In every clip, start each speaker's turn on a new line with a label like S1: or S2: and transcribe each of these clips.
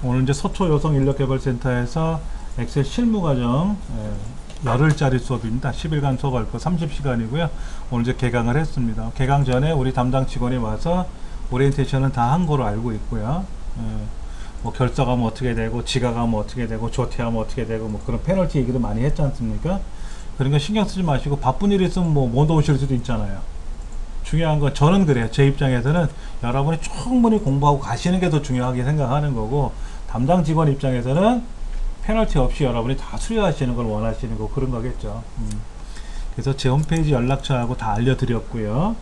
S1: 오늘 이제 서초여성인력개발센터에서 엑셀 실무과정 열흘짜리 수업입니다. 10일간 수업할 거 30시간이고요. 오늘 이제 개강을 했습니다. 개강 전에 우리 담당 직원이 와서 오리엔테이션은 다 한 거로 알고 있고요. 뭐 결석하면 어떻게 되고, 지각하면 어떻게 되고, 조퇴하면 어떻게 되고, 뭐 그런 페널티 얘기도 많이 했지 않습니까? 그러니까 신경 쓰지 마시고, 바쁜 일 있으면 뭐 못 오실 수도 있잖아요. 중요한 건 저는 그래요. 제 입장에서는 여러분이 충분히 공부하고 가시는 게 더 중요하게 생각하는 거고, 담당 직원 입장에서는 페널티 없이 여러분이 다 수료하시는 걸 원하시는 거, 그런 거겠죠. 그래서 제 홈페이지 연락처하고 다 알려드렸고요.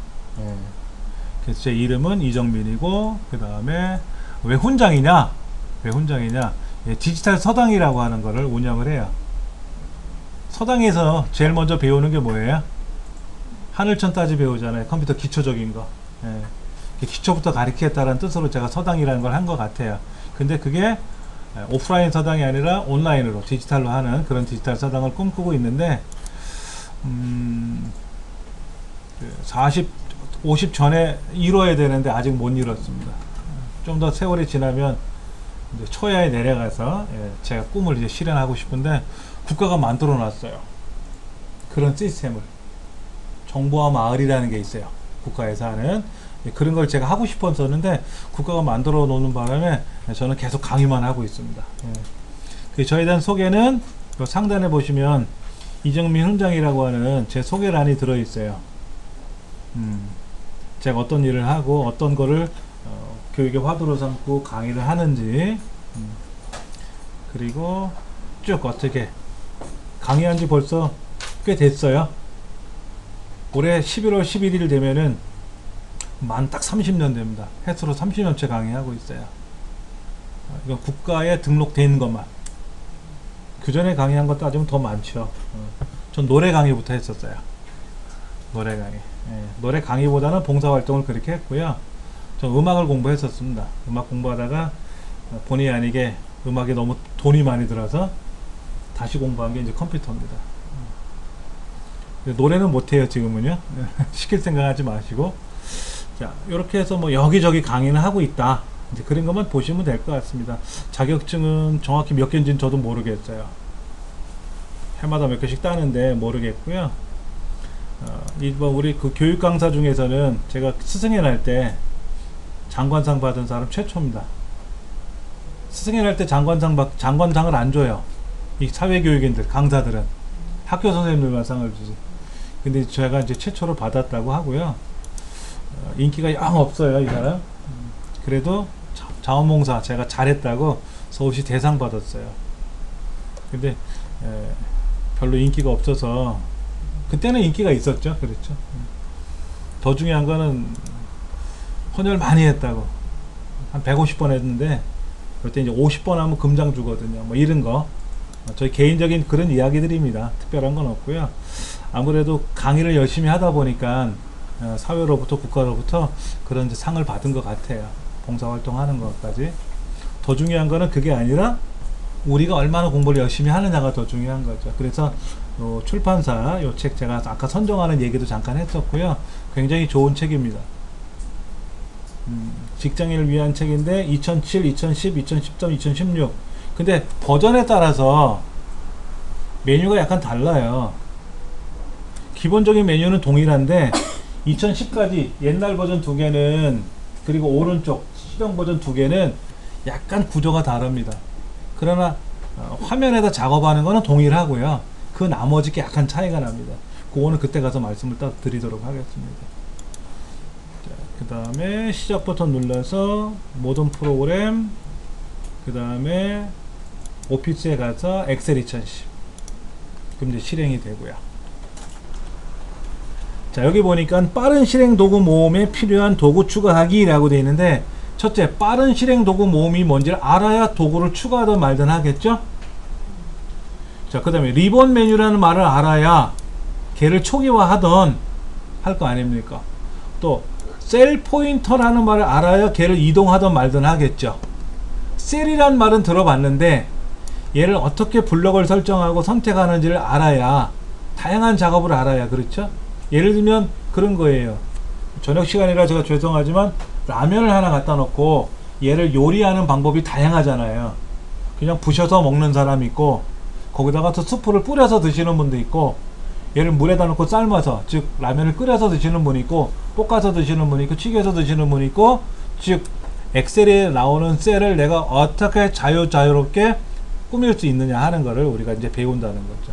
S1: 그래서 제 이름은 이정민이고, 그 다음에 왜 훈장이냐? 디지털 서당이라고 하는 거를 운영을 해요. 서당에서 제일 먼저 배우는 게 뭐예요? 하늘천 따지 배우잖아요. 컴퓨터 기초적인 거. 기초부터 가르치겠다는 뜻으로 제가 서당이라는 걸 한 것 같아요. 근데 그게 오프라인 서당이 아니라 온라인으로 디지털로 하는 그런 디지털 서당을 꿈꾸고 있는데 50 전에 이뤄야 되는데 아직 못 이뤘습니다. 좀 더 세월이 지나면 이제 초야에 내려가서 제가 꿈을 이제 실현하고 싶은데, 국가가 만들어 놨어요. 그런 시스템을. 정보화 마을이라는 게 있어요. 국가에서 하는. 그런 걸 제가 하고 싶었었는데 국가가 만들어 놓는 바람에 저는 계속 강의만 하고 있습니다. 저에 대한 소개는 상단에 보시면 이정민 훈장이라고 하는 제 소개란이 들어 있어요. 제가 어떤 일을 하고 어떤 거를 교육의 화두로 삼고 강의를 하는지, 그리고 쭉 어떻게 강의한 지 벌써 꽤 됐어요. 올해 11월 11일 되면은 만 딱 30년 됩니다. 햇수로 30년째 강의하고 있어요. 이건 국가에 등록된 것만. 그 전에 강의한 것 따지면 더 많죠. 전 노래 강의부터 했었어요. 노래 강의. 노래 강의보다는 봉사활동을 그렇게 했고요. 전 음악을 공부했었습니다. 음악 공부하다가 본의 아니게 음악에 너무 돈이 많이 들어서 다시 공부한 게 이제 컴퓨터입니다. 노래는 못해요, 지금은요. 시킬 생각 하지 마시고. 자, 이렇게 해서 뭐 여기저기 강의는 하고 있다. 이제 그런 것만 보시면 될 것 같습니다. 자격증은 정확히 몇 개인지는 저도 모르겠어요. 해마다 몇 개씩 따는데 모르겠고요. 이번 우리 그 교육 강사 중에서는 제가 스승회 날 때 장관상 받은 사람 최초입니다. 스승회 날 때 장관상을 안 줘요. 이 사회교육인들, 강사들은. 학교 선생님들만 상을 주지. 근데 제가 이제 최초로 받았다고 하고요. 인기가 영 없어요, 이 사람. 그래도 자원봉사 제가 잘했다고 서울시 대상 받았어요. 근데 별로 인기가 없어서, 그때는 인기가 있었죠. 그렇죠. 더 중요한 거는 헌혈 많이 했다고. 한 150번 했는데 그때 이제 50번 하면 금장 주거든요. 뭐 이런 거. 저희 개인적인 그런 이야기들입니다. 특별한 건 없고요. 아무래도 강의를 열심히 하다 보니까 사회로부터, 국가로부터 그런 이제 상을 받은 것 같아요. 봉사활동 하는 것까지. 더 중요한 거는 그게 아니라 우리가 얼마나 공부를 열심히 하느냐가 더 중요한 거죠. 그래서 출판사 요 책 제가 아까 선정하는 얘기도 잠깐 했었고요. 굉장히 좋은 책입니다. 직장인을 위한 책인데 2007, 2010, 2013, 2016. 근데 버전에 따라서 메뉴가 약간 달라요. 기본적인 메뉴는 동일한데 2010까지 옛날 버전 2개는, 그리고 오른쪽 실용 버전 2개는 약간 구조가 다릅니다. 그러나 화면에다 작업하는 거는 동일하고요. 그 나머지 게 약간 차이가 납니다. 그거는 그때 가서 말씀을 딱 드리도록 하겠습니다. 그 다음에 시작 버튼 눌러서 모든 프로그램, 그 다음에 오피스에 가서 엑셀 2010. 그럼 이제 실행이 되고요. 자, 여기 보니까 빠른 실행 도구 모음에 필요한 도구 추가하기 라고 되어 있는데, 첫째, 빠른 실행 도구 모음이 뭔지를 알아야 도구를 추가하든 말든 하겠죠. 자, 그 다음에 리본 메뉴라는 말을 알아야 걔를 초기화하던 할 거 아닙니까. 또 셀 포인터라는 말을 알아야 걔를 이동하든 말든 하겠죠. 셀이란 말은 들어봤는데 얘를 어떻게 블럭을 설정하고 선택하는지를 알아야, 다양한 작업을 알아야, 그렇죠. 예를 들면 그런 거예요. 저녁 시간이라 제가 죄송하지만 라면을 하나 갖다 놓고 얘를 요리하는 방법이 다양하잖아요. 그냥 부셔서 먹는 사람이 있고, 거기다가 또 스프를 뿌려서 드시는 분도 있고, 얘를 물에다 넣고 삶아서, 즉 라면을 끓여서 드시는 분이 있고, 볶아서 드시는 분이 있고, 튀겨서 드시는 분이 있고, 즉 엑셀에 나오는 셀을 내가 어떻게 자유롭게 꾸밀 수 있느냐 하는 거를 우리가 이제 배운다는 거죠.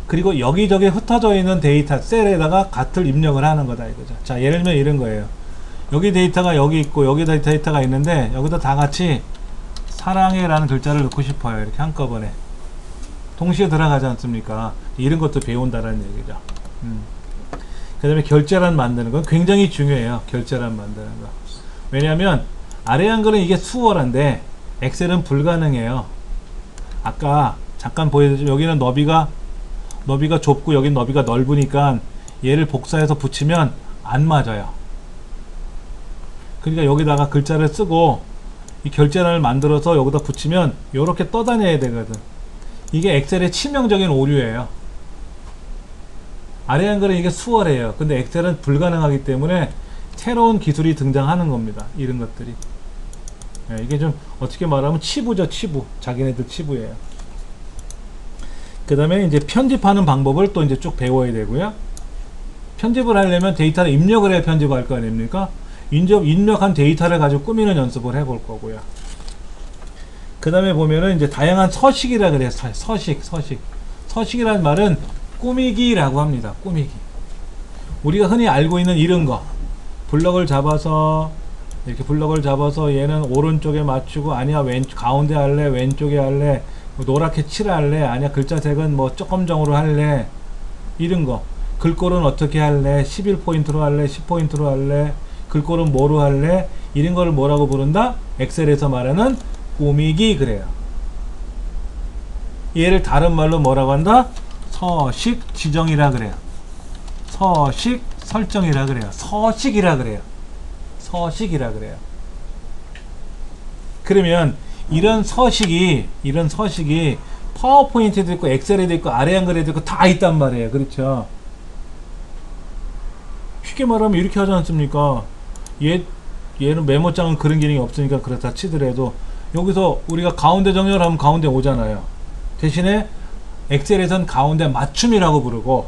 S1: 그리고 여기저기 흩어져 있는 데이터 셀에다가 값을 입력을 하는 거다 이거죠. 자, 예를 들면 이런 거예요. 여기 데이터가 여기 있고 여기 데이터가 있는데 여기다 다 같이 사랑해 라는 글자를 넣고 싶어요. 이렇게 한꺼번에 동시에 들어가지 않습니까? 이런 것도 배운다는 얘기죠. 그 다음에 결제란 만드는 건 굉장히 중요해요. 결제란 만드는 거. 왜냐하면 아래 한글은 이게 수월한데 엑셀은 불가능해요. 아까 잠깐 보여드렸지만 여기는 너비가 좁고 여긴 너비가 넓으니까 얘를 복사해서 붙이면 안 맞아요. 그러니까 여기다가 글자를 쓰고 이 결제란을 만들어서 여기다 붙이면 이렇게 떠다녀야 되거든. 이게 엑셀의 치명적인 오류예요. 아래 한글은 이게 수월해요. 근데 엑셀은 불가능하기 때문에 새로운 기술이 등장하는 겁니다. 이런 것들이. 이게 좀 어떻게 말하면 치부죠. 치부. 자기네들 치부예요. 그 다음에 이제 편집하는 방법을 또 이제 쭉 배워야 되고요. 편집을 하려면 데이터를 입력을 해야 편집할 거 아닙니까? 입력한 데이터를 가지고 꾸미는 연습을 해볼 거고요. 그 다음에 보면은 이제 다양한 서식이라 그래요. 서식이라는 말은 꾸미기라고 합니다. 꾸미기. 우리가 흔히 알고 있는 이런 거. 블럭을 잡아서 이렇게 블럭을 잡아서 얘는 오른쪽에 맞추고 아니야 가운데 할래 왼쪽에 할래 노랗게 칠할래 아니야 글자색은 뭐 조금 정으로 할래 이런 거. 글꼴은 어떻게 할래 11포인트로 할래 10포인트로 할래 글꼴은 뭐로 할래 이런 거를 뭐라고 부른다? 엑셀에서 말하는 꾸미기 그래요. 얘를 다른 말로 뭐라고 한다? 서식 지정이라 그래요. 서식 설정이라 그래요. 서식이라 그래요. 서식이라 그래요. 그러면 이런 서식이 파워포인트에도 있고 엑셀에도 있고 아래 한글에도 있고 다 있단 말이에요. 그렇죠? 쉽게 말하면 이렇게 하지 않습니까? 얘는 메모장은 그런 기능이 없으니까 그렇다 치더라도 여기서 우리가 가운데 정렬을 하면 가운데 오잖아요. 대신에 엑셀에선 가운데 맞춤이라고 부르고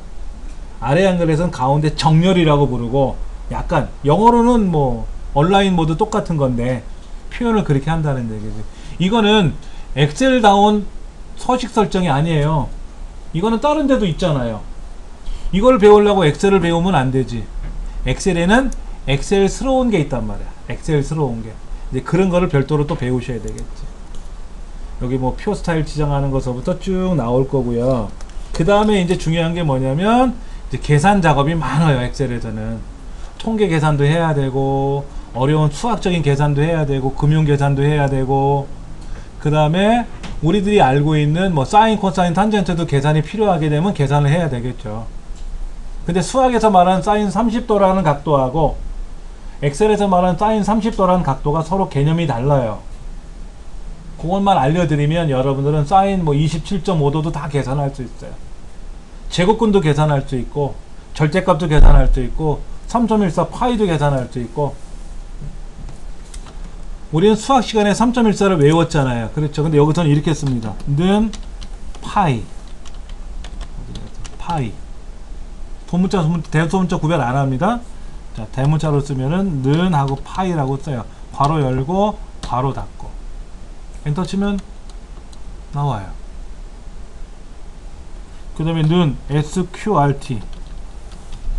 S1: 아래 한글에선 가운데 정렬이라고 부르고 약간 영어로는 뭐 온라인 모두 똑같은 건데 표현을 그렇게 한다는 얘기지. 이거는 엑셀다운 서식 설정이 아니에요. 이거는 다른 데도 있잖아요. 이걸 배우려고 엑셀을 배우면 안 되지. 엑셀에는 엑셀스러운 게 있단 말이야. 엑셀스러운 게. 이제 그런 거를 별도로 또 배우셔야 되겠지. 여기 뭐 표 스타일 지정하는 것서부터 쭉 나올 거고요. 그 다음에 이제 중요한 게 뭐냐면 이제 계산 작업이 많아요. 엑셀에서는 통계 계산도 해야 되고 어려운 수학적인 계산도 해야 되고 금융 계산도 해야 되고 그 다음에 우리들이 알고 있는 뭐 사인, 코사인, 탄젠트도 계산이 필요하게 되면 계산을 해야 되겠죠. 근데 수학에서 말하는 사인 30도라는 각도하고 엑셀에서 말하는 사인 30도라는 각도가 서로 개념이 달라요. 그것만 알려드리면 여러분들은 사인 뭐 27.5도도 다 계산할 수 있어요. 제곱근도 계산할 수 있고 절대값도 계산할 수 있고 3.14 파이도 계산할 수 있고 우리는 수학 시간에 3.14를 외웠잖아요. 그렇죠. 근데 여기서는 이렇게 씁니다. 는 파이 소문자 대소문자 구별 안 합니다. 자, 대문자로 쓰면은 는 하고 파이라고 써요. 괄호 열고 괄호 닫고 엔터 치면 나와요. 그 다음에 는 sqrt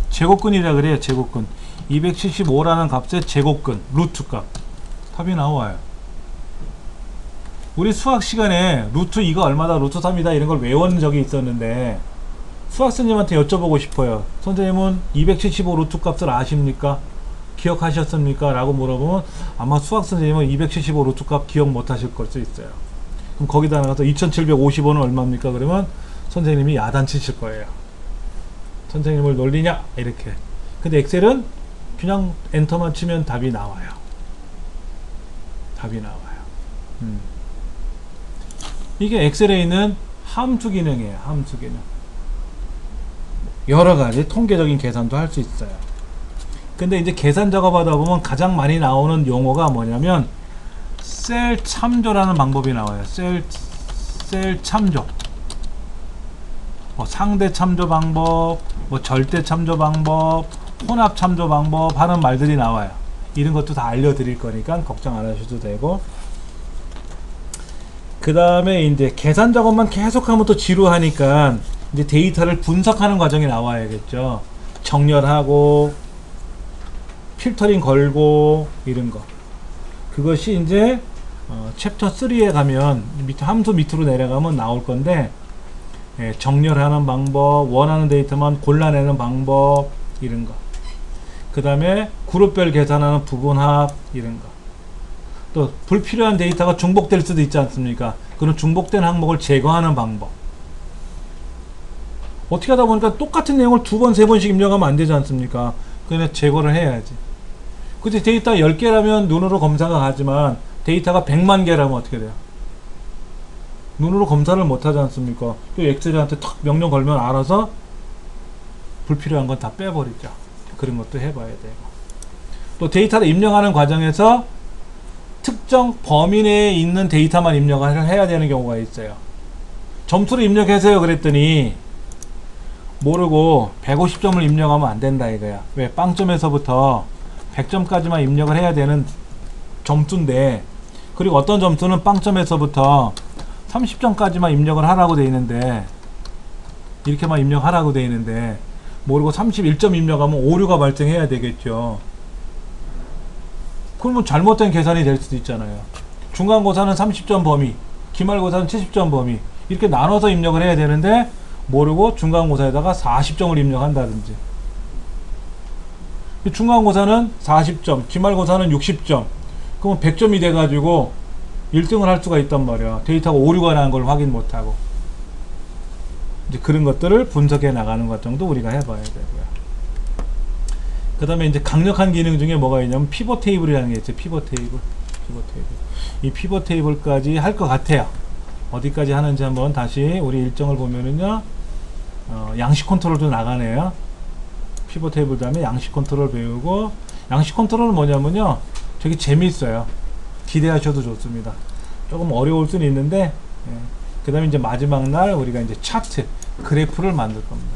S1: 제곱근이라 그래요. 제곱근 275라는 값의 제곱근 루트 값 답이 나와요. 우리 수학 시간에 루트 2가 얼마다 루트 3이다 이런 걸 외운 적이 있었는데 수학생님한테 여쭤보고 싶어요. 선생님은 275 루트 값을 아십니까? 기억하셨습니까? 라고 물어보면 아마 수학선생님은 275 루트 값 기억 못하실 걸 수 있어요. 그럼 거기다 나가서 2750원은 얼마입니까? 그러면 선생님이 야단치실 거예요. 선생님을 놀리냐? 이렇게. 근데 엑셀은 그냥 엔터만 치면 답이 나와요. 답이 나와요. 이게 엑셀에 있는 함수 기능이에요. 함수 기능. 여러가지 통계적인 계산도 할 수 있어요. 근데 이제 계산 작업하다 보면 가장 많이 나오는 용어가 뭐냐면 셀 참조라는 방법이 나와요. 셀 참조, 뭐 상대 참조 방법, 뭐 절대 참조 방법, 혼합 참조 방법 하는 말들이 나와요. 이런 것도 다 알려드릴 거니까 걱정 안 하셔도 되고, 그 다음에 이제 계산 작업만 계속하면 또 지루하니까 이제 데이터를 분석하는 과정이 나와야겠죠. 정렬하고 필터링 걸고 이런 거. 그것이 이제 챕터 3에 가면 밑에 함수 밑으로 내려가면 나올 건데, 정렬하는 방법, 원하는 데이터만 골라내는 방법 이런 거. 그 다음에 그룹별 계산하는 부분합 이런 거. 또 불필요한 데이터가 중복될 수도 있지 않습니까? 그런 중복된 항목을 제거하는 방법. 어떻게 하다 보니까 똑같은 내용을 두 번, 세 번씩 입력하면 안 되지 않습니까? 그냥 제거를 해야지. 근데 데이터 10개라면 눈으로 검사가 가지만 데이터가 100만 개라면 어떻게 돼요? 눈으로 검사를 못 하지 않습니까? 또 엑셀한테 탁 명령 걸면 알아서 불필요한 건 다 빼버리죠. 그런 것도 해봐야 되고. 또 데이터를 입력하는 과정에서 특정 범위 내에 있는 데이터만 입력을 해야 되는 경우가 있어요. 점수를 입력하세요 그랬더니 모르고 150점을 입력하면 안 된다 이거야. 왜? 빵점에서부터 100점까지만 입력을 해야 되는 점수인데, 그리고 어떤 점수는 빵점에서부터 30점까지만 입력을 하라고 돼 있는데, 이렇게만 입력하라고 돼 있는데 모르고 31점 입력하면 오류가 발생해야 되겠죠. 그러면 잘못된 계산이 될 수도 있잖아요. 중간고사는 30점 범위, 기말고사는 70점 범위 이렇게 나눠서 입력을 해야 되는데 모르고 중간고사에다가 40점을 입력한다든지, 중간고사는 40점, 기말고사는 60점, 그러면 100점이 돼가지고 1등을 할 수가 있단 말이야. 데이터가 오류가 나는 걸 확인 못하고. 이제 그런 것들을 분석해 나가는 것 정도 우리가 해봐야 되고요. 그 다음에 이제 강력한 기능 중에 뭐가 있냐면 피벗 테이블이라는 게 있죠. 피벗 테이블. 이 피벗 테이블까지 할 것 같아요. 어디까지 하는지 한번 다시 우리 일정을 보면은요, 양식 컨트롤도 나가네요. 피벗 테이블 다음에 양식 컨트롤 배우고, 양식 컨트롤은 뭐냐면요, 되게 재미있어요. 기대하셔도 좋습니다. 조금 어려울 수는 있는데, 그 다음에 이제 마지막 날 우리가 이제 차트, 그래프를 만들 겁니다.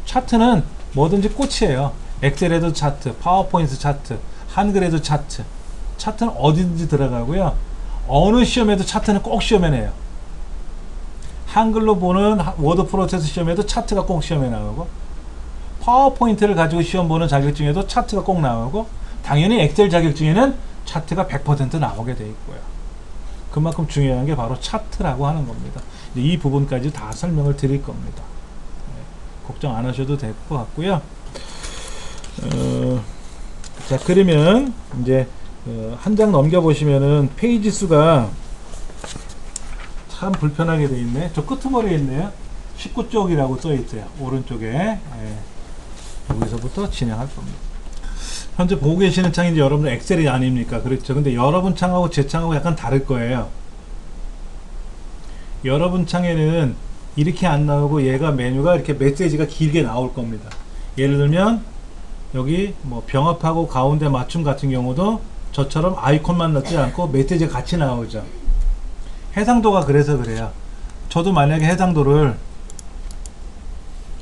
S1: 차트는 뭐든지 꽃이에요. 엑셀에도 차트, 파워포인트 차트, 한글에도 차트. 차트는 어디든지 들어가고요. 어느 시험에도 차트는 꼭 시험에 내요. 한글로 보는 워드 프로세스 시험에도 차트가 꼭 시험에 나오고, 파워포인트를 가지고 시험 보는 자격증에도 차트가 꼭 나오고, 당연히 엑셀 자격증에는 차트가 100% 나오게 돼 있고요. 그만큼 중요한 게 바로 차트라고 하는 겁니다. 이 부분까지 다 설명을 드릴 겁니다. 걱정 안 하셔도 될 것 같고요. 자, 그러면 이제 한 장 넘겨 보시면은 페이지 수가 참 불편하게 돼 있네. 저 끄트머리에 있네요. 19쪽이라고 써 있어요. 오른쪽에. 여기서부터 진행할 겁니다. 현재 보고 계시는 창이 이제 여러분들 엑셀이 아닙니까? 그렇죠. 근데 여러분 창하고 제 창하고 약간 다를 거예요. 여러분 창에는 이렇게 안 나오고 얘가 메뉴가 이렇게 메시지가 길게 나올 겁니다. 예를 들면 여기 뭐 병합하고 가운데 맞춤 같은 경우도 저처럼 아이콘만 넣지 않고 메시지가 같이 나오죠. 해상도가 그래서 그래요. 저도 만약에 해상도를,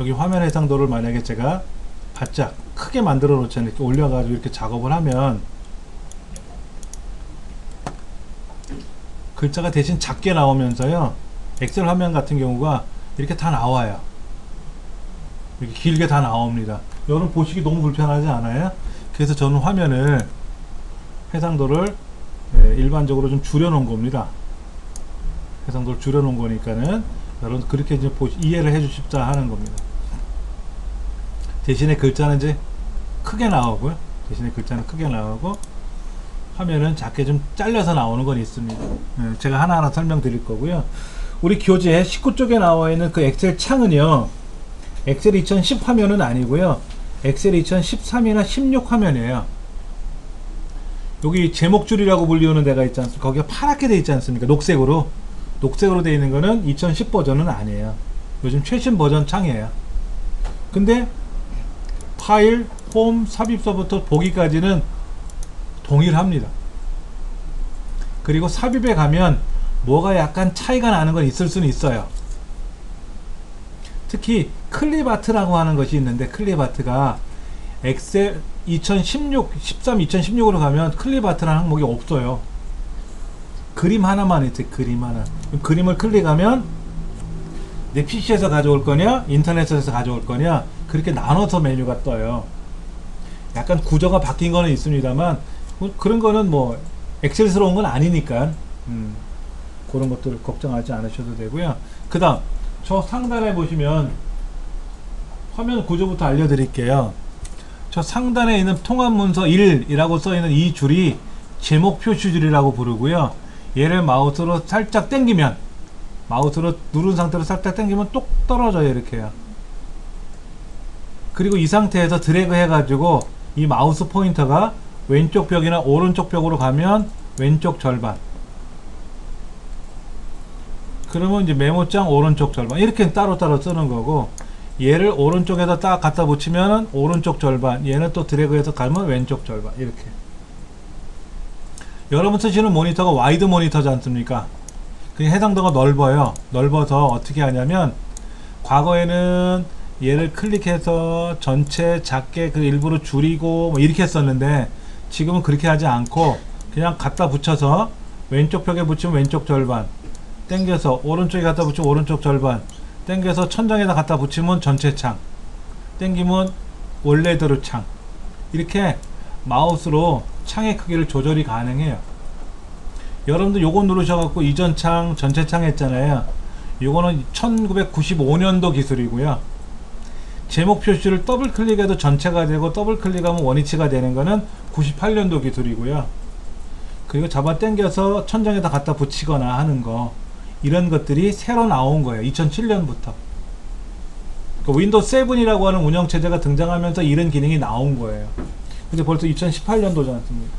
S1: 여기 화면 해상도를 만약에 제가 바짝 크게 만들어 놓잖아요. 이렇게 올려가지고 이렇게 작업을 하면 글자가 대신 작게 나오면서요, 엑셀 화면 같은 경우가 이렇게 다 나와요. 이렇게 길게 다 나옵니다. 여러분 보시기 너무 불편하지 않아요? 그래서 저는 화면을 해상도를 일반적으로 좀 줄여 놓은 겁니다. 해상도를 줄여 놓은 거니까는 여러분 그렇게 이제 이해를 해 주십사 하는 겁니다. 대신에 글자는 이제 크게 나오고요. 대신에 글자는 크게 나오고 화면은 작게 좀 잘려서 나오는 건 있습니다. 제가 하나하나 설명드릴 거고요. 우리 교재 19쪽에 나와 있는 그 엑셀 창은요, 엑셀 2010 화면은 아니고요. 엑셀 2013이나 16 화면이에요. 여기 제목줄이라고 불리우는 데가 있지 않습니까? 거기가 파랗게 돼 있지 않습니까? 녹색으로 돼 있는 거는 2010 버전은 아니에요. 요즘 최신 버전 창이에요. 근데 파일, 홈, 삽입서부터 보기까지는 동일합니다. 그리고 삽입에 가면 뭐가 약간 차이가 나는 건 있을 수는 있어요. 특히 클립아트라고 하는 것이 있는데, 클립아트가 엑셀 2016, 13, 2016으로 가면 클립아트라는 항목이 없어요. 그림 하나만 있어요. 그림 하나. 그림을 클릭하면 내 PC에서 가져올 거냐, 인터넷에서 가져올 거냐, 그렇게 나눠서 메뉴가 떠요. 약간 구조가 바뀐 거는 있습니다만, 그런 거는 뭐 엑셀스러운 건 아니니까 그런 것들 걱정하지 않으셔도 되고요. 그 다음 저 상단에 보시면 화면 구조부터 알려드릴게요. 저 상단에 있는 통합문서 1이라고 써있는 이 줄이 제목 표시줄이라고 부르고요. 얘를 마우스로 살짝 당기면, 마우스로 누른 상태로 살짝 당기면 똑 떨어져요. 이렇게요. 그리고 이 상태에서 드래그 해가지고 이 마우스 포인터가 왼쪽 벽이나 오른쪽 벽으로 가면 왼쪽 절반, 그러면 이제 메모장 오른쪽 절반, 이렇게 따로따로 쓰는 거고, 얘를 오른쪽에다 딱 갖다 붙이면 오른쪽 절반, 얘는 또 드래그해서 가면 왼쪽 절반, 이렇게. 여러분 쓰시는 모니터가 와이드 모니터지 않습니까? 그게 해상도가 넓어요. 넓어서 어떻게 하냐면, 과거에는 얘를 클릭해서 전체 작게 그 일부러 줄이고 뭐 이렇게 했었는데, 지금은 그렇게 하지 않고 그냥 갖다 붙여서 왼쪽 벽에 붙이면 왼쪽 절반, 당겨서 오른쪽에 갖다 붙이면 오른쪽 절반, 당겨서 천장에다 갖다 붙이면 전체 창, 당기면 원래대로 창, 이렇게 마우스로 창의 크기를 조절이 가능해요. 여러분들 요거 누르셔갖고 이전 창, 전체 창 했잖아요. 요거는 1995년도 기술이고요. 제목 표시를 더블 클릭해도 전체가 되고, 더블 클릭하면 원위치가 되는 거는 98년도 기술이고요. 그리고 잡아 당겨서 천장에다 갖다 붙이거나 하는 거, 이런 것들이 새로 나온 거예요. 2007년부터. 그러니까 윈도우 7이라고 하는 운영체제가 등장하면서 이런 기능이 나온 거예요. 근데 벌써 2018년도지 않습니까?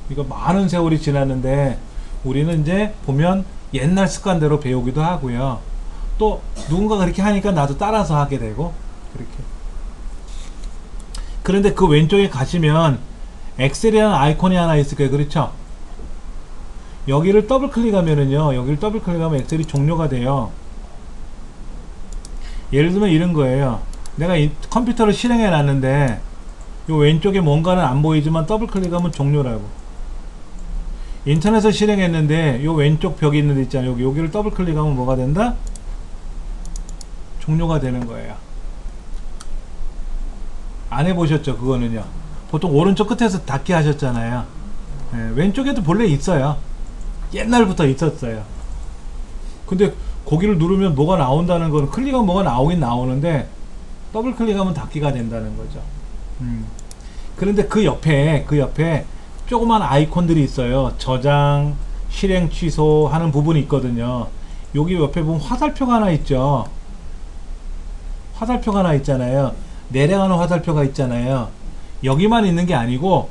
S1: 이거 많은 세월이 지났는데, 우리는 이제 보면 옛날 습관대로 배우기도 하고요. 또 누군가가 그렇게 하니까 나도 따라서 하게 되고, 그렇게. 그런데 그 왼쪽에 가시면 엑셀이라는 아이콘이 하나 있을 거예요. 그렇죠? 여기를 더블 클릭하면은요, 여기를 더블 클릭하면 엑셀이 종료가 돼요. 예를 들면 이런 거예요. 내가 이 컴퓨터를 실행해 놨는데 요 왼쪽에 뭔가는 안 보이지만 더블 클릭하면 종료라고. 인터넷을 실행했는데 요 왼쪽 벽이 있는 데 있잖아요. 여기를 더블 클릭하면 뭐가 된다? 종료가 되는 거예요. 안 해보셨죠? 그거는요. 보통 오른쪽 끝에서 닫기 하셨잖아요. 네, 왼쪽에도 본래 있어요. 옛날부터 있었어요. 근데 거기를 누르면 뭐가 나온다는 건, 클릭하면 뭐가 나오긴 나오는데 더블 클릭하면 닫기가 된다는 거죠. 그런데 그 옆에 조그만 아이콘들이 있어요. 저장, 실행 취소 하는 부분이 있거든요. 여기 옆에 보면 화살표가 하나 있죠. 화살표가 하나 있잖아요. 내려가는 화살표가 있잖아요. 여기만 있는 게 아니고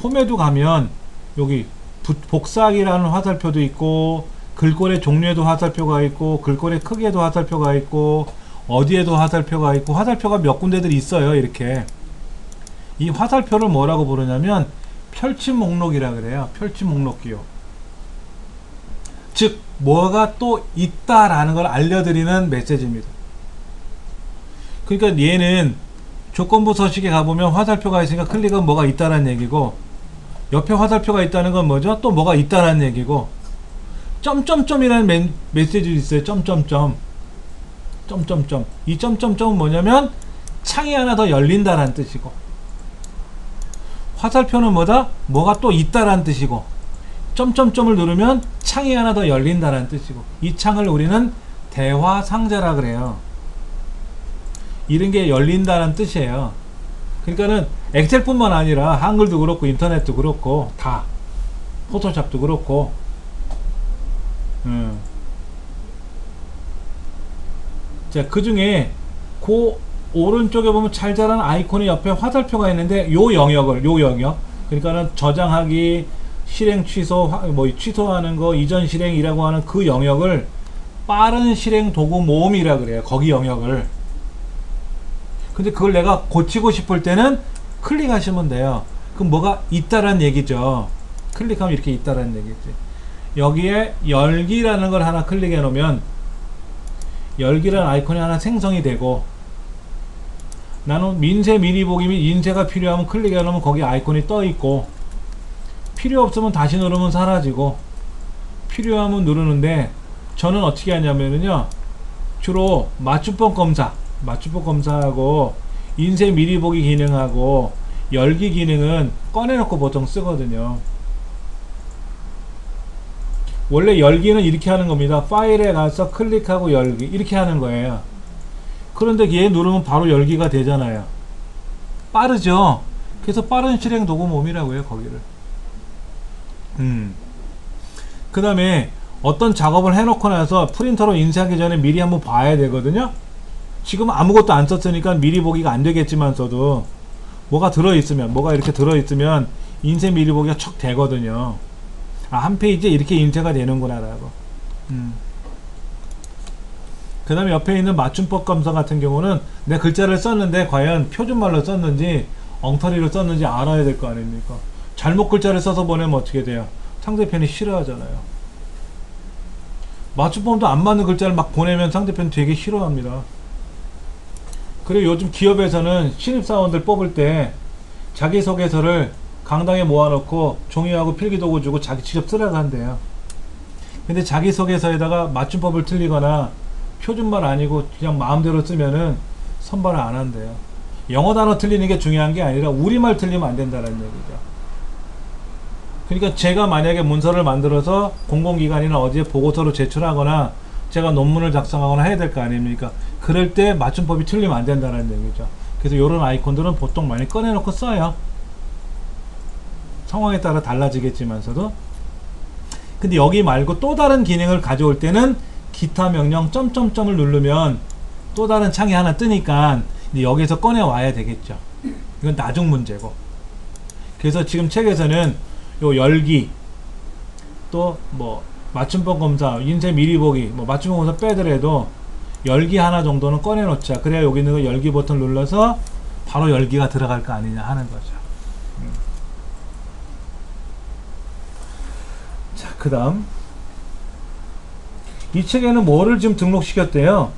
S1: 홈에도 가면 여기 복사하기라는 화살표도 있고, 글꼴의 종류에도 화살표가 있고, 글꼴의 크기에도 화살표가 있고, 어디에도 화살표가 있고, 화살표가 몇 군데들이 있어요. 이렇게. 이 화살표를 뭐라고 부르냐면 펼침 목록이라 그래요. 펼침 목록기요. 즉 뭐가 또 있다라는 걸 알려드리는 메시지입니다. 그러니까 얘는 조건부 서식에 가보면 화살표가 있으니까 클릭하면 뭐가 있다라는 얘기고, 옆에 화살표가 있다는 건 뭐죠? 또 뭐가 있다라는 얘기고, 점점점이라는 메시지도 있어요. 점점점. 이 점점점은 뭐냐면 창이 하나 더 열린다라는 뜻이고, 화살표는 뭐다? 뭐가 또 있다라는 뜻이고, 점점점을 누르면 창이 하나 더 열린다라는 뜻이고, 이 창을 우리는 대화 상자라 그래요. 이런 게 열린다는 뜻이에요. 그러니까는 엑셀뿐만 아니라 한글도 그렇고 인터넷도 그렇고 다, 포토샵도 그렇고, 자, 그 중에 그 오른쪽에 보면 잘 자란 아이콘이 옆에 화살표가 있는데, 요 영역, 그러니까는 저장하기, 실행 취소, 뭐 취소하는 거, 이전 실행이라고 하는 그 영역을 빠른 실행 도구 모음이라 그래요. 거기 영역을. 근데 그걸 내가 고치고 싶을 때는 클릭하시면 돼요. 그럼 뭐가 있다란 얘기죠. 클릭하면 이렇게 있다란 얘기지. 여기에 열기라는 걸 하나 클릭해 놓으면 열기라는 아이콘이 하나 생성이 되고, 나는 민세 미리 보기 및 인쇄가 필요하면 클릭해 놓으면 거기 아이콘이 떠 있고, 필요 없으면 다시 누르면 사라지고, 필요하면 누르는데, 저는 어떻게 하냐면요, 주로 맞춤법 검사하고 인쇄 미리 보기 기능하고 열기 기능은 꺼내놓고 보통 쓰거든요. 원래 열기는 이렇게 하는 겁니다. 파일에 가서 클릭하고 열기 이렇게 하는 거예요. 그런데 얘 누르면 바로 열기가 되잖아요. 빠르죠. 그래서 빠른 실행 도구 몸이라고 해요, 거기를. 그 다음에 어떤 작업을 해놓고 나서 프린터로 인쇄하기 전에 미리 한번 봐야 되거든요. 지금 아무것도 안 썼으니까 미리 보기가 안 되겠지만서도 뭐가 이렇게 들어있으면 인쇄 미리 보기가 척 되거든요. 아, 한 페이지에 이렇게 인쇄가 되는구나 라고. 그 다음에 옆에 있는 맞춤법 검사 같은 경우는 내 글자를 썼는데 과연 표준말로 썼는지 엉터리로 썼는지 알아야 될 거 아닙니까? 잘못 글자를 써서 보내면 어떻게 돼요? 상대편이 싫어하잖아요. 맞춤법도 안 맞는 글자를 막 보내면 상대편 되게 싫어합니다. 그리고 요즘 기업에서는 신입사원들 뽑을 때 자기소개서를 강당에 모아놓고 종이하고 필기도구 주고 자기 직접 쓰라고 한대요. 근데 자기소개서에다가 맞춤법을 틀리거나 표준말 아니고 그냥 마음대로 쓰면은 선발을 안 한대요. 영어 단어 틀리는 게 중요한 게 아니라 우리말 틀리면 안 된다는 얘기죠. 그러니까 제가 만약에 문서를 만들어서 공공기관이나 어디에 보고서로 제출하거나 제가 논문을 작성하거나 해야 될 거 아닙니까? 그럴 때 맞춤법이 틀리면 안 된다는 얘기죠. 그래서 이런 아이콘들은 보통 많이 꺼내놓고 써요. 상황에 따라 달라지겠지만서도. 근데 여기 말고 또 다른 기능을 가져올 때는 기타 명령 점점점을 누르면 또 다른 창이 하나 뜨니까 이제 여기서 꺼내 와야 되겠죠. 이건 나중 문제고. 그래서 지금 책에서는 요 열기, 또 뭐 맞춤법 검사, 인쇄 미리 보기, 뭐 맞춤법 검사 빼더라도 열기 하나 정도는 꺼내 놓자. 그래야 여기 있는 거 열기 버튼 눌러서 바로 열기가 들어갈 거 아니냐 하는 거죠. 자, 그 다음 이 책에는 뭐를 지금 등록시켰대요?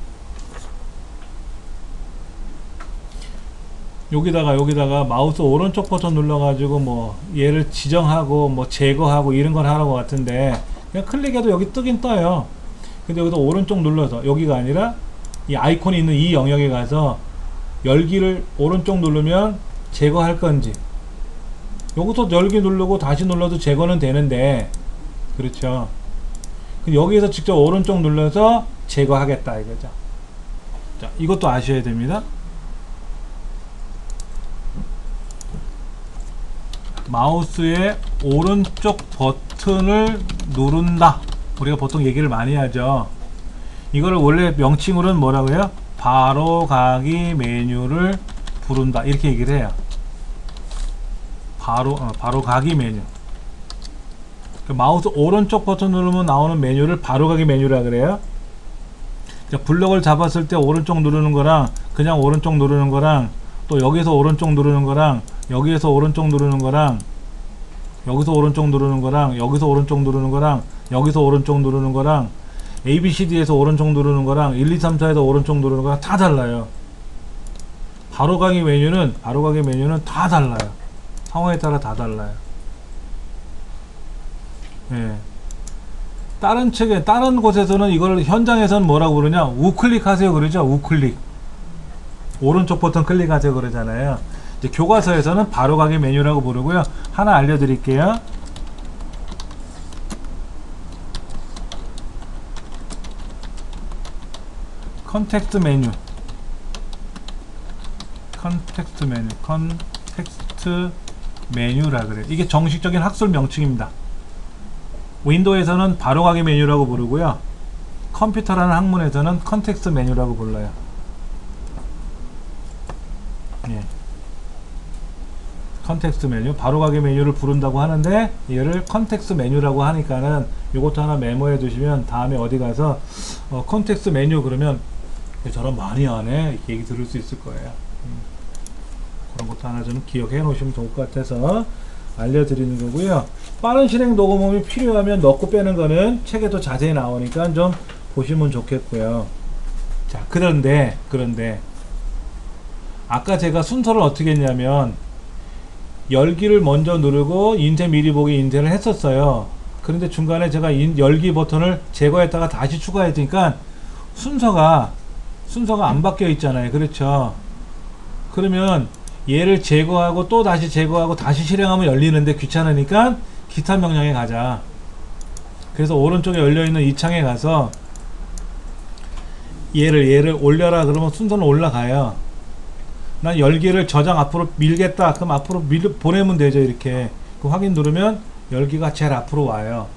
S1: 여기다가 마우스 오른쪽 버튼 눌러가지고 뭐 얘를 지정하고 뭐 제거하고 이런 걸 하는 것 같은데, 그냥 클릭해도 여기 뜨긴 떠요. 근데 여기서 오른쪽 눌러서, 여기가 아니라 이 아이콘이 있는 이 영역에 가서 열기를 오른쪽 누르면 제거할 건지, 여기서 열기 누르고 다시 눌러도 제거는 되는데, 그렇죠. 여기에서 직접 오른쪽 눌러서 제거하겠다 이거죠. 자, 이것도 아셔야 됩니다. 마우스의 오른쪽 버튼을 누른다. 우리가 보통 얘기를 많이 하죠. 이거를 원래 명칭으로는 뭐라고 해요? 바로가기 메뉴를 부른다, 이렇게 얘기를 해요. 바로가기 메뉴. 마우스 오른쪽 버튼 누르면 나오는 메뉴를 바로가기 메뉴라 그래요. 그러니까 블럭을 잡았을 때 오른쪽 누르는 거랑 그냥 오른쪽 누르는 거랑, 또 여기서 오른쪽 누르는 거랑 여기에서 오른쪽 누르는 거랑 여기서 오른쪽 누르는 거랑 여기서 오른쪽 누르는 거랑 여기서 오른쪽 누르는 거랑 ABCD에서 오른쪽 누르는 거랑 1, 2, 3, 4에서 오른쪽 누르는 거랑 다 달라요. 바로가기 메뉴는 다 달라요. 상황에 따라 다 달라요. 예. 다른 책에, 다른 곳에서는 이걸 현장에서는 뭐라고 부르냐? 우클릭 하세요 그러죠? 우클릭. 오른쪽 버튼 클릭하세요 그러잖아요. 이제 교과서에서는 바로가기 메뉴라고 부르고요. 하나 알려드릴게요. 컨텍스트 메뉴라 그래요. 이게 정식적인 학술 명칭입니다. 윈도우에서는 바로가기 메뉴라고 부르고요. 컴퓨터라는 학문에서는 컨텍스트 메뉴라고 불러요. 예. 컨텍스트 메뉴, 바로가기 메뉴를 부른다고 하는데 얘를 컨텍스트 메뉴라고 하니까는 요것도 하나 메모해 두시면 다음에 어디 가서 컨텍스트 메뉴 그러면 저런 많이 하네 이렇게 얘기 들을 수 있을 거예요. 그런 것도 하나 좀 기억해 놓으시면 좋을 것 같아서 알려드리는 거고요. 빠른 실행 녹음음이 필요하면 넣고 빼는 거는 책에도 자세히 나오니까 좀 보시면 좋겠고요. 자, 그런데 아까 제가 순서를 어떻게 했냐면 열기를 먼저 누르고 인쇄 미리 보기 인쇄를 했었어요. 그런데 중간에 제가 열기 버튼을 제거했다가 다시 추가했으니까 순서가 안 바뀌어 있잖아요. 그렇죠? 그러면 얘를 제거하고 또 다시 제거하고 다시 실행하면 열리는데 귀찮으니까 기타 명령에 가자. 그래서 오른쪽에 열려있는 이 창에 가서 얘를 올려라 그러면 순서는 올라가요. 난 열기를 저장 앞으로 밀겠다. 그럼 앞으로 보내면 되죠. 이렇게 그 확인 누르면 열기가 제일 앞으로 와요.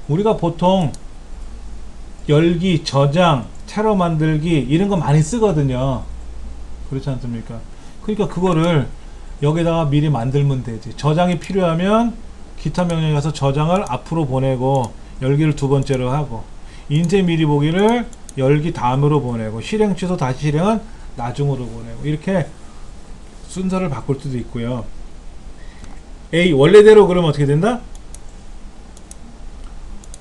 S1: 우리가 보통 열기, 저장, 테러 만들기 이런 거 많이 쓰거든요. 그렇지 않습니까? 그러니까 그거를 여기다가 미리 만들면 되지. 저장이 필요하면 기타 명령에 가서 저장을 앞으로 보내고 열기를 두 번째로 하고 인쇄 미리 보기를 열기 다음으로 보내고 실행 취소 다시 실행은 나중으로 보내고 이렇게 순서를 바꿀 수도 있고요. A 원래대로 그러면 어떻게 된다?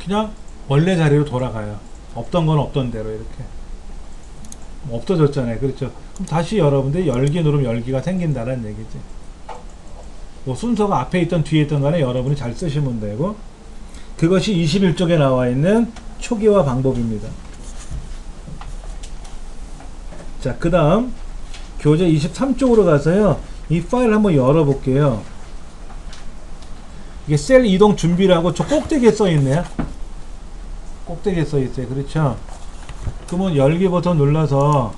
S1: 그냥 원래 자리로 돌아가요. 없던 건 없던 대로 이렇게 없어졌잖아요. 그렇죠? 그럼 다시 여러분들 열기 누르면 열기가 생긴다는 얘기지. 뭐 순서가 앞에 있던 뒤에 있던 간에 여러분이 잘 쓰시면 되고 그것이 21쪽에 나와 있는 초기화 방법입니다. 자, 그 다음 교재 23쪽으로 가서요 이 파일 한번 열어볼게요. 이게 셀 이동 준비라고 저 꼭대기에 써있네요. 꼭대기에 써있어요. 그렇죠? 그러면 열기 버튼 눌러서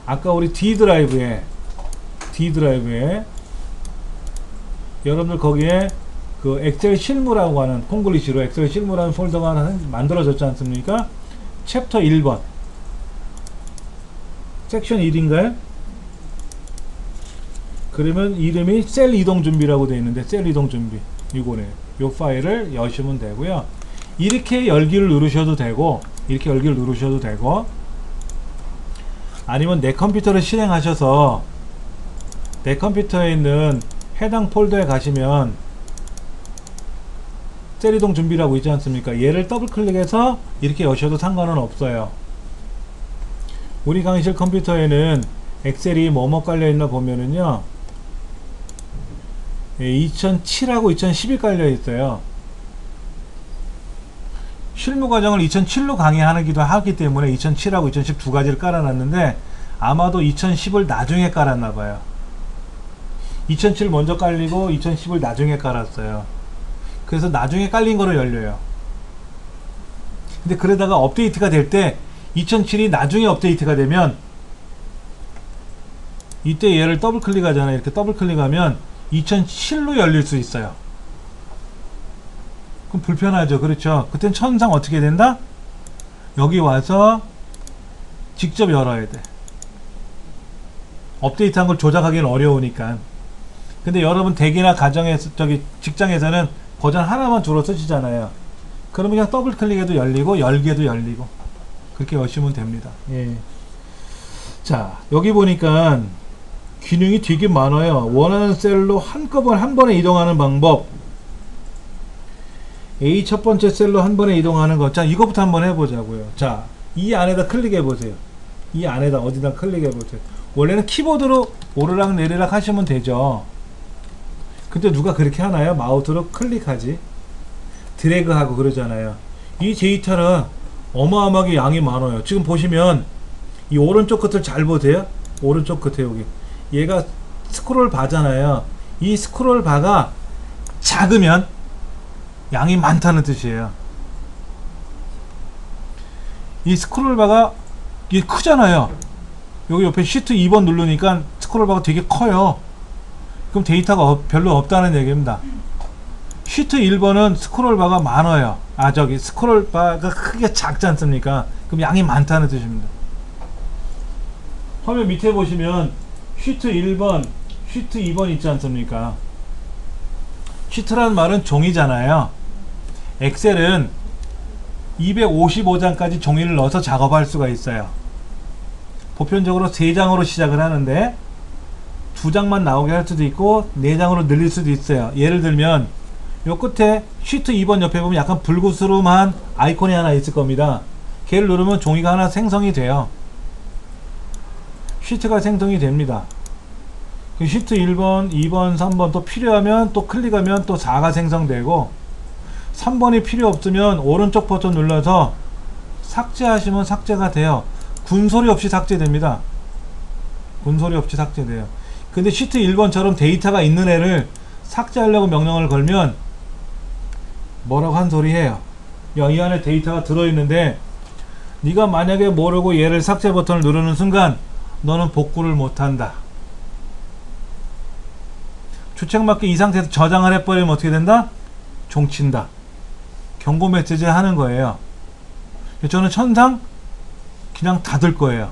S1: 아까 우리 D 드라이브에 여러분들 거기에 그 엑셀 실무라고 하는 콩글리시로 엑셀 실무라는 폴더가 하나 만들어졌지 않습니까? 챕터 1번 섹션 1인가요? 그러면 이름이 셀 이동 준비라고 되어 있는데 셀 이동 준비 이거네. 요 파일을 여시면 되고요. 이렇게 열기를 누르셔도 되고 이렇게 열기를 누르셔도 되고 아니면 내 컴퓨터를 실행하셔서 내 컴퓨터에 있는 해당 폴더에 가시면 셀 이동 준비라고 있지 않습니까? 얘를 더블 클릭해서 이렇게 여셔도 상관은 없어요. 우리 강의실 컴퓨터에는 엑셀이 뭐뭐 깔려있나 보면은요 2007하고 2010이 깔려있어요. 실무과정을 2007로 강의하기도 하기 때문에 2007하고 2010 두 가지를 깔아놨는데 아마도 2010을 나중에 깔았나봐요. 2007 먼저 깔리고 2010을 나중에 깔았어요. 그래서 나중에 깔린 거로 열려요. 근데 그러다가 업데이트가 될 때 2007이 나중에 업데이트가 되면 이때 얘를 더블 클릭하잖아요. 이렇게 더블 클릭하면 2007로 열릴 수 있어요. 그럼 불편하죠. 그렇죠? 그땐 천상 어떻게 된다? 여기 와서 직접 열어야 돼. 업데이트한 걸 조작하기는 어려우니까. 근데 여러분 댁이나 가정에서 직장에서는 버전 하나만 주로 쓰시잖아요. 그러면 그냥 더블 클릭해도 열리고 열기에도 열리고 그렇게 여시면 됩니다. 예. 자, 여기 보니까 기능이 되게 많아요. 원하는 셀로 한꺼번에 한 번에 이동하는 방법. A 첫 번째 셀로 한 번에 이동하는 것. 자, 이것부터 한번 해보자고요. 자, 이 안에다 클릭해 보세요. 이 안에다 어디다 클릭해 보세요. 원래는 키보드로 오르락 내리락 하시면 되죠. 근데 누가 그렇게 하나요? 마우스로 클릭하지. 드래그하고 그러잖아요. 이 데이터는 어마어마하게 양이 많아요. 지금 보시면 이 오른쪽 끝을 잘 보세요. 오른쪽 끝에 여기 얘가 스크롤 바잖아요. 이 스크롤 바가 작으면 양이 많다는 뜻이에요. 이 스크롤 바가 이게 크잖아요. 여기 옆에 시트 2번 누르니까 스크롤 바가 되게 커요. 그럼 데이터가 별로 없다는 얘기입니다. 시트 1번은 스크롤 바가 많아요. 스크롤 바가 크게 작지 않습니까? 그럼 양이 많다는 뜻입니다. 화면 밑에 보시면 시트 1번, 시트 2번 있지 않습니까? 시트라는 말은 종이잖아요. 엑셀은 255장까지 종이를 넣어서 작업할 수가 있어요. 보편적으로 3장으로 시작을 하는데 두 장만 나오게 할 수도 있고 네 장으로 늘릴 수도 있어요. 예를 들면 요 끝에 시트 2번 옆에 보면 약간 불구스름한 아이콘이 하나 있을 겁니다. 걔를 누르면 종이가 하나 생성이 돼요. 시트가 생성이 됩니다. 그 시트 1번, 2번, 3번 또 필요하면 또 클릭하면 또 4가 생성되고 3번이 필요 없으면 오른쪽 버튼 눌러서 삭제하시면 삭제가 돼요. 군소리 없이 삭제됩니다. 군소리 없이 삭제돼요. 근데 시트 1번처럼 데이터가 있는 애를 삭제하려고 명령을 걸면 뭐라고 한 소리 해요. 야, 이 안에 데이터가 들어있는데 네가 만약에 모르고 얘를 삭제 버튼을 누르는 순간 너는 복구를 못한다. 주책맞게 이 상태에서 저장을 해버리면 어떻게 된다? 종친다. 경고 메시지를 하는 거예요. 저는 천상 그냥 닫을 거예요.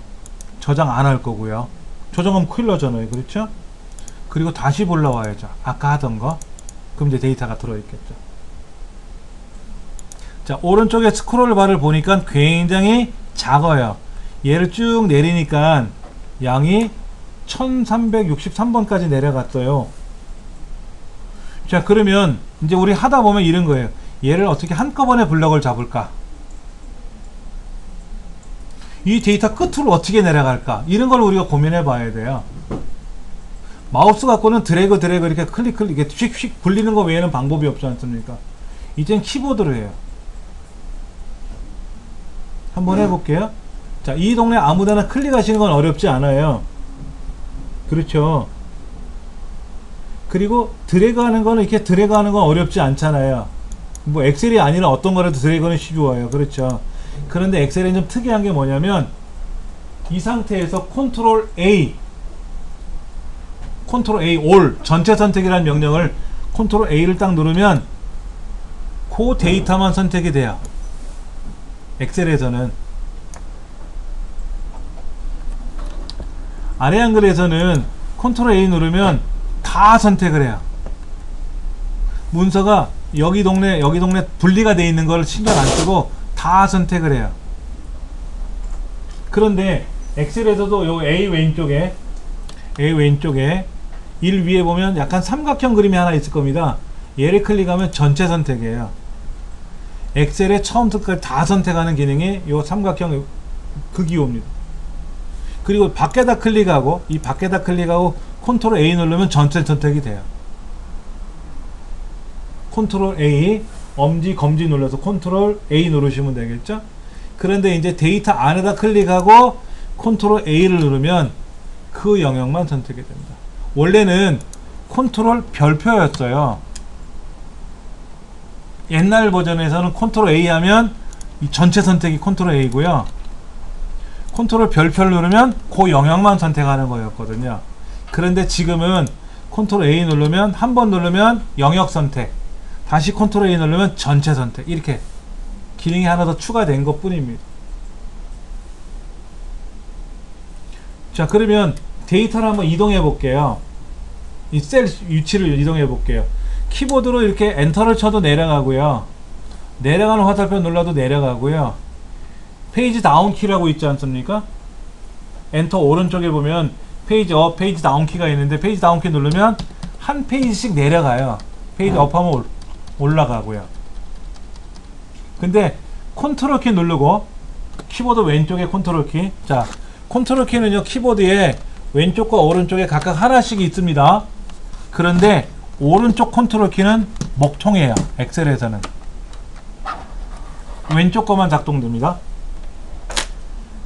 S1: 저장 안 할 거고요. 저장하면 큰일 나잖아요. 그렇죠? 그리고 다시 불러와야죠. 아까 하던 거. 그럼 이제 데이터가 들어있겠죠. 자, 오른쪽에 스크롤 바를 보니까 굉장히 작아요. 얘를 쭉 내리니까 양이 1363번까지 내려갔어요. 자, 그러면 이제 우리 하다 보면 이런 거예요. 얘를 어떻게 한꺼번에 블럭을 잡을까? 이 데이터 끝으로 어떻게 내려갈까? 이런 걸 우리가 고민해 봐야 돼요. 마우스 갖고는 드래그 이렇게 클릭 이렇게 휙휙 굴리는 거 외에는 방법이 없지 않습니까? 이젠 키보드로 해요. 한번 해볼게요. 자, 이 동네 아무데나 클릭하시는 건 어렵지 않아요. 그렇죠? 그리고 드래그 하는 거는 이렇게 드래그 하는 건 어렵지 않잖아요. 뭐 엑셀이 아니라 어떤 거라도 드래그는 쉬워요. 그렇죠? 그런데 엑셀은 좀 특이한 게 뭐냐면 이 상태에서 컨트롤 A 올 전체 선택이라는 명령을 컨트롤 A를 딱 누르면 그 데이터만 선택이 돼요. 엑셀에서는. 아래 한글에서는 컨트롤 A 누르면 다 선택을 해요. 문서가 여기 동네 분리가 되어 있는 걸 신경 안 쓰고 다 선택을 해요. 그런데 엑셀에서도 요 A 왼쪽에 일 위에 보면 약간 삼각형 그림이 하나 있을 겁니다. 얘를 클릭하면 전체 선택이에요. 엑셀에 처음부터까지 다 선택하는 기능이 요 삼각형 그 기호입니다. 그리고 밖에다 클릭하고 이 밖에다 클릭하고 컨트롤 A 누르면 전체 선택이 돼요. 컨트롤 A 엄지 검지 눌러서 컨트롤 A 누르시면 되겠죠. 그런데 이제 데이터 안에다 클릭하고 컨트롤 A를 누르면 그 영역만 선택이 됩니다. 원래는 컨트롤 별표였어요. 옛날 버전에서는 컨트롤 A 하면 이 전체 선택이 컨트롤 A고요. 컨트롤 별표를 누르면 그 영역만 선택하는 거였거든요. 그런데 지금은 컨트롤 A 누르면 한 번 누르면 영역 선택, 다시 컨트롤 A 누르면 전체 선택, 이렇게 기능이 하나 더 추가된 것 뿐입니다. 자, 그러면 데이터를 한번 이동해 볼게요. 이 셀 위치를 이동해 볼게요. 키보드로 이렇게 엔터를 쳐도 내려가고요. 내려가는 화살표 눌러도 내려가고요. 페이지 다운 키라고 있지 않습니까? 엔터 오른쪽에 보면 페이지 업, 페이지 다운 키가 있는데 페이지 다운 키 누르면 한 페이지씩 내려가요. 페이지 업 하면 올라가고요. 근데 컨트롤 키 누르고 키보드 왼쪽에 컨트롤 키. 자, 컨트롤 키는요, 키보드에 왼쪽과 오른쪽에 각각 하나씩 있습니다. 그런데 오른쪽 컨트롤 키는 목통이에요. 엑셀에서는 왼쪽 거만 작동됩니다.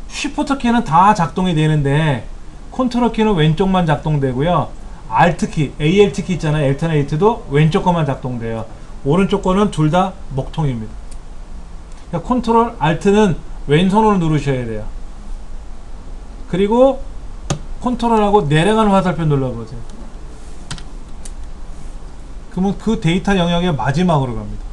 S1: 쉬프트 키는 다 작동이 되는데 컨트롤 키는 왼쪽만 작동되고요. 알트 키, ALT 키 있잖아요. 엘터네이트도 왼쪽 거만 작동돼요. 오른쪽 거는 둘 다 목통입니다. 그러니까 컨트롤 알트는 왼손으로 누르셔야 돼요. 그리고 컨트롤하고 내려가는 화살표 눌러보세요. 그러면 그 데이터 영역의 마지막으로 갑니다.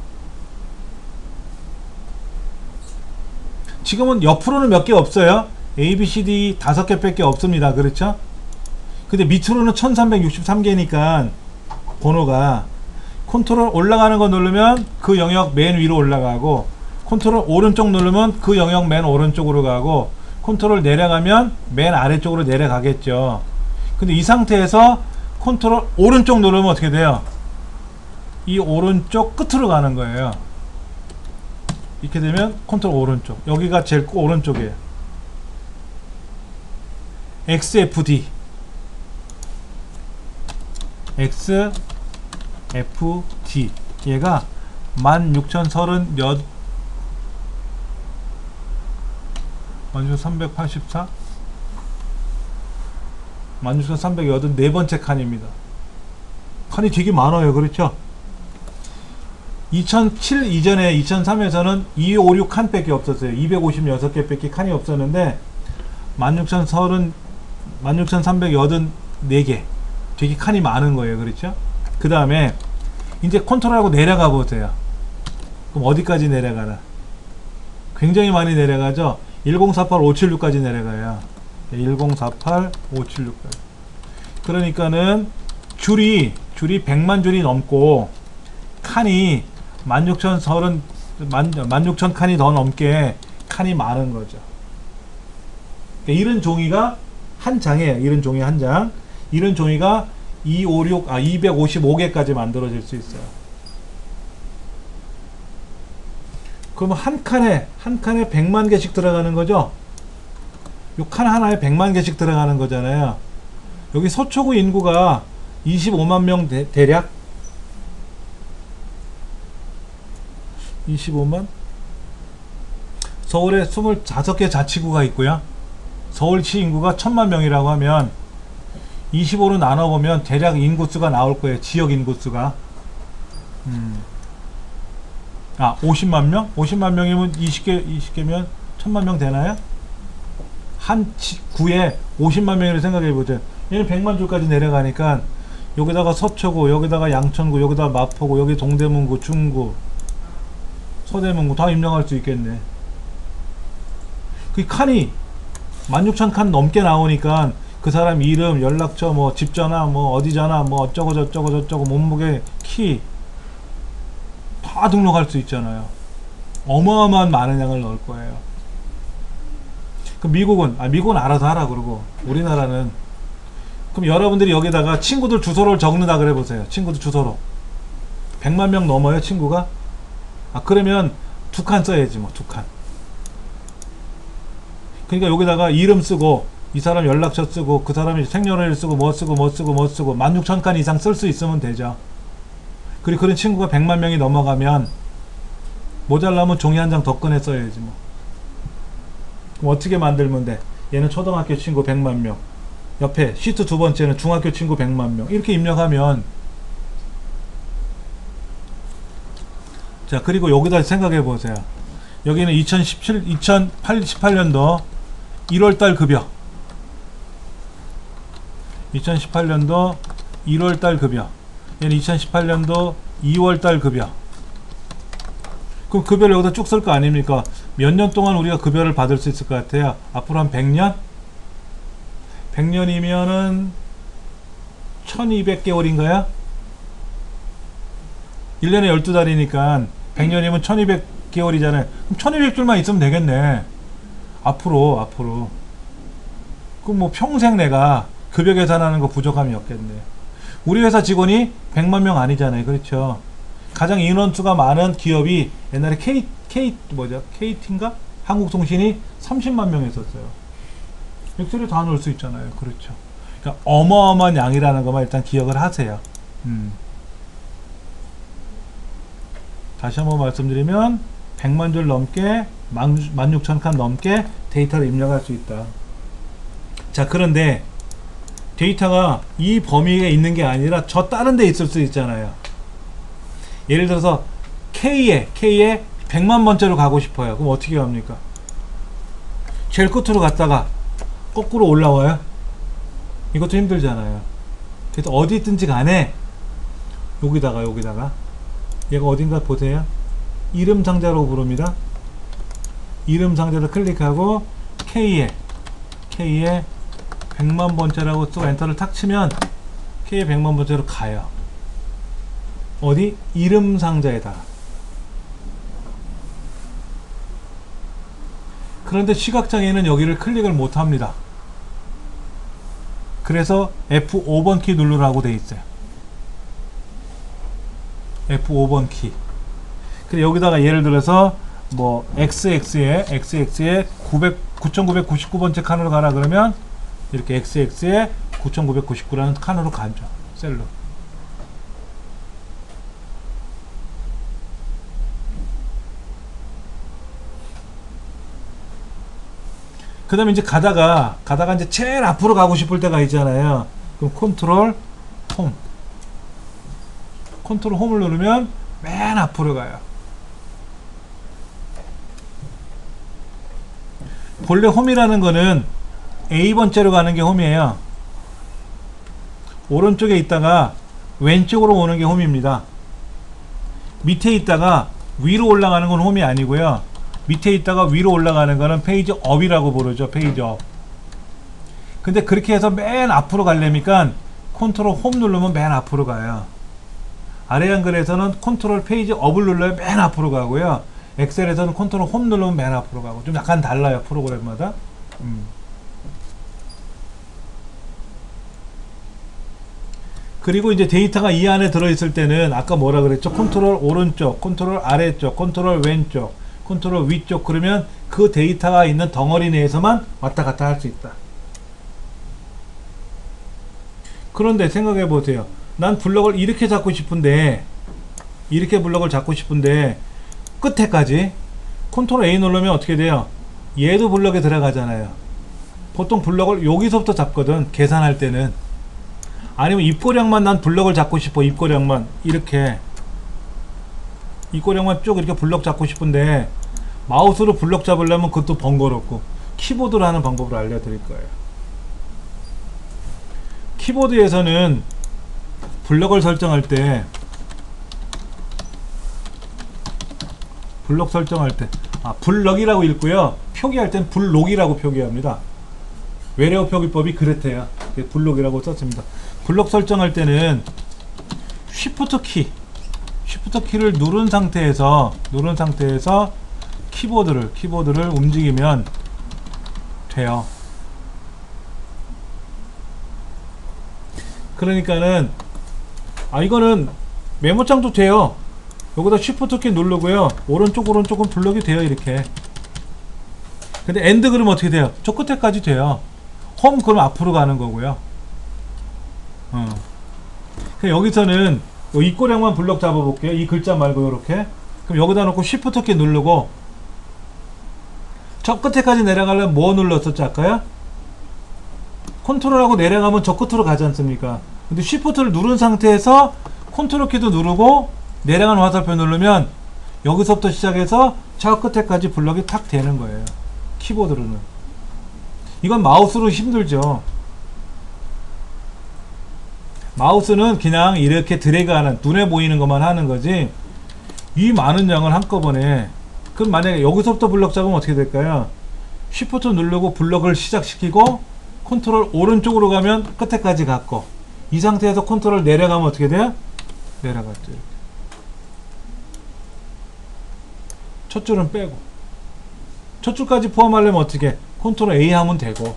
S1: 지금은 옆으로는 몇 개 없어요. A, B, C, D 5개 밖에 없습니다. 그렇죠? 근데 밑으로는 1363개니까 번호가 컨트롤 올라가는 거 누르면 그 영역 맨 위로 올라가고, 컨트롤 오른쪽 누르면 그 영역 맨 오른쪽으로 가고, 컨트롤 내려가면 맨 아래쪽으로 내려가겠죠. 근데 이 상태에서 컨트롤 오른쪽 누르면 어떻게 돼요? 이 오른쪽 끝으로 가는 거예요. 이렇게 되면 컨트롤 오른쪽. 여기가 제일 오른쪽이에요. XFD. XFD. 얘가 16,030 몇 16,384 16,384번째 칸입니다. 칸이 되게 많아요. 그렇죠? 2007 이전에 2003에서는 256 칸밖에 없었어요. 256개 밖에 칸이 없었는데 16,384개 되게 칸이 많은 거예요. 그렇죠? 그 다음에 이제 컨트롤하고 내려가 보세요. 그럼 어디까지 내려가나? 굉장히 많이 내려가죠? 1048, 576까지 내려가요. 1048, 576까지. 그러니까는 줄이 100만 줄이 넘고 칸이 16,000 칸이 더 넘게 칸이 많은 거죠. 그러니까 이런 종이가 한 장이에요. 이런 종이 한 장. 이런 종이가 255개까지 만들어질 수 있어요. 그러면 한 칸에 100만 개씩 들어가는 거죠? 요 칸 하나에 100만 개씩 들어가는 거잖아요. 여기 서초구 인구가 25만 명 대략 25만? 서울에 25개 자치구가 있고요. 서울시 인구가 1000만 명이라고 하면 25로 나눠보면 대략 인구수가 나올 거예요. 지역 인구수가 50만 명? 50만 명이면 20개면 1000만 명 되나요? 한 구에 50만 명이라고 생각해보세요. 얘는 100만 줄까지 내려가니까 여기다가 서초구, 여기다가 양천구, 여기다가 마포구, 여기 동대문구, 중구, 서대문구 다 입력할 수 있겠네. 그 칸이 16,000칸 넘게 나오니까 그 사람 이름, 연락처, 뭐 집전화, 뭐 어디전화, 뭐 어쩌고 저쩌고 몸무게, 키 다 등록할 수 있잖아요. 어마어마한 많은 양을 넣을 거예요. 그럼 미국은 알아서 하라 그러고 우리나라는 그럼 여러분들이 여기다가 친구들 주소를 적는다 그래 보세요. 친구들 주소로 100만 명 넘어요 친구가? 그러면 2칸 써야지 뭐 2칸. 그러니까 여기다가 이름 쓰고 이 사람 연락처 쓰고 그 사람이 생년월일 쓰고 뭐 쓰고 16,000칸 이상 쓸 수 있으면 되죠. 그리고 그런 친구가 100만 명이 넘어가면 모자라면 종이 한 장 더 꺼내 써야지 뭐. 그럼 어떻게 만들면 돼? 얘는 초등학교 친구 100만 명, 옆에 시트 두 번째는 중학교 친구 100만 명 이렇게 입력하면 자 그리고 여기다 생각해 보세요. 여기는 2018년도 1월달 급여 2018년도 1월달 급여 얘는 2018년도 2월달 급여. 그럼 급여를 여기다 쭉 쓸 거 아닙니까? 몇 년 동안 우리가 급여를 받을 수 있을 것 같아요? 앞으로 한 100년? 100년이면은 1200개월인가요? 1년에 12달이니까 100년이면 1200개월이잖아요. 그럼 1200줄만 있으면 되겠네. 앞으로. 그럼 뭐 평생 내가 급여 계산하는 거 부족함이 없겠네. 우리 회사 직원이 100만 명 아니잖아요. 그렇죠? 가장 인원수가 많은 기업이 옛날에 KT인가? 한국통신이 30만 명 했었어요. 엑셀에 다 넣을 수 있잖아요. 그렇죠. 그러니까 어마어마한 양이라는 것만 일단 기억을 하세요. 다시 한번 말씀드리면 100만 줄 넘게 16,000칸 넘게 데이터를 입력할 수 있다. 자 그런데 데이터가 이 범위에 있는 게 아니라 저 다른 데 있을 수 있잖아요. 예를 들어서 K에 100만 번째로 가고 싶어요. 그럼 어떻게 합니까? 제일 끝으로 갔다가 거꾸로 올라와요? 이것도 힘들잖아요. 그래서 어디 있든지 간에 여기다가 얘가 어딘가 보세요. 이름 상자로 부릅니다. 이름 상자를 클릭하고 K에 100만 번째라고 쓰고 엔터를 탁 치면 K에 100만 번째로 가요. 어디? 이름 상자에다가. 그런데 시각장애인은 여기를 클릭을 못 합니다. 그래서 F5번 키 누르라고 돼 있어요. F5번 키. 그래 여기다가 예를 들어서 뭐 XX에 9999번째 칸으로 가라 그러면 이렇게 XX에 9999라는 칸으로 가죠. 셀로. 그 다음에 이제 가다가 이제 제일 앞으로 가고 싶을 때가 있잖아요. 그럼 컨트롤 홈을 누르면 맨 앞으로 가요. 본래 홈이라는 거는 A번째로 가는 게 홈이에요. 오른쪽에 있다가 왼쪽으로 오는 게 홈입니다. 밑에 있다가 위로 올라가는 건 홈이 아니고요. 밑에 있다가 위로 올라가는 거는 페이지 업이라고 부르죠. 페이지 업. 근데 그렇게 해서 맨 앞으로 가려니까 컨트롤 홈 누르면 맨 앞으로 가요. 아래 한글에서는 컨트롤 페이지 업을 눌러야 맨 앞으로 가고요. 엑셀에서는 컨트롤 홈 누르면 맨 앞으로 가고 좀 약간 달라요. 프로그램마다. 그리고 이제 데이터가 이 안에 들어있을 때는 아까 뭐라 그랬죠? 컨트롤 오른쪽, 컨트롤 아래쪽, 컨트롤 왼쪽, 컨트롤 위쪽. 그러면 그 데이터가 있는 덩어리 내에서만 왔다 갔다 할 수 있다. 그런데 생각해 보세요. 난 블럭을 이렇게 잡고 싶은데 이렇게 블럭을 잡고 싶은데 끝에까지 컨트롤 A 누르면 어떻게 돼요? 얘도 블럭에 들어가잖아요. 보통 블럭을 여기서부터 잡거든. 계산할 때는. 아니면 입고량만 난 블럭을 잡고 싶어. 입고량만 이렇게 입고량만 쭉 이렇게 블럭 잡고 싶은데 마우스로 블럭 잡으려면 그것도 번거롭고 키보드로 하는 방법을 알려드릴 거예요. 키보드에서는 블럭을 설정할 때 블럭이라고 읽고요. 표기할 땐 블록이라고 표기합니다. 외래어 표기법이 그렇대요. 블록이라고 썼습니다. 블록 설정할 때는 쉬프트 키를 누른 상태에서 키보드를 움직이면 돼요. 그러니까는 이거는 메모장도 돼요. 여기다 쉬프트 키 누르고요. 오른쪽은 블럭이 돼요. 이렇게. 근데 엔드 그러면 어떻게 돼요? 저 끝에까지 돼요. 홈 그럼 앞으로 가는 거고요. 여기서는 입고량만 블럭 잡아 볼게요. 이 글자 말고 요렇게. 그럼 여기다 놓고 쉬프트 키 누르고 저 끝에까지 내려가려면 뭐 눌렀었지 아까요? 컨트롤하고 내려가면 저 끝으로 가지 않습니까? 근데 쉬프트를 누른 상태에서 컨트롤 키도 누르고 내려가는 화살표 누르면 여기서부터 시작해서 저 끝에까지 블럭이 탁 되는 거예요. 키보드로는. 이건 마우스로 힘들죠. 마우스는 그냥 이렇게 드래그하는, 눈에 보이는 것만 하는 거지 이 많은 양을 한꺼번에. 그럼 만약에 여기서부터 블럭 잡으면 어떻게 될까요? 쉬프트 누르고 블럭을 시작시키고 컨트롤 오른쪽으로 가면 끝에까지 갔고, 이 상태에서 컨트롤 내려가면 어떻게 돼요? 내려갔죠. 이렇게. 첫 줄은 빼고 첫 줄까지 포함하려면 어떻게? 컨트롤 A 하면 되고,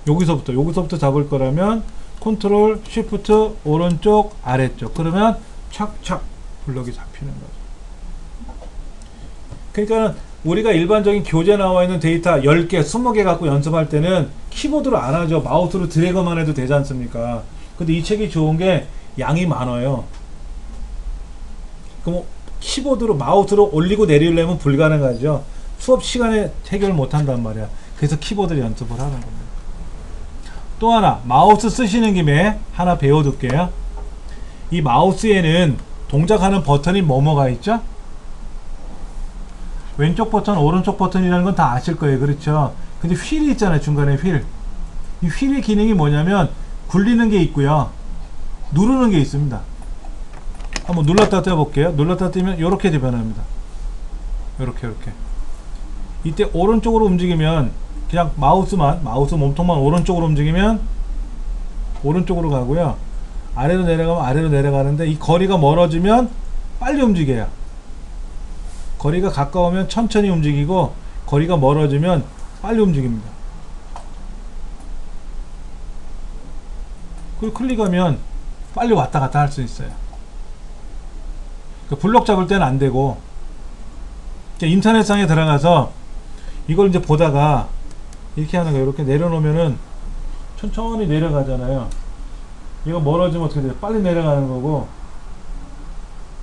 S1: 여기서부터 잡을 거라면 컨트롤 쉬프트 오른쪽 아래쪽, 그러면 착착 블럭이 잡히는 거죠. 그러니까 우리가 일반적인 교재 나와 있는 데이터 10개, 20개 갖고 연습할 때는 키보드로 안 하죠. 마우스로 드래그만 해도 되지 않습니까? 근데 이 책이 좋은 게 양이 많아요. 그럼 키보드로, 마우스로 올리고 내리려면 불가능하죠. 수업 시간에 해결 못 한단 말이야. 그래서 키보드로 연습을 하는 겁니다. 또 하나, 마우스 쓰시는 김에 하나 배워둘게요. 이 마우스에는 동작하는 버튼이 뭐뭐가 있죠? 왼쪽 버튼, 오른쪽 버튼이라는 건 다 아실 거예요. 그렇죠? 근데 휠이 있잖아요. 중간에 휠. 이 휠의 기능이 뭐냐면 굴리는 게 있고요, 누르는 게 있습니다. 한번 눌렀다 떼볼게요. 눌렀다 떼면 이렇게 변합니다. 이렇게. 이때 오른쪽으로 움직이면 그냥 마우스 몸통만 오른쪽으로 움직이면 오른쪽으로 가고요, 아래로 내려가면 아래로 내려가는데, 이 거리가 멀어지면 빨리 움직여요. 거리가 가까우면 천천히 움직이고 거리가 멀어지면 빨리 움직입니다. 그리고 클릭하면 빨리 왔다 갔다 할 수 있어요. 그러니까 블럭 잡을 때는 안 되고, 그러니까 인터넷상에 들어가서 이걸 이제 보다가 이렇게 하는 거예요. 이렇게 내려놓으면은 천천히 내려가잖아요. 이거 멀어지면 어떻게 돼요? 빨리 내려가는 거고,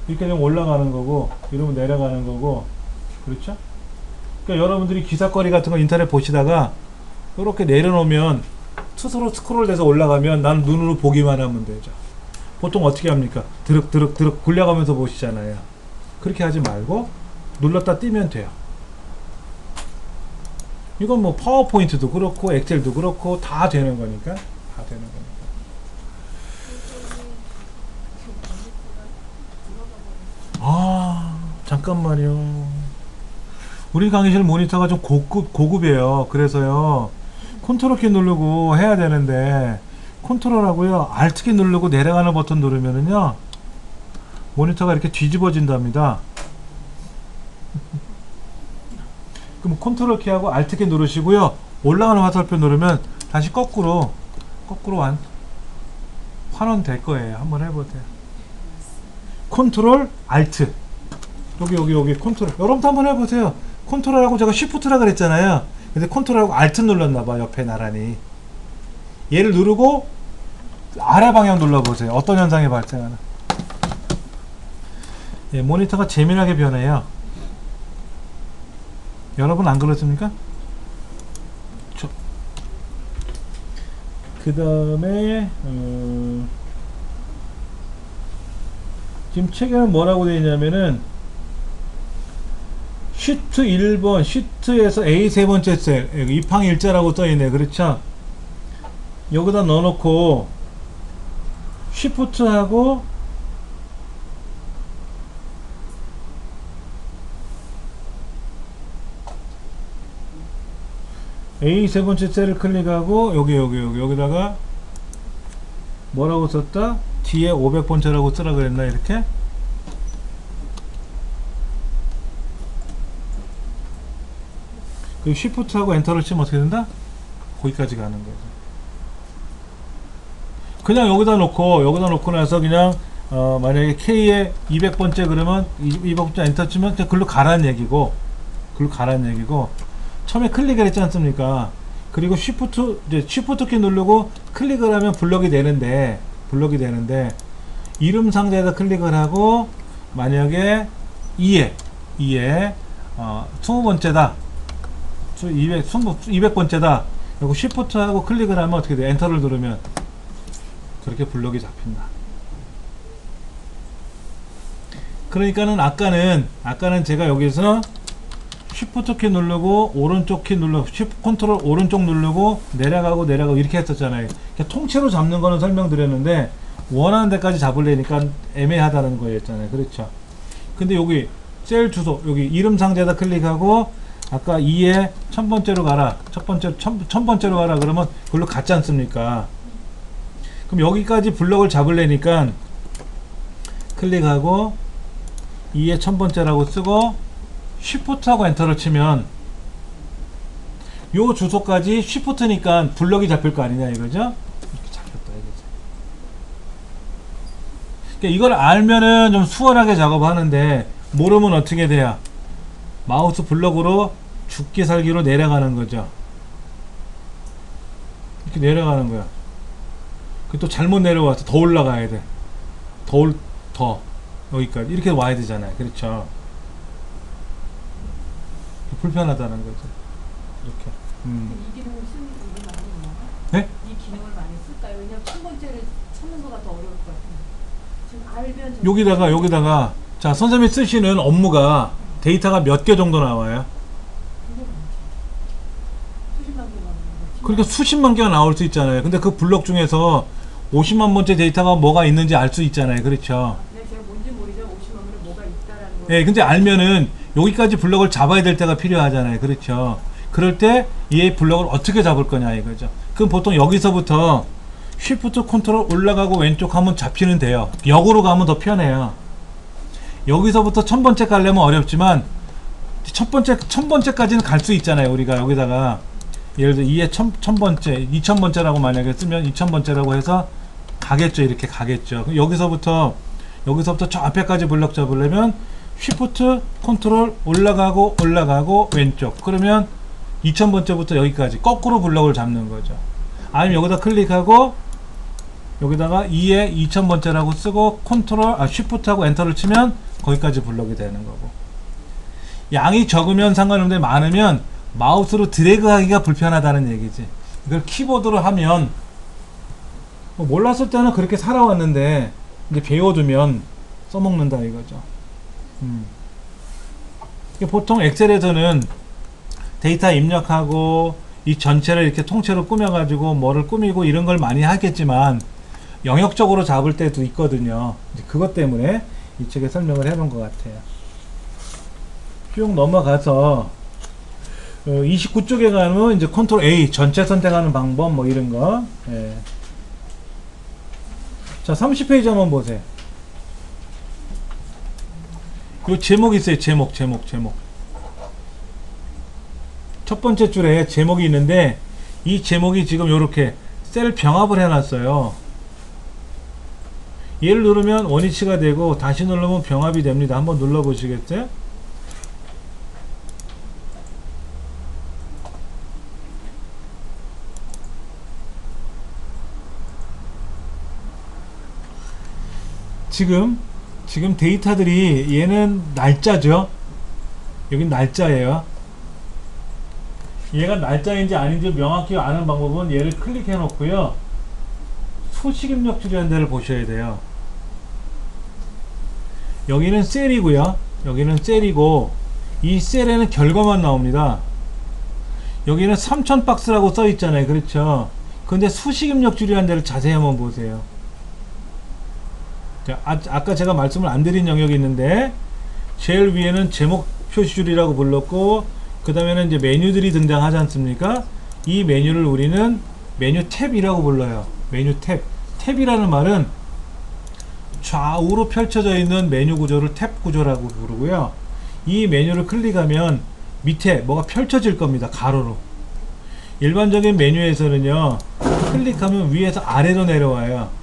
S1: 이렇게 되면 올라가는 거고, 이러면 내려가는 거고, 그렇죠? 그러니까 여러분들이 기사거리 같은 거 인터넷 보시다가 이렇게 내려놓으면 스스로 스크롤 돼서 올라가면 나는 눈으로 보기만 하면 되죠. 보통 어떻게 합니까? 드륵 굴려가면서 보시잖아요. 그렇게 하지 말고 눌렀다 띄면 돼요. 이건 뭐 파워포인트도 그렇고 엑셀도 그렇고 다 되는 거니까. 다 되는 거니까. 아, 잠깐만요. 우리 강의실 모니터가 좀 고급이에요. 그래서요, 컨트롤 키 누르고 해야 되는데, 컨트롤하고요, 알트 키 누르고 내려가는 버튼 누르면은요, 모니터가 이렇게 뒤집어진답니다. 그럼 컨트롤 키하고 알트 키 누르시고요, 올라가는 화살표 누르면 다시 거꾸로 환원 될 거예요. 한번 해보세요. 컨트롤 알트. 여기 컨트롤. 여러분도 한번 해보세요. 컨트롤하고 제가 쉬프트라 그랬잖아요. 근데 컨트롤하고 알트 눌렀나봐, 옆에 나란히. 얘를 누르고 아래 방향 눌러보세요. 어떤 현상이 발생하나. 예, 모니터가 재미나게 변해요. 여러분 안 그렇습니까? 그 다음에 지금 책에는 뭐라고 되어 있냐면은 시트 1번, 시트에서 A 세 번째 셀, 여기 입항 일자라고 써있네. 그렇죠? 여기다 넣어놓고 쉬프트하고 A 세 번째 셀을 클릭하고 여기다가 뭐라고 썼다? 뒤에 500번째라고 쓰라 그랬나? 이렇게 그 쉬프트하고 엔터를 치면 어떻게 된다? 거기까지 가는 거죠. 그냥 여기다 놓고 나서 그냥 만약에 K에 200번째 그러면 200번째 엔터 치면 그냥 글로 가라는 얘기고, 처음에 클릭을 했지 않습니까? 그리고 쉬프트 키 누르고 클릭을 하면 블럭이 되는데 이름 상자에다 클릭을 하고 만약에 2에 20번째다 200번째다 그리고 쉬프트하고 클릭을 하면 어떻게 돼? 엔터를 누르면 그렇게 블럭이 잡힌다. 그러니까는 아까는 제가 여기서 쉬프트 키 누르고 오른쪽 키 누르고 컨트롤 오른쪽 누르고 내려가고 이렇게 했었잖아요. 통째로 잡는 거는 설명드렸는데 원하는 데까지 잡으려니까 애매하다는 거였잖아요. 그렇죠? 근데 여기 셀 주소 여기 이름 상자에다 클릭하고 아까 2에 1000번째로 가라. 1000번째로 가라. 그러면 그걸로 갔지 않습니까? 그럼 여기까지 블럭을 잡으려니까 클릭하고 2에 1000번째라고 쓰고 쉬프트하고 엔터를 치면 요 주소까지 쉬프트니까 블럭이 잡힐 거 아니냐 이거죠? 이렇게 잡혔다 이거죠. 그러니까 이걸 알면은 좀 수월하게 작업하는데 모르면 어떻게 돼야 마우스 블럭으로 죽기 살기로 내려가는 거죠. 이렇게 내려가는 거야. 그 또 잘못 내려와서 더 올라가야 돼. 더 여기까지 이렇게 와야 되잖아요. 그렇죠? 불편하다는 거죠. 이렇게.
S2: 이 기능을 쓰는 게 많이 있나요?
S1: 네?
S2: 이 기능을 많이 쓸까요? 왜냐면 첫 번째를 찾는 거가 더 어려울 것 같아요. 지금 알면
S1: 여기다가 자 선생님이 쓰시는 업무가 데이터가 몇 개 정도 나와요?
S2: 수십만 개가 나오는 거지.
S1: 그러니까 수십만 개가 나올 수 있잖아요. 근데 그 블럭 중에서 50만 번째 데이터가 뭐가 있는지 알 수 있잖아요. 그렇죠?
S2: 네, 제가 뭔지 모르지만 50만 번에 뭐가 있다라는 거.
S1: 네, 근데 알면은 여기까지 블럭을 잡아야 될 때가 필요하잖아요. 그렇죠? 그럴 때 이 블럭을 어떻게 잡을 거냐 이거죠. 그럼 보통 여기서부터 쉬프트 컨트롤 올라가고 왼쪽 하면 잡히는 데요. 역으로 가면 더 편해요. 여기서부터 1000번째 가려면 어렵지만 첫 번째까지는 갈 수 있잖아요. 우리가 여기다가 예를 들어 2에 1000번째 2000번째라고 만약에 쓰면 2000번째라고 해서 가겠죠. 이렇게 가겠죠. 그럼 여기서부터 저 앞에까지 블럭 잡으려면 쉬프트 컨트롤 올라가고 왼쪽. 그러면 2000번째부터 여기까지 거꾸로 블럭을 잡는 거죠. 아니면 여기다 클릭하고 여기다가 2에 2000번째라고 쓰고 쉬프트하고 엔터를 치면 거기까지 블럭이 되는 거고. 양이 적으면 상관없는데 많으면 마우스로 드래그 하기가 불편하다는 얘기지. 이걸 키보드로 하면 뭐 몰랐을 때는 그렇게 살아왔는데 이제 배워두면 써먹는다 이거죠. 보통 엑셀에서는 데이터 입력하고 이 전체를 이렇게 통째로 꾸며가지고 뭐를 꾸미고 이런 걸 많이 하겠지만 영역적으로 잡을 때도 있거든요. 이제 그것 때문에 이 책에 설명을 해놓은 것 같아요. 쭉 넘어가서 29쪽에 가면 이제 컨트롤 A 전체 선택하는 방법 뭐 이런 거. 예. 자, 30페이지 한번 보세요. 요 제목이 있어요. 제목. 첫 번째 줄에 제목이 있는데 이 제목이 지금 요렇게 셀 병합을 해놨어요. 얘를 누르면 원위치가 되고 다시 누르면 병합이 됩니다. 한번 눌러보시겠어요? 지금 데이터들이 얘는 날짜죠. 여긴 날짜예요. 얘가 날짜인지 아닌지 명확히 아는 방법은 얘를 클릭해 놓고요. 수식 입력 줄이라는 데를 보셔야 돼요. 여기는 셀이고요. 여기는 셀이고 이 셀에는 결과만 나옵니다. 여기는 3000 박스라고 써 있잖아요. 그렇죠? 근데 수식 입력 줄이라는 데를 자세히 한번 보세요. 자, 아까 제가 말씀을 안 드린 영역이 있는데 제일 위에는 제목 표시줄이라고 불렀고 그 다음에는 이제 메뉴들이 등장하지 않습니까? 이 메뉴를 우리는 메뉴 탭이라고 불러요. 메뉴 탭. 탭이라는 말은 좌우로 펼쳐져 있는 메뉴 구조를 탭 구조라고 부르고요. 이 메뉴를 클릭하면 밑에 뭐가 펼쳐질 겁니다. 가로로. 일반적인 메뉴에서는요. 클릭하면 위에서 아래로 내려와요.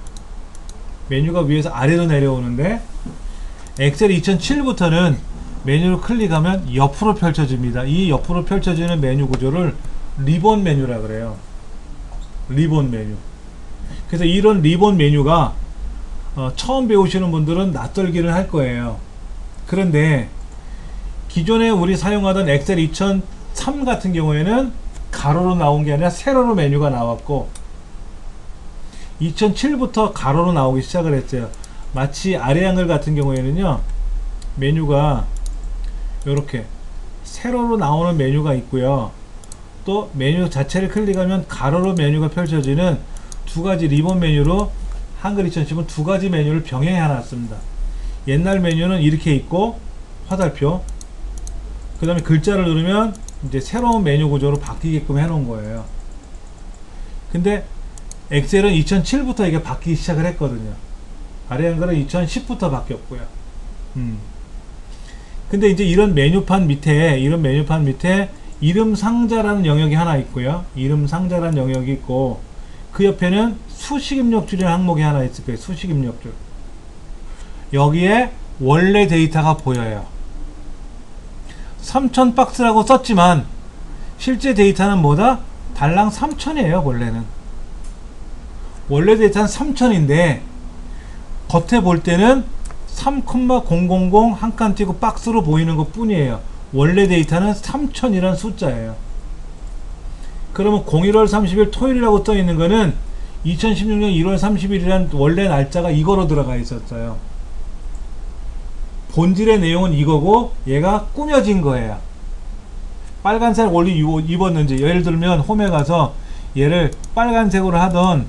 S1: 메뉴가 위에서 아래로 내려오는데 엑셀 2007부터는 메뉴를 클릭하면 옆으로 펼쳐집니다. 이 옆으로 펼쳐지는 메뉴 구조를 리본 메뉴라 그래요. 리본 메뉴. 그래서 이런 리본 메뉴가 처음 배우시는 분들은 낯설기를 할 거예요. 그런데 기존에 우리 사용하던 엑셀 2003 같은 경우에는 가로로 나온 게 아니라 세로로 메뉴가 나왔고 2007부터 가로로 나오기 시작을 했어요. 마치 아래 한글 같은 경우에는요 메뉴가 이렇게 세로로 나오는 메뉴가 있고요. 또 메뉴 자체를 클릭하면 가로로 메뉴가 펼쳐지는 두 가지 리본 메뉴로 한글 2010은 두 가지 메뉴를 병행해 놨습니다. 옛날 메뉴는 이렇게 있고 화살표 그 다음에 글자를 누르면 이제 새로운 메뉴 구조로 바뀌게끔 해 놓은 거예요. 근데 엑셀은 2007부터 이게 바뀌기 시작을 했거든요. 아래 한글은 2010부터 바뀌었고요. 근데 이제 이런 메뉴판 밑에 이름 상자라는 영역이 하나 있고요. 이름 상자라는 영역이 있고 그 옆에는 수식 입력줄이라는 항목이 하나 있을 거예요. 수식 입력줄. 여기에 원래 데이터가 보여요. 3000 박스라고 썼지만 실제 데이터는 뭐다? 달랑 3000이에요. 원래 데이터는 3000인데 겉에 볼 때는 3,000 한 칸 띄고 박스로 보이는 것 뿐이에요. 원래 데이터는 3000이라는 숫자예요. 그러면 01월 30일 토요일이라고 떠 있는 거는 2016년 1월 30일이라는 원래 날짜가 이거로 들어가 있었어요. 본질의 내용은 이거고 얘가 꾸며진 거예요. 빨간색 원래 입었는지 예를 들면 홈에 가서 얘를 빨간색으로 하던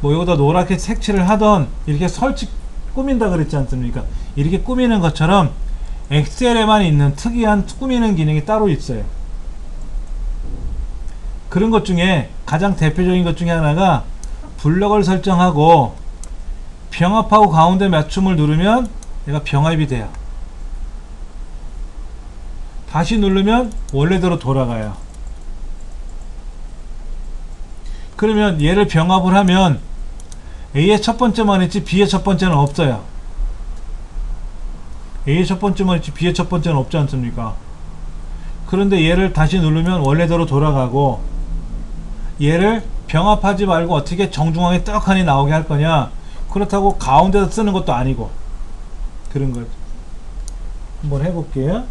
S1: 뭐 여기다 노랗게 색칠을 하던 이렇게 꾸민다 그랬지 않습니까? 이렇게 꾸미는 것처럼 엑셀에만 있는 특이한 꾸미는 기능이 따로 있어요. 그런 것 중에 가장 대표적인 것 중에 하나가 블럭을 설정하고 병합하고 가운데 맞춤을 누르면 얘가 병합이 돼요. 다시 누르면 원래대로 돌아가요. 그러면 얘를 병합을 하면 A의 첫 번째만 있지 B의 첫 번째는 없어요. A의 첫 번째만 있지 B의 첫 번째는 없지 않습니까? 그런데 얘를 다시 누르면 원래대로 돌아가고, 얘를 병합하지 말고 어떻게 정중앙에 떡하니 나오게 할 거냐. 그렇다고 가운데서 쓰는 것도 아니고 그런 거죠. 한번 해볼게요.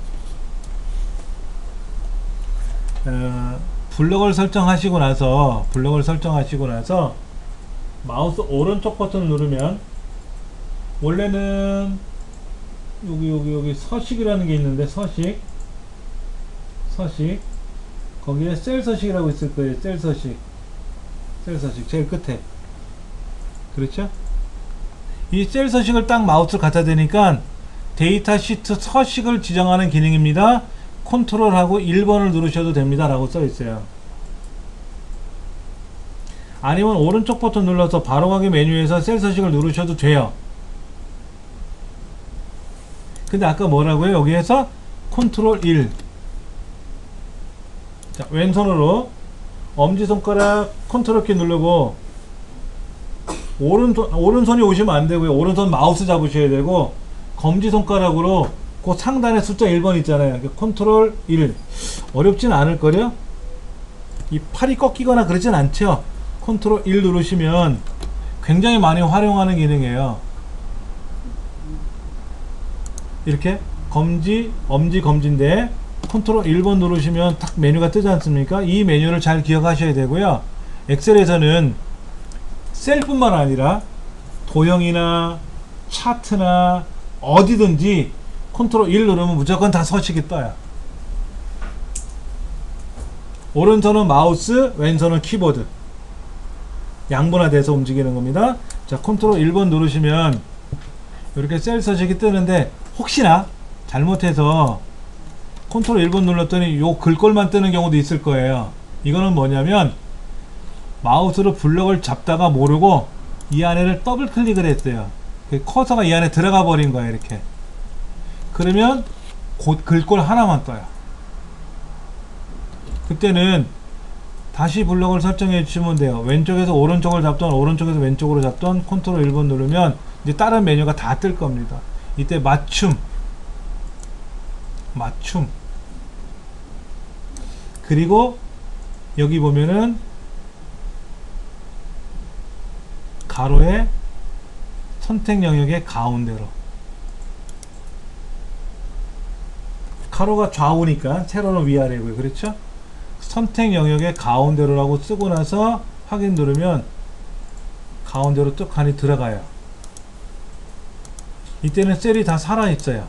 S1: 블럭을 설정하시고 나서 마우스 오른쪽 버튼 누르면, 원래는 여기 서식이라는 게 있는데, 서식 거기에 셀 서식이라고 있을 거예요. 셀 서식 제일 끝에. 그렇죠? 이 셀 서식을 딱 마우스를 갖다 대니까 데이터 시트 서식을 지정하는 기능입니다. 컨트롤하고 1번을 누르셔도 됩니다 라고 써 있어요. 아니면 오른쪽 버튼 눌러서 바로가기 메뉴에서 셀 서식을 누르셔도 돼요. 근데 아까 뭐라고요? 여기에서 컨트롤 1. 자, 왼손으로 엄지손가락 컨트롤 키 누르고, 오른손이 오시면 안 되고요. 오른손 마우스 잡으셔야 되고, 검지손가락으로 그 상단에 숫자 1번 있잖아요. 컨트롤 1. 어렵진 않을걸요? 이 팔이 꺾이거나 그러진 않죠? 컨트롤 1 누르시면 굉장히 많이 활용하는 기능이에요. 이렇게 엄지 검지인데 컨트롤 1번 누르시면 딱 메뉴가 뜨지 않습니까? 이 메뉴를 잘 기억하셔야 되고요. 엑셀에서는 셀뿐만 아니라 도형이나 차트나 어디든지 컨트롤 1 누르면 무조건 다 서식이 떠요. 오른손은 마우스, 왼손은 키보드. 양분화돼서 움직이는 겁니다. 자, 컨트롤 1번 누르시면 이렇게 셀 서식이 뜨는데, 혹시나 잘못해서 컨트롤 1번 눌렀더니 요 글꼴만 뜨는 경우도 있을 거예요. 이거는 뭐냐면, 마우스로 블럭을 잡다가 모르고 이 안에를 더블 클릭을 했어요. 커서가 이 안에 들어가 버린 거예요. 이렇게. 그러면 곧 글꼴 하나만 떠요. 그때는 다시 블럭을 설정해 주시면 돼요. 왼쪽에서 오른쪽을 잡던, 오른쪽에서 왼쪽으로 잡던 컨트롤 1번 누르면 이제 다른 메뉴가 다 뜰 겁니다. 이때 맞춤. 그리고 여기 보면은 가로의 선택 영역의 가운데로. 가로가 좌우니까 세로는 위아래고요. 그렇죠? 선택 영역의 가운데로라고 쓰고 나서 확인 누르면 가운데로 떡하니 들어가요. 이때는 셀이 다 살아있어요.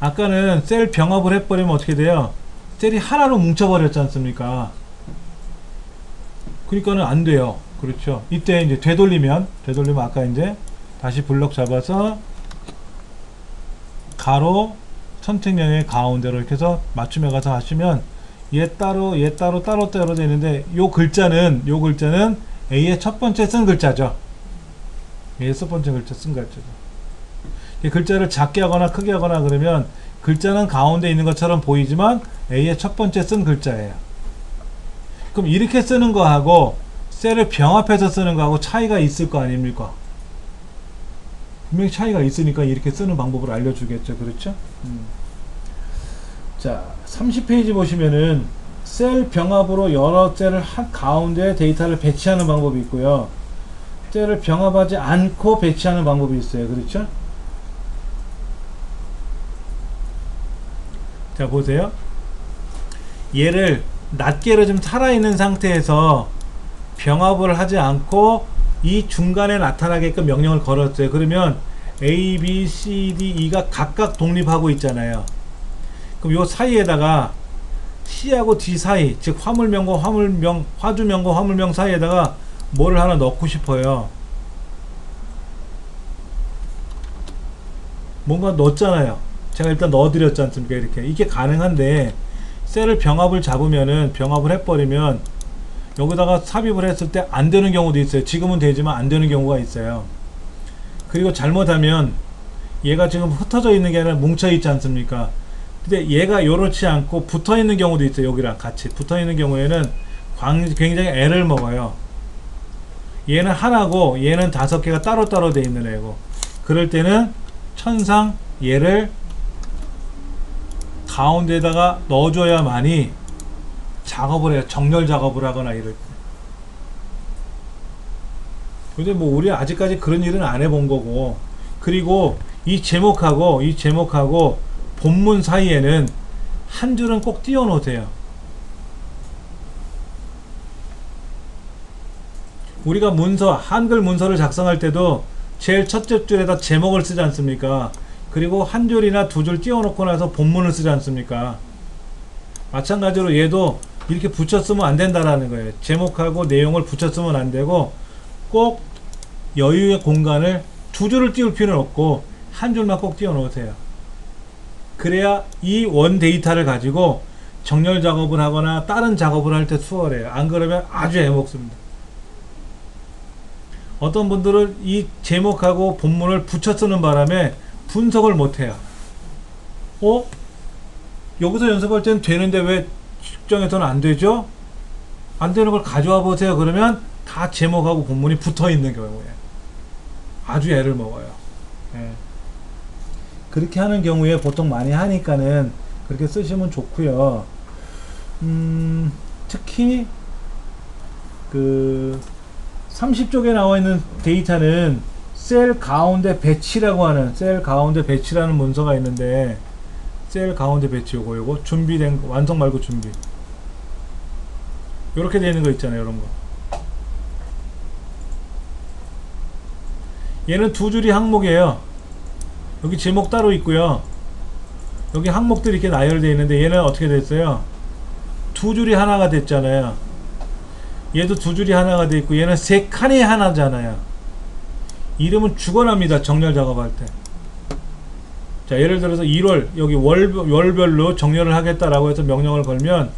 S1: 아까는 셀 병합을 해버리면 어떻게 돼요? 셀이 하나로 뭉쳐버렸지 않습니까? 그러니까는 안 돼요. 그렇죠? 이때 이제 되돌리면 아까 이제 다시 블럭 잡아서 가로 선택령의 가운데로 이렇게 해서 맞춤해 가서 하시면 얘 따로 되는데, 요 글자는 A의 첫 번째 쓴 글자죠. A의 첫 번째 글자 쓴 글자죠. 이 글자를 작게 하거나 크게 하거나 그러면 글자는 가운데 있는 것처럼 보이지만 A의 첫 번째 쓴 글자예요. 그럼 이렇게 쓰는 거하고 셀을 병합해서 쓰는 거하고 차이가 있을 거 아닙니까? 분명히 차이가 있으니까 이렇게 쓰는 방법을 알려주겠죠. 그렇죠? 자, 30페이지 보시면은 셀 병합으로 여러 셀을 가운데 데이터를 배치하는 방법이 있고요. 셀을 병합하지 않고 배치하는 방법이 있어요. 그렇죠? 자, 보세요. 얘를 낱개로 좀 살아있는 상태에서 병합을 하지 않고 이 중간에 나타나게끔 명령을 걸었어요. 그러면 A, B, C, D, E가 각각 독립하고 있잖아요. 그럼 요 사이에다가 C하고 D 사이, 즉 화물명과 화주명과 화물명 사이에다가 뭐를 하나 넣고 싶어요. 뭔가 넣었잖아요. 제가 일단 넣어드렸지 않습니까? 이렇게. 이게 가능한데, 셀을 병합을 해버리면 여기다가 삽입을 했을 때 안 되는 경우도 있어요. 지금은 되지만 안 되는 경우가 있어요. 그리고 잘못하면 얘가 지금 흩어져 있는 게 아니라 뭉쳐 있지 않습니까? 근데 얘가 요렇지 않고 붙어 있는 경우도 있어요. 여기랑 같이 붙어 있는 경우에는 굉장히 애를 먹어요. 얘는 하나고 얘는 5개가 따로따로 돼 있는 애고, 그럴 때는 천상 얘를 가운데다가 넣어줘야만이 작업을 해요. 정렬 작업을 하거나 이럴 때. 근데 뭐 우리 아직까지 그런 일은 안 해본 거고, 그리고 이 제목하고 본문 사이에는 한 줄은 꼭 띄워 놓으세요. 우리가 문서, 한글 문서를 작성할 때도 제일 첫째 줄에다 제목을 쓰지 않습니까? 그리고 한 줄이나 2줄 띄워 놓고 나서 본문을 쓰지 않습니까? 마찬가지로 얘도 이렇게 붙여 쓰면 안 된다라는 거예요. 제목하고 내용을 붙여 쓰면 안 되고, 꼭 여유의 공간을 2줄을 띄울 필요는 없고 한 줄만 꼭 띄워 놓으세요. 그래야 이 원 데이터를 가지고 정렬 작업을 하거나 다른 작업을 할 때 수월해요. 안 그러면 아주 애먹습니다. 어떤 분들은 이 제목하고 본문을 붙여 쓰는 바람에 분석을 못해요. 여기서 연습할 때는 되는데 왜 측정에서는 안 되죠? 안 되는 걸 가져와 보세요. 그러면 다 제목하고 본문이 붙어 있는 경우에 아주 애를 먹어요. 예. 그렇게 하는 경우에 보통 많이 하니까는 그렇게 쓰시면 좋고요. 특히 그 30쪽에 나와 있는 데이터는 셀 가운데 배치라고 하는, 셀 가운데 배치라는 문서가 있는데, 셀 가운데 배치 요거 준비된 완성 말고 준비, 요렇게 되어 있는 거 있잖아요. 이런 거. 얘는 2줄이 항목이에요. 여기 제목 따로 있고요. 여기 항목들이 이렇게 나열되어 있는데, 얘는 어떻게 됐어요? 2줄이 하나가 됐잖아요. 얘도 2줄이 하나가 돼 있고, 얘는 3칸이 하나잖아요. 이름은 죽어납니다. 정렬 작업할 때. 자, 예를 들어서 1월 여기 월별로 정렬을 하겠다라고 해서 명령을 걸면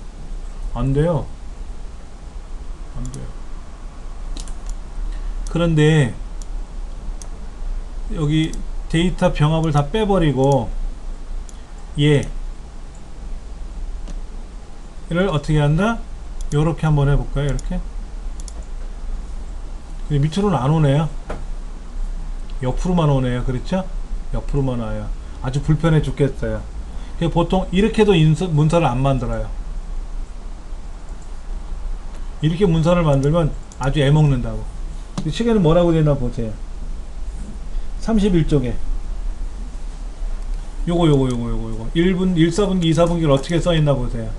S1: 안 돼요. 안 돼요. 그런데 여기 데이터 병합을 다 빼버리고 얘를 어떻게 한다? 요렇게 한번 해볼까요? 이렇게. 밑으로는 안 오네요. 옆으로만 오네요. 그렇죠? 옆으로만 와요. 아주 불편해 죽겠어요. 보통 이렇게도 문서를 안 만들어요. 이렇게 문서를 만들면 아주 애먹는다고. 시계는 뭐라고 되나 보세요. 31쪽에 요거 1분, 1사분기, 2사분기를 어떻게 써있나 보세요.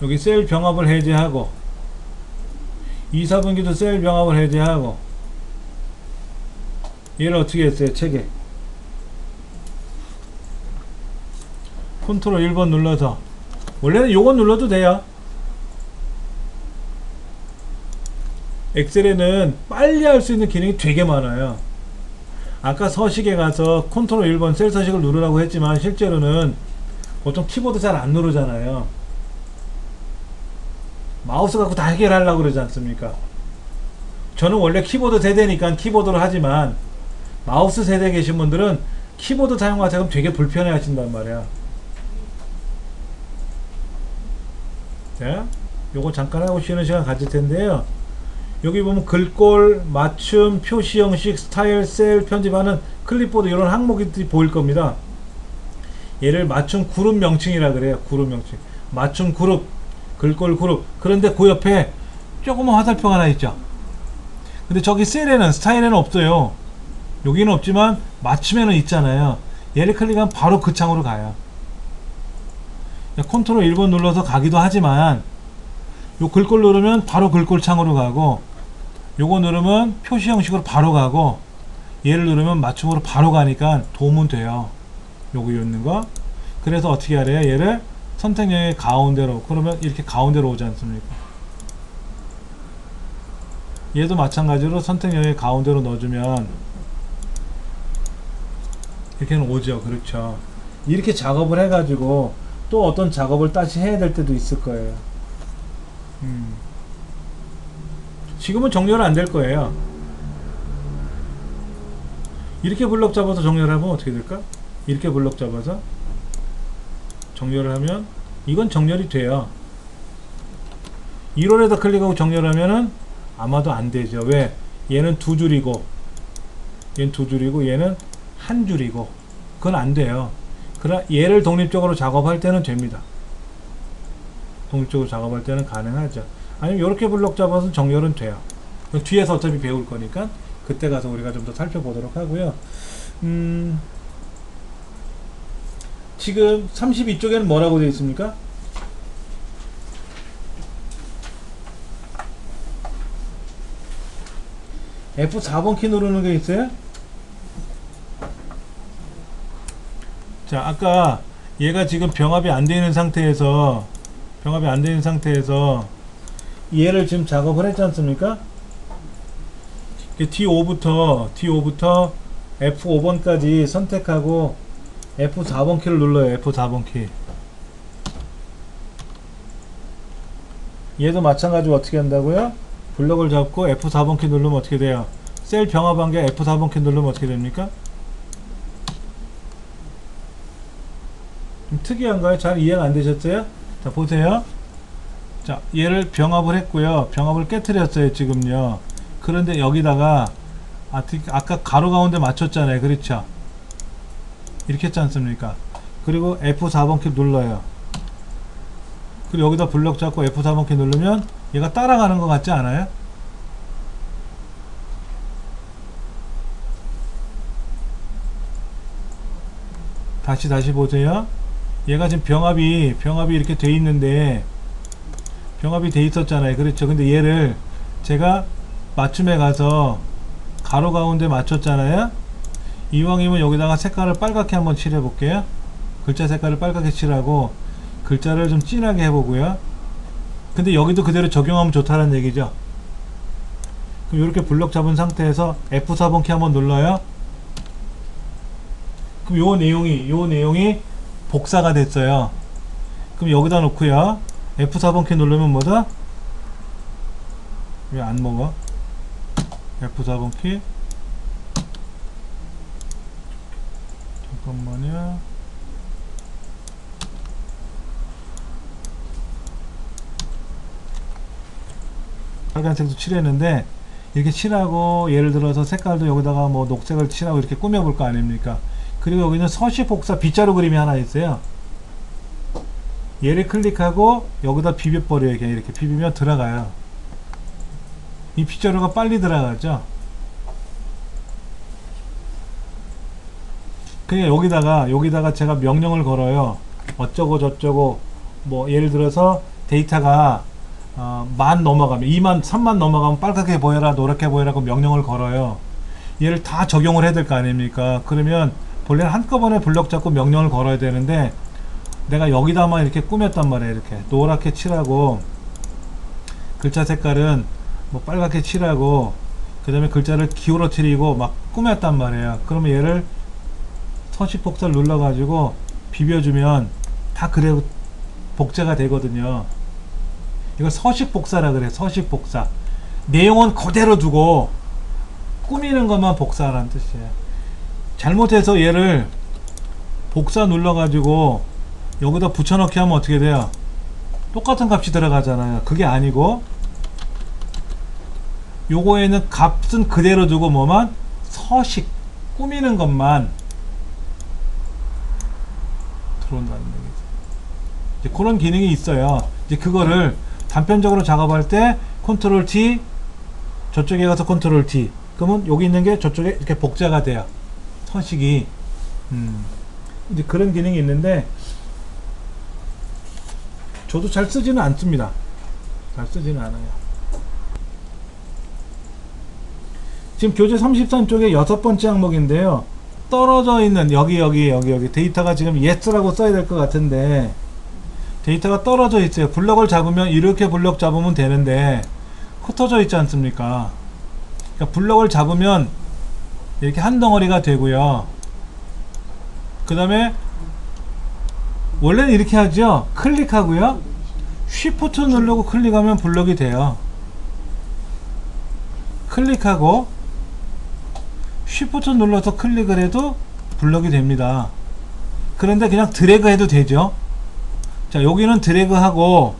S1: 여기 셀 병합을 해제하고 2사분기도 셀 병합을 해제하고, 얘를 어떻게 했어요? 책에 컨트롤 1번 눌러서, 원래는 요건 눌러도 돼요. 엑셀에는 빨리 할 수 있는 기능이 되게 많아요. 아까 서식에 가서 컨트롤 1번 셀 서식을 누르라고 했지만 실제로는 보통 키보드 잘 안 누르잖아요. 마우스 갖고 다 해결하려고 그러지 않습니까? 저는 원래 키보드 세대니까 키보드로 하지만, 마우스 세대에 계신 분들은 키보드 사용하세요. 그럼 되게 불편해 하신단 말이야. 자, 요거 잠깐 하고 쉬는 시간 가질 텐데요. 여기 보면 글꼴, 맞춤, 표시 형식, 스타일, 셀, 편집하는 클립보드 이런 항목이 보일 겁니다. 얘를 맞춤 그룹 명칭이라 그래요. 그룹 명칭. 맞춤 그룹, 글꼴 그룹. 그런데 그 옆에 조그만 화살표가 하나 있죠. 근데 저기 셀에는, 스타일에는 없어요. 여기는 없지만 맞춤에는 있잖아요. 얘를 클릭하면 바로 그 창으로 가요. 컨트롤 1번 눌러서 가기도 하지만, 요 글꼴 누르면 바로 글꼴 창으로 가고, 요거 누르면 표시 형식으로 바로 가고, 얘를 누르면 맞춤으로 바로 가니까 도움은 돼요. 요거 있는 거. 그래서 어떻게 하래요? 얘를 선택형의 가운데로, 그러면 이렇게 가운데로 오지 않습니까? 얘도 마찬가지로 선택형의 가운데로 넣어주면 이렇게는 오죠. 그렇죠. 이렇게 작업을 해가지고 또 어떤 작업을 다시 해야 될 때도 있을 거예요. 지금은 정렬은 안 될 거예요. 이렇게 블럭 잡아서 정렬하면 어떻게 될까? 이렇게 블럭 잡아서 정렬을 하면 이건 정렬이 돼요. 1월에다 클릭하고 정렬하면은 아마도 안 되죠. 왜? 얘는 두 줄이고 얘는 두 줄이고 얘는 한 줄이고 그건 안 돼요. 그러나 얘를 독립적으로 작업할 때는 됩니다. 독립적으로 작업할 때는 가능하죠. 아니면 이렇게 블록 잡아서 정렬은 돼요. 뒤에서 어차피 배울 거니까 그때 가서 우리가 좀 더 살펴보도록 하고요. 지금 32쪽에는 뭐라고 되어 있습니까? F4번 키 누르는 게 있어요? 자, 아까 얘가 지금 병합이 안 되어 있는 상태에서 얘를 지금 작업을 했지 않습니까? D5부터 F5번까지 선택하고 F4번 키를 눌러요. F4번 키. 얘도 마찬가지로 어떻게 한다고요? 블럭을 잡고 F4번 키 누르면 어떻게 돼요? 셀 병합한 게 F4번 키 누르면 어떻게 됩니까? 좀 특이한가요? 잘 이해가 안 되셨어요? 자, 보세요. 자, 얘를 병합을 했고요. 병합을 깨트렸어요, 지금요. 그런데 여기다가 아까 가로 가운데 맞췄잖아요. 그렇죠? 이렇게 했지 않습니까? 그리고 F4번 키 눌러요. 그리고 여기다 블럭 잡고 F4번 키 누르면 얘가 따라가는 것 같지 않아요? 다시 보세요. 얘가 지금 병합이 이렇게 돼 있는데 병합이 돼 있었잖아요. 그렇죠? 근데 얘를 제가 맞춤에 가서 가로 가운데 맞췄잖아요. 이왕이면 여기다가 색깔을 빨갛게 한번 칠해 볼게요. 글자 색깔을 빨갛게 칠하고 글자를 좀 진하게 해보고요. 근데 여기도 그대로 적용하면 좋다는 얘기죠. 그럼 이렇게 블럭 잡은 상태에서 F4번 키 한번 눌러요. 그럼 요 내용이 복사가 됐어요. 그럼 여기다 놓고요. F4번 키 누르면 뭐다? 왜 안 먹어? F4번 키. 잠깐만요. 빨간색도 칠했는데 이렇게 칠하고 예를 들어서 색깔도 여기다가 뭐 녹색을 칠하고 이렇게 꾸며볼 거 아닙니까? 그리고 여기는 서식 복사 빗자루 그림이 하나 있어요. 얘를 클릭하고 여기다 비벼버려요. 그냥 이렇게 비비면 들어가요. 이 빗자루가 빨리 들어가죠. 그러니까 여기다가 제가 명령을 걸어요. 어쩌고 저쩌고 뭐 예를 들어서 데이터가 10,000 넘어가면 20,000, 30,000 넘어가면 빨갛게 보여라 노랗게 보여라고 명령을 걸어요. 얘를 다 적용을 해야 될 거 아닙니까? 그러면 본래는 한꺼번에 블럭 잡고 명령을 걸어야 되는데 내가 여기다만 이렇게 꾸몄단 말이에요. 이렇게 노랗게 칠하고 글자 색깔은 뭐 빨갛게 칠하고 그 다음에 글자를 기울어뜨리고 막 꾸몄단 말이에요. 그러면 얘를 서식 복사를 눌러 가지고 비벼주면 다 그래 복제가 되거든요. 이걸 서식 복사라 그래. 서식 복사. 내용은 그대로 두고 꾸미는 것만 복사하라는 뜻이에요. 잘못해서 얘를 복사 눌러 가지고 여기다 붙여넣기 하면 어떻게 돼요? 똑같은 값이 들어가잖아요. 그게 아니고 요거에는 값은 그대로 두고 뭐만 서식 꾸미는 것만 들어온다는 얘기죠. 이제 그런 기능이 있어요. 이제 그거를 단편적으로 작업할 때 컨트롤 T, 저쪽에 가서 컨트롤 T. 그러면 여기 있는 게 저쪽에 이렇게 복제가 돼요. 서식이. 이제 그런 기능이 있는데 저도 잘 쓰지는 않습니다. 잘 쓰지는 않아요. 지금 교재 33쪽에 6번째 항목인데요. 떨어져 있는 여기 데이터가 지금 yes라고 써야 될 것 같은데 데이터가 떨어져 있어요. 블럭을 잡으면 이렇게 블럭 잡으면 되는데 흩어져 있지 않습니까? 그러니까 블럭을 잡으면 이렇게 한 덩어리가 되고요. 그 다음에 원래는 이렇게 하죠. 클릭하고요. 쉬프트 누르고 클릭하면 블럭이 돼요. 클릭하고 쉬프트 눌러서 클릭을 해도 블럭이 됩니다. 그런데 그냥 드래그 해도 되죠. 자, 여기는 드래그하고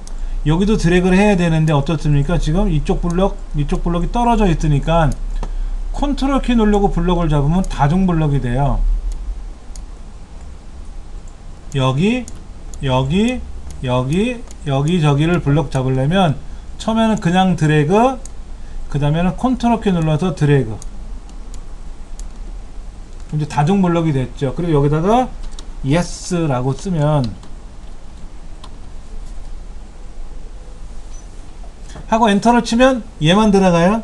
S1: 여기도 드래그를 해야 되는데 어떻습니까? 지금 이쪽 블럭이 떨어져 있으니까 컨트롤 키 누르고 블럭을 잡으면 다중 블럭이 돼요. 여기 저기를 블럭 잡으려면 처음에는 그냥 드래그, 그 다음에는 컨트롤 키 눌러서 드래그. 이제 다중 블럭이 됐죠. 그리고 여기다가 yes라고 쓰면 하고 엔터를 치면 얘만 들어가요.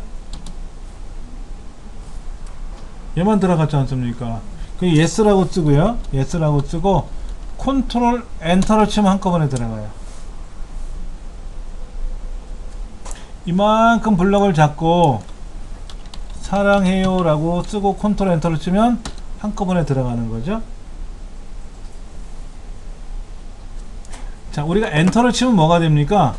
S1: 얘만 들어갔지 않습니까? 그 yes라고 쓰고요. yes라고 쓰고 컨트롤 엔터를 치면 한꺼번에 들어가요. 이만큼 블럭을 잡고 사랑해요 라고 쓰고 컨트롤 엔터를 치면 한꺼번에 들어가는 거죠. 자, 우리가 엔터를 치면 뭐가 됩니까?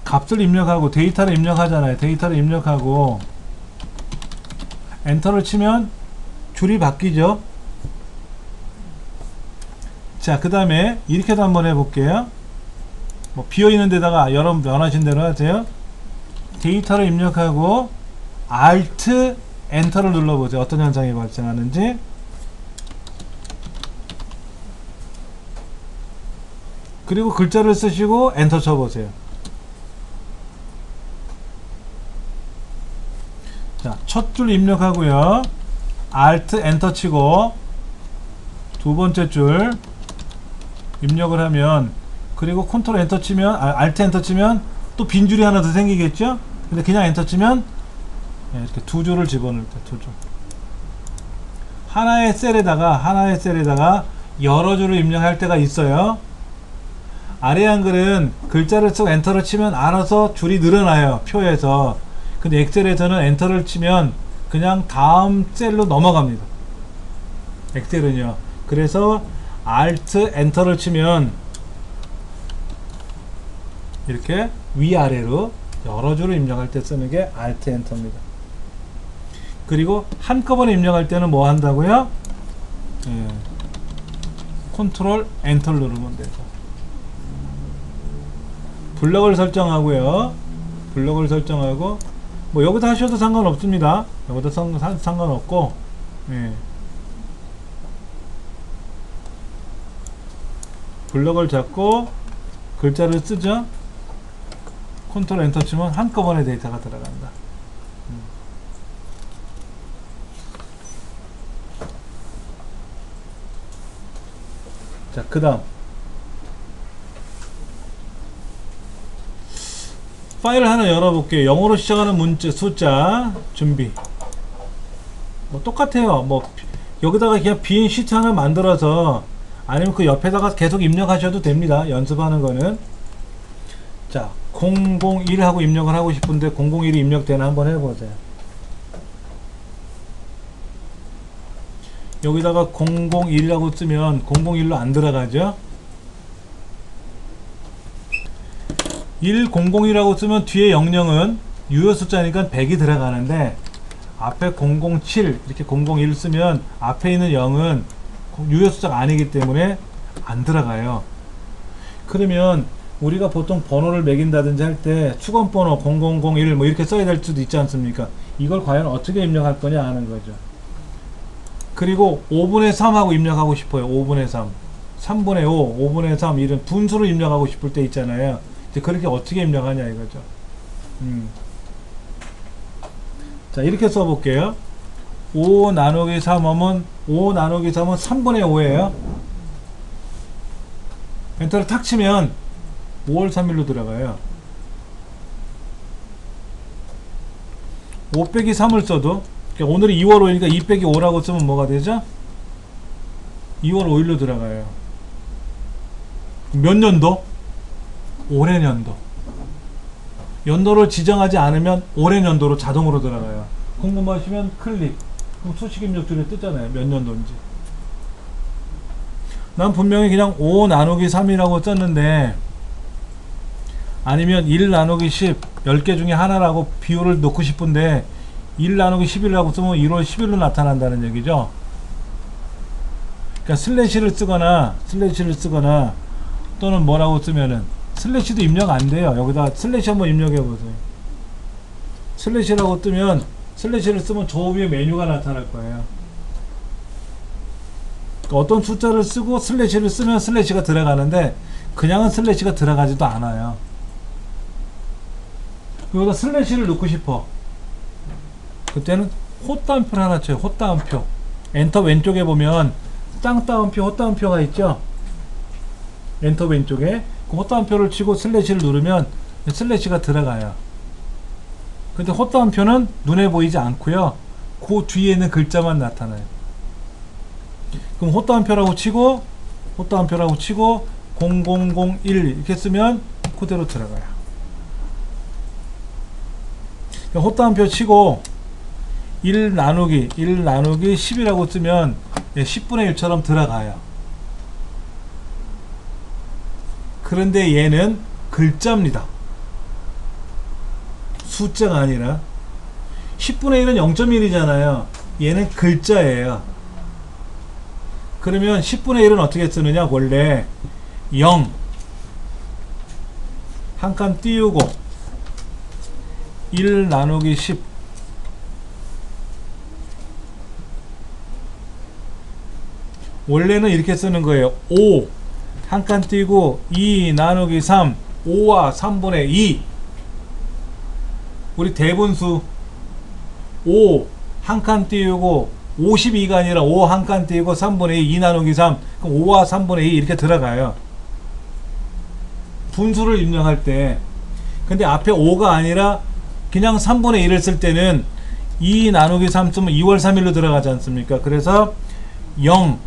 S1: 값을 입력하고 데이터를 입력하잖아요. 데이터를 입력하고 엔터를 치면 줄이 바뀌죠. 자, 그 다음에 이렇게도 한번 해볼게요. 뭐 비어있는 데다가 여러분 원하신 대로 하세요. 데이터를 입력하고 Alt 엔터를 눌러보세요. 어떤 현상이 발생하는지. 그리고 글자를 쓰시고 엔터 쳐보세요. 자, 첫 줄 입력하고요. Alt 엔터 치고 두 번째 줄 입력을 하면, 그리고 컨트롤 엔터 치면, Alt 엔터 치면 또 빈 줄이 하나 더 생기겠죠? 근데 그냥 엔터 치면 이렇게 두 줄을 집어넣을 때 두 줄. 하나의 셀에다가 여러 줄을 입력할 때가 있어요. 아래 한글은 글자를 쓰고 엔터를 치면 알아서 줄이 늘어나요, 표에서. 근데 엑셀에서는 엔터를 치면 그냥 다음 셀로 넘어갑니다, 엑셀은요. 그래서 Alt 엔터를 치면 이렇게 위아래로 여러 줄을 입력할 때 쓰는 게 Alt 엔터입니다. 그리고 한꺼번에 입력할 때는 뭐 한다고요? 컨트롤 엔터를 누르면 되죠. 블럭을 설정하고요. 블럭을 설정하고 뭐 여기다 하셔도 상관없습니다. 여기다 상관없고, 블럭을 잡고 글자를 쓰죠. 컨트롤 엔터 치면 한꺼번에 데이터가 들어간다. 자, 그 다음 파일을 하나 열어볼게요. 0으로 시작하는 문자 숫자 준비. 뭐 똑같아요. 뭐 여기다가 그냥 빈 시트 하나 만들어서, 아니면 그 옆에다가 계속 입력하셔도 됩니다, 연습하는 거는. 자, 001하고 입력을 하고 싶은데 001이 입력되나 한번 해보세요. 여기다가 001이라고 쓰면 001로 안 들어가죠. 1001이라고 쓰면 뒤에 00은 유효 숫자니까 100이 들어가는데, 앞에 007 이렇게 001 쓰면 앞에 있는 0은 유효 숫자가 아니기 때문에 안 들어가요. 그러면 우리가 보통 번호를 매긴다든지 할 때 수건번호 0001 뭐 이렇게 써야 될 수도 있지 않습니까? 이걸 과연 어떻게 입력할 거냐 하는 거죠. 그리고 5분의 3하고 입력하고 싶어요. 5분의 3, 3분의 5, 5분의 3 이런 분수를 입력하고 싶을 때 있잖아요. 이제 그렇게 어떻게 입력하냐 이거죠. 자, 이렇게 써볼게요. 5 나누기 3 하면 5 나누기 3은 3분의 5예요. 엔터를 탁 치면 5월 3일로 들어가요. 5 빼기 3을 써도, 그러니까 오늘이 2월 5일이니까 2 빼기 5라고 쓰면 뭐가 되죠? 2월 5일로 들어가요. 몇 년도? 올해 년도. 연도를 지정하지 않으면 올해 년도로 자동으로 들어가요. 궁금하시면 클릭. 그럼 수식 입력 줄에 뜨잖아요, 몇 년도인지. 난 분명히 그냥 5 나누기 3이라고 썼는데, 아니면 1 나누기 10, 10개 중에 하나라고 비율을 놓고 싶은데 1 나누기 11이라고 쓰면 1월 10일로 나타난다는 얘기죠. 그러니까 슬래시를 쓰거나 또는 뭐라고 쓰면은 슬래시도 입력 안 돼요. 여기다 슬래시 한번 입력해 보세요. 슬래시라고 뜨면 슬래시를 쓰면 저 위에 메뉴가 나타날 거예요. 어떤 숫자를 쓰고 슬래시를 쓰면 슬래시가 들어가는데 그냥은 슬래시가 들어가지도 않아요. 여기다 슬래시를 넣고 싶어. 그때는 헛다운표를 하나 쳐요. 헛다운표. 엔터 왼쪽에 보면 쌍따옴표, 헛다운표가 있죠. 엔터 왼쪽에 그 헛다운표를 치고 슬래시를 누르면 슬래시가 들어가요. 근데 헛다운표는 눈에 보이지 않고요. 그 뒤에 있는 글자만 나타나요. 그럼 헛다운표라고 치고 0001 이렇게 쓰면 그대로 들어가요. 헛다운표 치고 1 나누기 10이라고 쓰면 10분의 1처럼 들어가요. 그런데 얘는 글자입니다. 숫자가 아니라 10분의 1은 0.1이잖아요. 얘는 글자예요. 그러면 10분의 1은 어떻게 쓰느냐? 원래 0 한 칸 띄우고 1 나누기 10 원래는 이렇게 쓰는 거예요. 5 한 칸 띄고 2 나누기 3 5와 3분의 2 우리 대분수 5 한 칸 띄우고 52가 아니라 5 한 칸 띄우고 3분의 2 2 나누기 3 그럼 5와 3분의 2 이렇게 들어가요. 분수를 입력할 때. 근데 앞에 5가 아니라 그냥 3분의 1을 쓸 때는 2 나누기 3 쓰면 2월 3일로 들어가지 않습니까? 그래서 0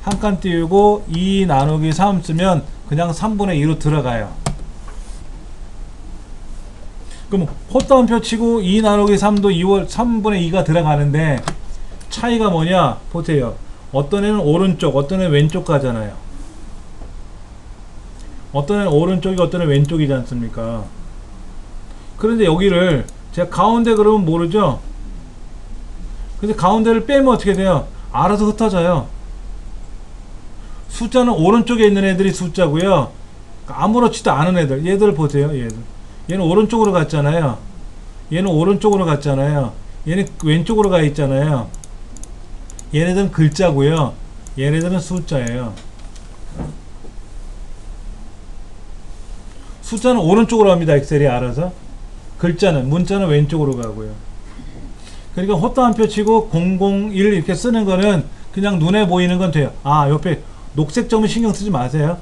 S1: 한 칸 띄우고 2 나누기 3 쓰면 그냥 3분의 2로 들어가요. 그럼 헛다운표 치고 2 나누기 3도 2월 3분의 2가 들어가는데 차이가 뭐냐? 보세요. 어떤 애는 오른쪽, 어떤 애는 왼쪽 가잖아요. 어떤 애는 오른쪽이 어떤 애는 왼쪽이지 않습니까? 그런데 여기를 제가 가운데 그러면 모르죠? 근데 가운데를 빼면 어떻게 돼요? 알아서 흩어져요. 숫자는 오른쪽에 있는 애들이 숫자고요. 아무렇지도 않은 애들. 얘들 보세요. 얘는 오른쪽으로 갔잖아요. 얘는 오른쪽으로 갔잖아요. 얘는 왼쪽으로 가 있잖아요. 얘네들은 글자고요. 얘네들은 숫자예요. 숫자는 오른쪽으로 갑니다. 엑셀이 알아서. 글자는, 문자는 왼쪽으로 가고요. 그러니까 헛다운표 치고 001 이렇게 쓰는 거는 그냥 눈에 보이는 건 돼요. 아, 옆에 녹색 점은 신경 쓰지 마세요.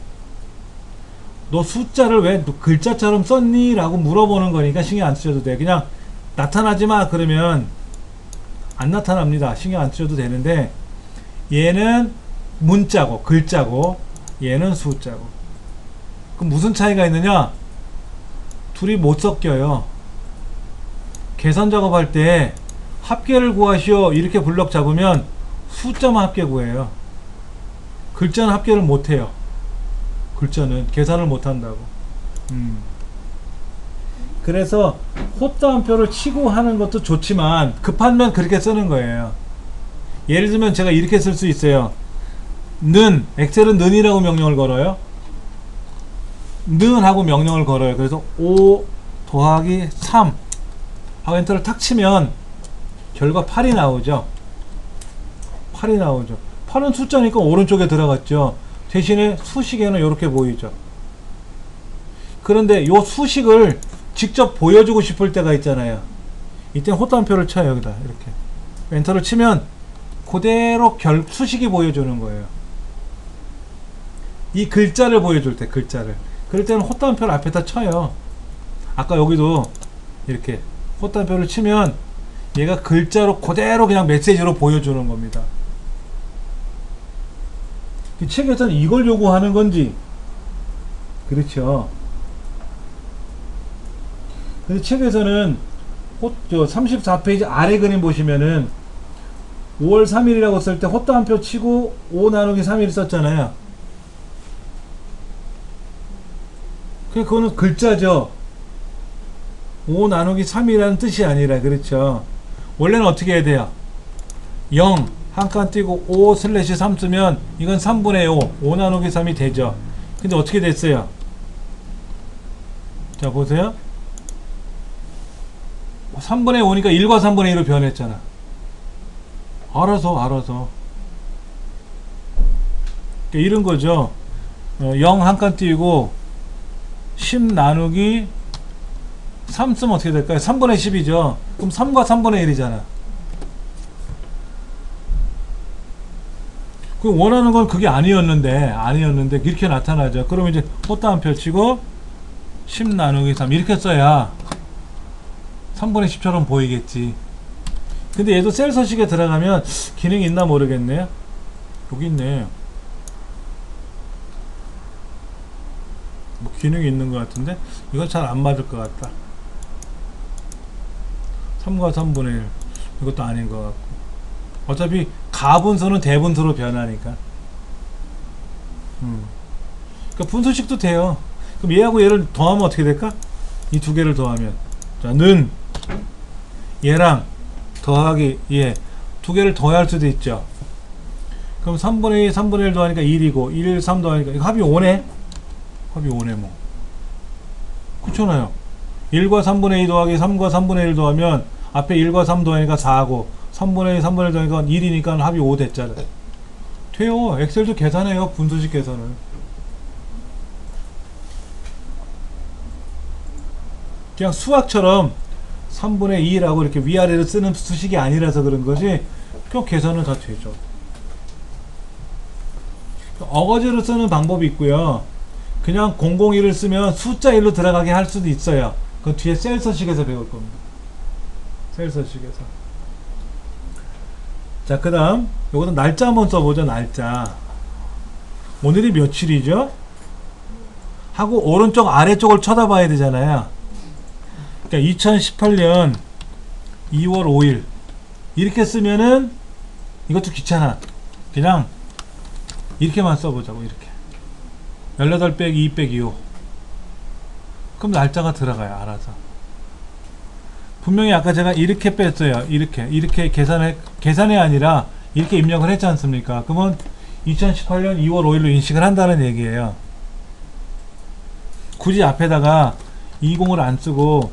S1: 너 숫자를 왜 글자처럼 썼니? 라고 물어보는 거니까 신경 안 쓰셔도 돼. 그냥 나타나지 마 그러면 안 나타납니다. 신경 안 쓰셔도 되는데 얘는 문자고 글자고 얘는 숫자고. 그럼 무슨 차이가 있느냐? 둘이 못 섞여요. 계산 작업할 때 합계를 구하시오 이렇게 블럭 잡으면 숫자만 합계 구해요. 글자는 합계를 못해요. 글자는 계산을 못한다고. 그래서 헛다운표를 치고 하는 것도 좋지만 급하면 그렇게 쓰는 거예요. 예를 들면 제가 이렇게 쓸 수 있어요. 는, 엑셀은 는이라고 명령을 걸어요. 는 하고 명령을 걸어요. 그래서 5 더하기 3 하고 엔터를 탁 치면 결과 8이 나오죠. 8이 나오죠. 8은 숫자니까 오른쪽에 들어갔죠. 대신에 수식에는 이렇게 보이죠. 그런데 요 수식을 직접 보여주고 싶을 때가 있잖아요. 이때는 헛다운표를 쳐요. 여기다 이렇게 엔터를 치면 그대로 수식이 보여주는 거예요. 이 글자를 보여줄 때, 글자를. 그럴 때는 헛다운표를 앞에다 쳐요. 아까 여기도 이렇게 헛다운표를 치면 얘가 글자로 그대로 그냥 메시지로 보여주는 겁니다. 이 책에서는 이걸 요구하는 건지, 그렇죠. 근데 책에서는 34페이지 아래 그림 보시면은 5월 3일이라고 쓸 때 헛다운표 치고 5 나누기 3일 썼잖아요. 그거는 글자죠. 5 나누기 3이라는 뜻이 아니라, 그렇죠. 원래는 어떻게 해야 돼요? 0 한 칸 띄고 5 슬래시 3 쓰면 이건 3분의 5 5 나누기 3이 되죠. 근데 어떻게 됐어요? 자 보세요. 3분의 5니까 1과 3분의 1로 변했잖아. 알아서 그러니까 이런 거죠. 0 한 칸 띄우고 10 나누기 3 쓰면 어떻게 될까요? 3분의 10이죠. 그럼 3과 3분의 1이잖아. 그 원하는 건 그게 아니었는데 이렇게 나타나죠. 그럼 이제 꽃다운 펼치고 10 나누기 3 이렇게 써야 3분의 10처럼 보이겠지. 근데 얘도 셀 서식에 들어가면 기능이 있나 모르겠네요. 여기 있네. 뭐 기능이 있는 것 같은데 이건 잘 안 맞을 것 같다. 3과 3분의 1 이것도 아닌 것 같고, 어차피 가분수는 대분수로 변하니까. 그러니까 분수식도 돼요. 그럼 얘하고 얘를 더하면 어떻게 될까? 이 두 개를 더하면, 자, 는 얘랑 더하기 얘 두 개를 더해야 할 수도 있죠. 그럼 3분의 2, 3분의 1 더하니까 1이고 1, 3 더하니까 이거 합이 5네? 합이 5네 뭐. 그렇잖아요. 1과 3분의 2 더하기 3과 3분의 1 더하면 앞에 1과 3 더하니까 4하고 3분의 2, 3분의 1 더하니까 1이니까 합이 5 됐잖아요. 돼요. 엑셀도 계산해요. 분수식 계산을. 그냥 수학처럼 3분의 2라고 이렇게 위아래로 쓰는 수식이 아니라서 그런 거지, 그냥 계산은 다 되죠. 어거지로 쓰는 방법이 있고요. 그냥 001을 쓰면 숫자 1로 들어가게 할 수도 있어요. 그 뒤에 셀 서식에서 배울 겁니다. 셀 서식에서. 자, 그 다음 요거는 날짜 한번 써보죠. 날짜. 오늘이 며칠이죠? 하고 오른쪽 아래쪽을 쳐다봐야 되잖아요. 그러니까 2018년 2월 5일 이렇게 쓰면은 이것도 귀찮아. 그냥 이렇게만 써보자고. 이렇게 18 빼기 2 빼기 5. 그럼 날짜가 들어가요. 알아서. 분명히 아까 제가 이렇게 뺐어요. 이렇게 계산이 아니라 이렇게 입력을 했지 않습니까? 그러면 2018년 2월 5일로 인식을 한다는 얘기예요. 굳이 앞에다가 20을 안 쓰고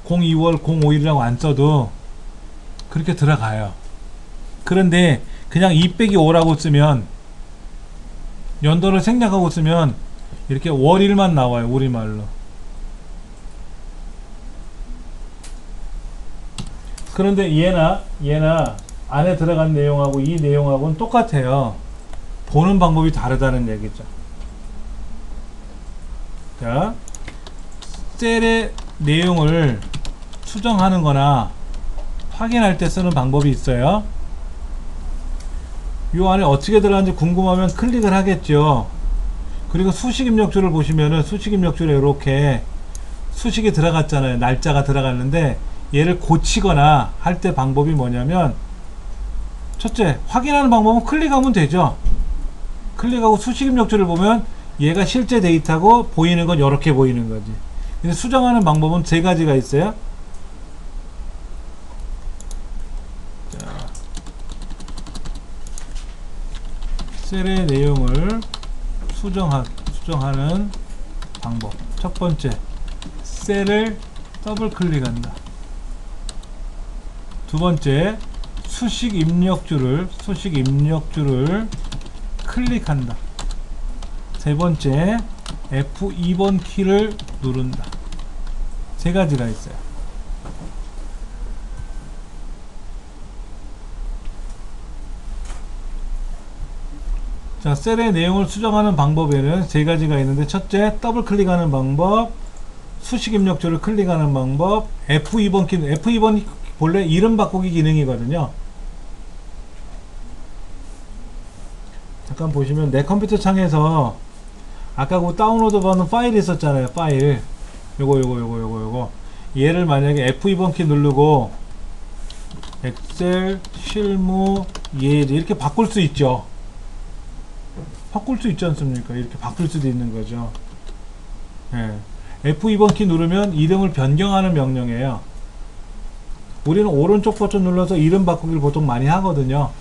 S1: 02월 05일이라고 안 써도 그렇게 들어가요. 그런데 그냥 2 빼기 5라고 쓰면, 연도를 생략하고 쓰면 이렇게 월일만 나와요. 우리말로. 그런데 얘나 안에 들어간 내용하고 이 내용하고는 똑같아요. 보는 방법이 다르다는 얘기죠. 자, 셀의 내용을 수정하는 거나 확인할 때 쓰는 방법이 있어요. 요 안에 어떻게 들어가는지 궁금하면 클릭을 하겠죠. 그리고 수식 입력줄을 보시면은 수식 입력줄에 이렇게 수식이 들어갔잖아요. 날짜가 들어갔는데 얘를 고치거나 할 때 방법이 뭐냐면, 첫째, 확인하는 방법은 클릭하면 되죠. 클릭하고 수식 입력줄을 보면 얘가 실제 데이터고 보이는 건 이렇게 보이는 거지. 근데 수정하는 방법은 세 가지가 있어요. 자, 셀의 내용을 수정하는 방법. 첫 번째, 셀을 더블 클릭한다. 두 번째, 수식 입력줄을 클릭한다. 세 번째, F2번 키를 누른다. 세 가지가 있어요. 자, 셀의 내용을 수정하는 방법에는 세 가지가 있는데, 첫째, 더블 클릭하는 방법, 수식 입력줄을 클릭하는 방법, F2번 키. F2번 본래 이름 바꾸기 기능이거든요. 잠깐 보시면 내 컴퓨터 창에서 아까 그 다운로드 받은 파일이 있었잖아요. 파일. 요거. 얘를 만약에 F2번 키 누르고 엑셀 실무 예제 이렇게 바꿀 수 있죠. 바꿀 수 있지 않습니까? 이렇게 바꿀 수도 있는 거죠. 예. F2번 키 누르면 이름을 변경하는 명령이에요. 우리는 오른쪽 버튼 눌러서 이름 바꾸기를 보통 많이 하거든요.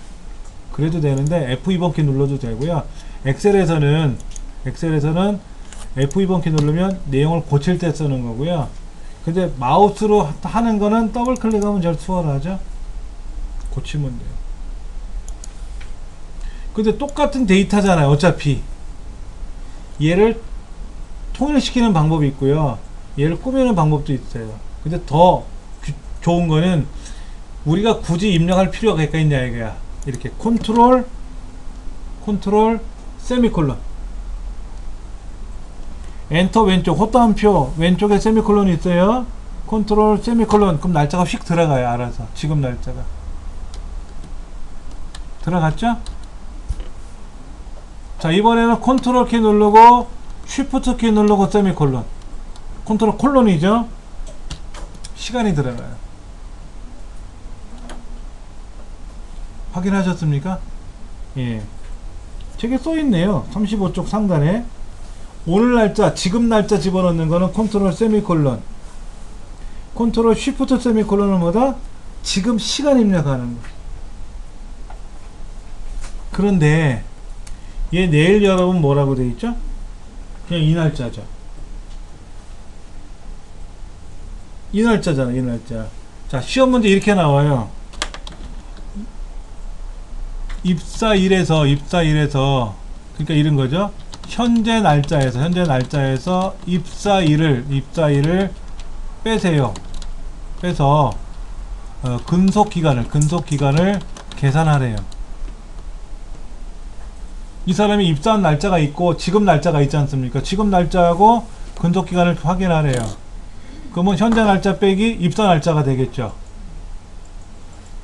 S1: 그래도 되는데 F2번 키 눌러도 되고요. 엑셀에서는 엑셀에서는 F2번 키 누르면 내용을 고칠 때 쓰는 거고요. 근데 마우스로 하는 거는 더블 클릭하면 제일 수월하죠. 고치면 돼요. 근데 똑같은 데이터잖아요. 어차피 얘를 통일시키는 방법이 있고요. 얘를 꾸미는 방법도 있어요. 근데 더 좋은 거는 우리가 굳이 입력할 필요가 있냐 이거야. 이렇게 컨트롤 세미콜론, 엔터 왼쪽 호따옴표 왼쪽에 세미콜론이 있어요. 컨트롤 세미콜론. 그럼 날짜가 휙 들어가요. 알아서 지금 날짜가 들어갔죠? 자, 이번에는 컨트롤 키 누르고 쉬프트 키 누르고 세미콜론. 컨트롤 콜론이죠. 시간이 들어가요. 확인하셨습니까? 예. 책에 써있네요. 35쪽 상단에 오늘 날짜, 지금 날짜 집어넣는 거는 컨트롤 세미콜론, 컨트롤 쉬프트 세미콜론은 뭐다? 지금 시간 입력하는 거. 그런데 얘 내일 여러분 뭐라고 돼 있죠? 그냥 이 날짜죠. 이 날짜잖아, 이 날짜. 자, 시험 문제 이렇게 나와요. 입사일에서 그러니까 이런 거죠. 현재 날짜에서 입사일을 빼세요. 빼서 근속 기간을 계산하래요. 이 사람이 입사한 날짜가 있고 지금 날짜가 있지 않습니까? 지금 날짜하고 근속 기간을 확인하래요. 그러면 현재 날짜 빼기 입사 날짜가 되겠죠.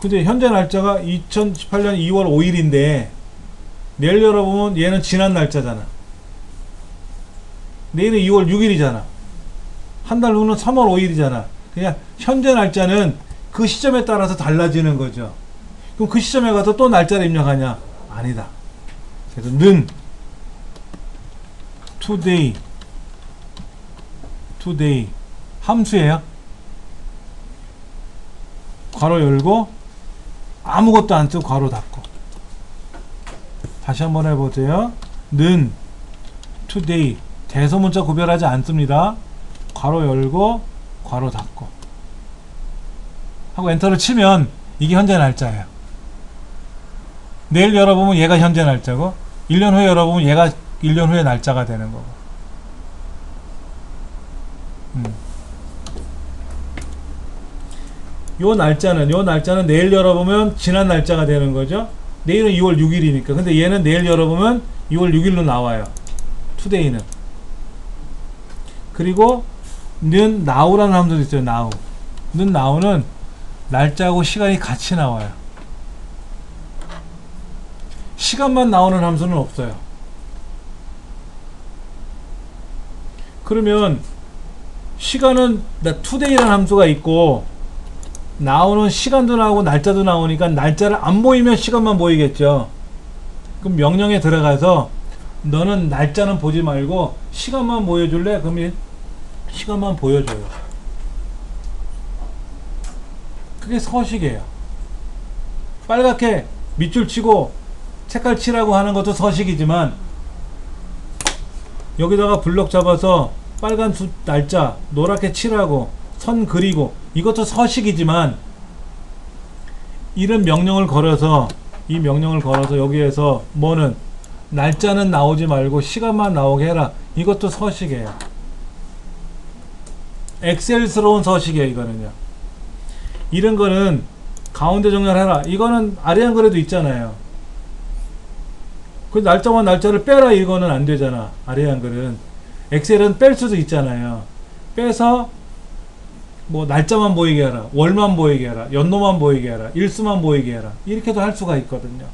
S1: 근데 현재 날짜가 2018년 2월 5일인데 내일 열어보면 얘는 지난 날짜잖아. 내일은 2월 6일이잖아. 한 달 후는 3월 5일이잖아. 그냥 현재 날짜는 그 시점에 따라서 달라지는 거죠. 그럼 그 시점에 가서 또 날짜를 입력하냐? 아니다. 그래서 는 today 함수예요. 괄호 열고 아무것도 안 쓰고 괄호 닫고. 다시 한번 해보세요. 는 today 대소문자 구별하지 않습니다. 괄호 열고 괄호 닫고 하고 엔터를 치면 이게 현재 날짜예요. 내일 열어보면 얘가 현재 날짜고 1년 후에 열어보면 얘가 1년 후에 날짜가 되는 거고. 요 날짜는 내일 열어보면 지난 날짜가 되는 거죠. 내일은 2월 6일이니까. 근데 얘는 내일 열어보면 2월 6일로 나와요. today는. 그리고 는 now라는 함수도 있어요. 는 now는 날짜하고 시간이 같이 나와요. 시간만 나오는 함수는 없어요. 그러면 시간은 today라는 함수가 있고 now는 시간도 나오고 날짜도 나오니까 날짜를 안 보이면 시간만 보이겠죠. 그럼 명령에 들어가서 너는 날짜는 보지 말고 시간만 보여줄래? 그러면 시간만 보여줘요. 그게 서식이에요. 빨갛게 밑줄 치고 색깔 칠하고 하는 것도 서식이지만 여기다가 블럭 잡아서 빨간 날짜 노랗게 칠하고 선 그리고 이것도 서식이지만 이런 명령을 걸어서 여기에서 뭐는 날짜는 나오지 말고 시간만 나오게 해라. 이것도 서식이에요. 엑셀스러운 서식이에요. 이거는요. 이런 거는 가운데 정렬해라. 이거는 아래 한글에도 있잖아요. 그 날짜와 날짜를 빼라. 이거는 안 되잖아. 아래 한글은. 엑셀은 뺄 수도 있잖아요. 빼서 뭐 날짜만 보이게 해라. 월만 보이게 해라. 연도만 보이게 해라. 일수만 보이게 해라. 이렇게도 할 수가 있거든요.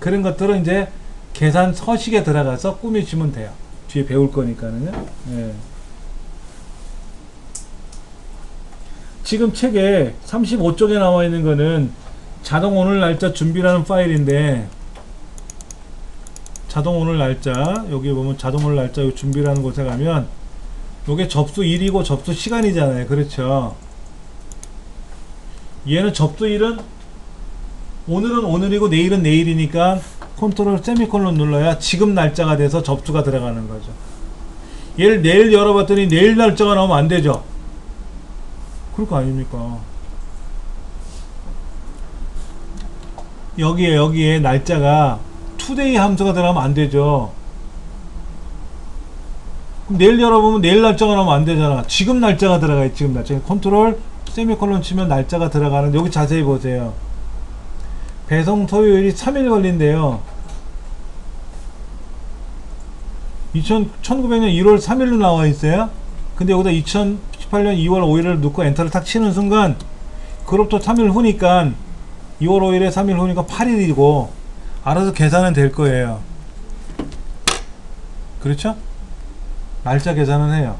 S1: 그런 것들은 이제 계산 서식에 들어가서 꾸미시면 돼요. 뒤에 배울 거니까는요. 예. 지금 책에 35쪽에 나와 있는 거는 자동 오늘 날짜 준비라는 파일인데 자동 오늘 날짜 여기 보면 자동 오늘 날짜 준비라는 곳에 가면 요게 접수일이고 접수 시간이잖아요. 그렇죠. 얘는 접수일은 오늘은 오늘이고 내일은 내일이니까 컨트롤 세미콜론 눌러야 지금 날짜가 돼서 접수가 들어가는 거죠. 얘를 내일 열어봤더니 내일 날짜가 나오면 안 되죠. 그럴 거 아닙니까? 여기에 날짜가 투데이 함수가 들어가면 안 되죠. 그럼 내일 열어보면 내일 날짜가 나오면 안 되잖아. 지금 날짜가 들어가요. 지금 날짜. 컨트롤 세미콜론 치면 날짜가 들어가는, 여기 자세히 보세요. 배송 소요일이 3일 걸린대요. 1900년 1월 3일로 나와 있어요. 근데 여기다 2018년 2월 5일을 넣고 엔터를 탁 치는 순간 그로부터 3일 후니까 2월 5일에 3일 후니까 8일이고 알아서 계산은 될 거예요. 그렇죠? 날짜 계산은 해요.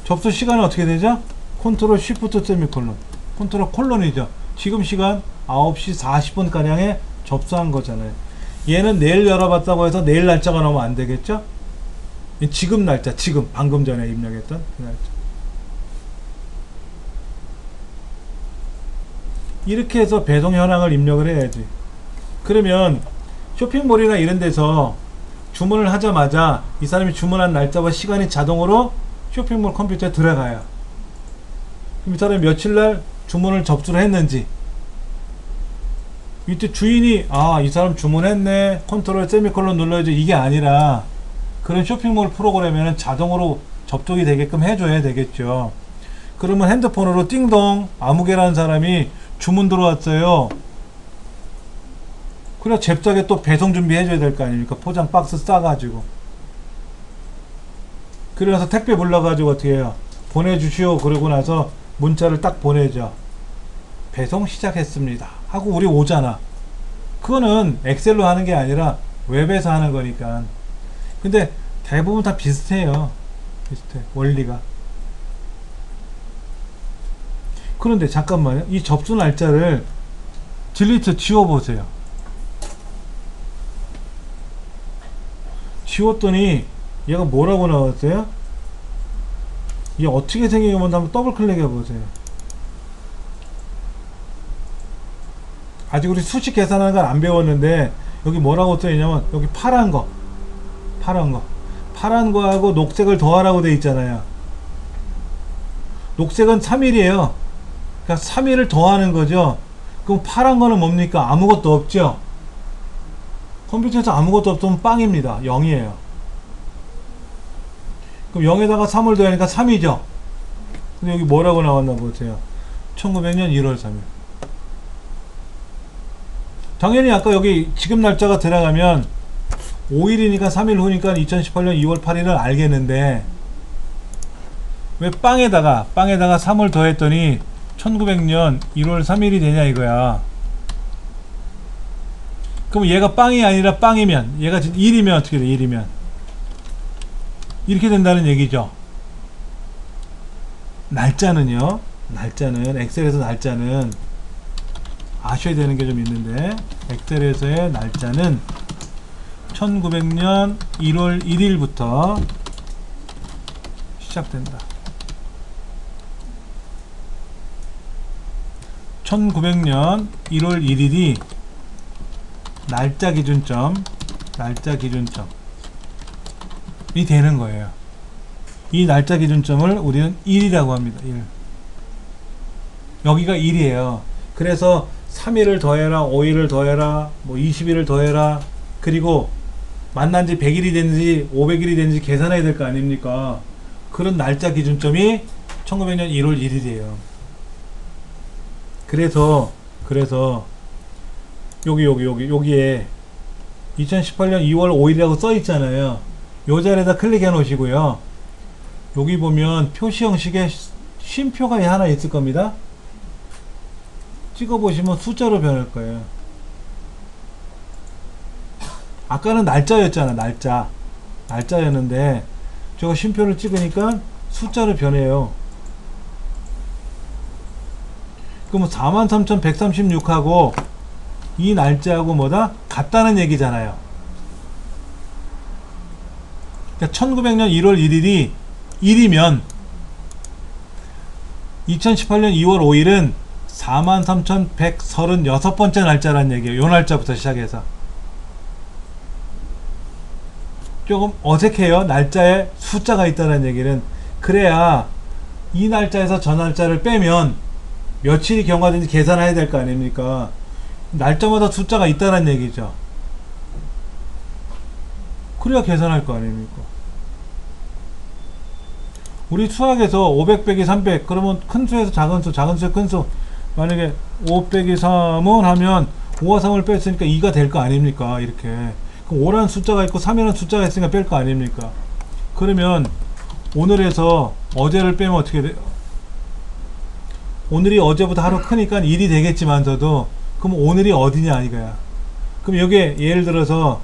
S1: 접수 시간은 어떻게 되죠? 컨트롤 쉬프트 세미콜론, 컨트롤 콜론이죠. 지금 시간 9시 40분 가량에 접수한 거잖아요. 얘는 내일 열어봤다고 해서 내일 날짜가 나오면 안 되겠죠? 지금 날짜, 지금 방금 전에 입력했던 그 날짜. 이렇게 해서 배송 현황을 입력을 해야지. 그러면 쇼핑몰이나 이런 데서 주문을 하자마자 이 사람이 주문한 날짜와 시간이 자동으로 쇼핑몰 컴퓨터에 들어가요. 그럼 이 사람이 며칠날 주문을 접수를 했는지, 이때 주인이 이 사람 주문했네, 컨트롤 세미콜론 눌러야지, 이게 아니라 그런 쇼핑몰 프로그램에는 자동으로 접속이 되게끔 해줘야 되겠죠. 그러면 핸드폰으로 띵동, 아무개라는 사람이 주문 들어왔어요. 그래 잽싸게 또 배송 준비해줘야 될 거 아닙니까? 포장 박스 싸가지고. 그래서 택배 불러가지고 어떻게 해요? 보내주시오. 그러고 나서 문자를 딱 보내죠. 배송 시작했습니다 하고 우리 오잖아. 그거는 엑셀로 하는 게 아니라 웹에서 하는 거니까. 근데 대부분 다 비슷해요. 비슷해, 원리가. 그런데 잠깐만요. 이 접수 날짜를 딜리트 지워보세요. 지웠더니 얘가 뭐라고 나왔어요? 얘 어떻게 생긴 건지 한번 더블 클릭해 보세요. 아직 우리 수식 계산하는 건 안 배웠는데 여기 뭐라고 써있냐면 여기 파란 거하고 녹색을 더하라고 돼 있잖아요. 녹색은 3일이에요. 그러니까 3일을 더하는 거죠. 그럼 파란 거는 뭡니까? 아무것도 없죠. 컴퓨터에서 아무것도 없으면 빵입니다. 0이에요. 그럼 0에다가 3을 더하니까 3이죠. 근데 여기 뭐라고 나왔나 보세요. 1900년 1월 3일. 당연히 아까 여기 지금 날짜가 들어가면 5일이니까 3일 후니까 2018년 2월 8일을 알겠는데 왜 빵에다가 3을 더했더니 1900년 1월 3일이 되냐 이거야. 그럼 얘가 빵이 아니라 빵이면, 얘가 1이면 어떻게 돼? 1이면 이렇게 된다는 얘기죠. 날짜는요, 날짜는 엑셀에서 날짜는 아셔야 되는 게 좀 있는데, 엑셀에서의 날짜는 1900년 1월 1일부터 시작된다. 1900년 1월 1일이 날짜 기준점이 되는 거예요. 이 날짜 기준점을 우리는 1이라고 합니다. 1. 여기가 1이에요. 그래서 3일을 더해라, 5일을 더해라, 뭐 20일을 더해라, 그리고 만난 지 100일이 됐는지 500일이 됐는지 계산해야 될 거 아닙니까? 그런 날짜 기준점이 1900년 1월 1일이에요. 그래서 여기에 2018년 2월 5일이라고 써 있잖아요. 요 자리에다 클릭해 놓으시고요. 여기 보면 표시 형식에 쉼표가 하나 있을 겁니다. 찍어 보시면 숫자로 변할 거예요. 아까는 날짜였잖아. 날짜였는데 저거 쉼표를 찍으니까 숫자로 변해요. 그럼 43,136하고 이 날짜하고 뭐다? 같다는 얘기잖아요. 그러니까 1900년 1월 1일이 1이면 2018년 2월 5일은 43,136번째 날짜란 얘기예요. 요 날짜부터 시작해서. 조금 어색해요. 날짜에 숫자가 있다는 얘기는. 그래야 이 날짜에서 저 날짜를 빼면 며칠이 경과된지 계산해야 될 거 아닙니까? 날짜마다 숫자가 있다는 얘기죠. 그래야 계산할 거 아닙니까? 우리 수학에서 500 빼기 300 그러면 큰 수에서 작은 수, 작은 수에서 큰 수, 만약에 5 빼기 3은 하면 5와 3을 뺐으니까 2가 될 거 아닙니까? 이렇게. 그럼 5라는 숫자가 있고 3이라는 숫자가 있으니까 뺄 거 아닙니까? 그러면 오늘에서 어제를 빼면 어떻게 돼요? 오늘이 어제보다 하루 크니까 1이 되겠지만서도 그럼 오늘이 어디냐 이거야. 그럼 여기에 예를 들어서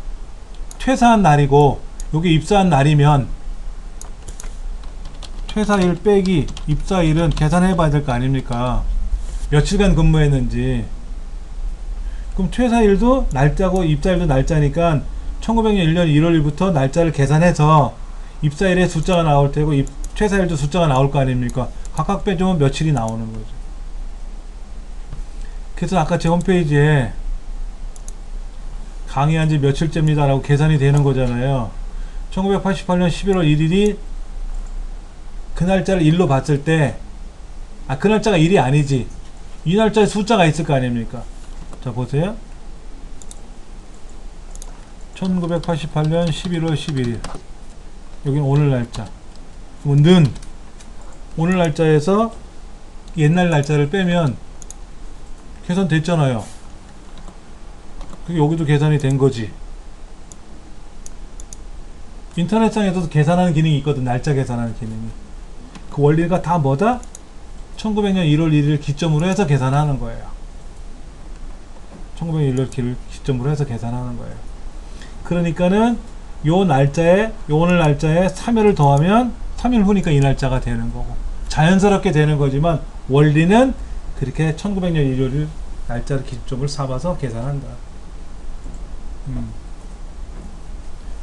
S1: 퇴사한 날이고 여기 입사한 날이면 퇴사일 빼기 입사일은 계산해 봐야 될 거 아닙니까? 며칠간 근무했는지. 그럼 퇴사일도 날짜고 입사일도 날짜니까 1900년 1년 1월 1일부터 날짜를 계산해서 입사일에 숫자가 나올 테고 퇴사일도 숫자가 나올 거 아닙니까? 각각 빼주면 며칠이 나오는 거죠. 그래서 아까 제 홈페이지에 강의한 지 며칠째입니다 라고 계산이 되는 거잖아요. 1988년 11월 1일이 그 날짜를 일로 봤을 때, 그 날짜가 1이 아니지. 이 날짜에 숫자가 있을 거 아닙니까? 자, 보세요. 1988년 11월 11일. 여기는 오늘 날짜. 는 오늘 날짜에서 옛날 날짜를 빼면 계산됐잖아요. 여기도 계산이 된 거지. 인터넷상에서도 계산하는 기능이 있거든. 날짜 계산하는 기능이. 그 원리가 다 뭐다? 1900년 1월 1일 기점으로 해서 계산하는 거예요. 1900년 1월 기점으로 해서 계산하는 거예요. 그러니까는 요 날짜에, 요 오늘 날짜에 3일을 더하면 3일 후니까 이 날짜가 되는 거고, 자연스럽게 되는 거지만 원리는 그렇게 1900년 1월 1일 날짜를 기점을 삼아서 계산한다.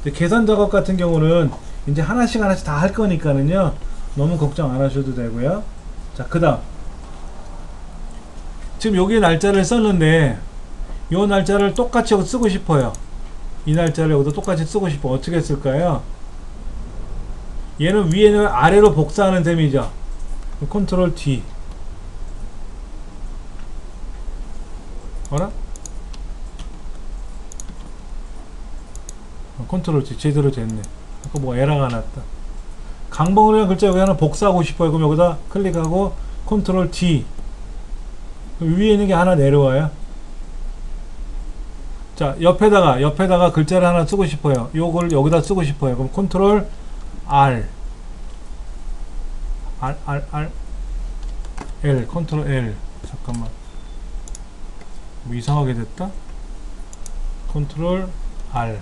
S1: 근데 계산 작업 같은 경우는 이제 하나씩 하나씩 다 할 거니까는요, 너무 걱정 안 하셔도 되고요. 자, 그 다음 지금 여기 날짜를 썼는데 요 날짜를 똑같이 여기 쓰고 싶어요. 이 날짜를 여기도 똑같이 쓰고 싶어. 어떻게 쓸까요? 얘는 위에는 아래로 복사하는 셈이죠. 컨트롤 D. 어라? 컨트롤 D. 제대로 됐네. 아까 뭐 에러가 났다. 강번호라는 글자 여기 하나 복사하고 싶어요. 그럼 여기다 클릭하고 컨트롤 D. 위에 있는 게 하나 내려와요. 자, 옆에다가 글자를 하나 쓰고 싶어요. 요걸 여기다 쓰고 싶어요. 그럼 컨트롤 R. L. 컨트롤 L. 잠깐만. 뭐 이상하게 됐다? 컨트롤 R.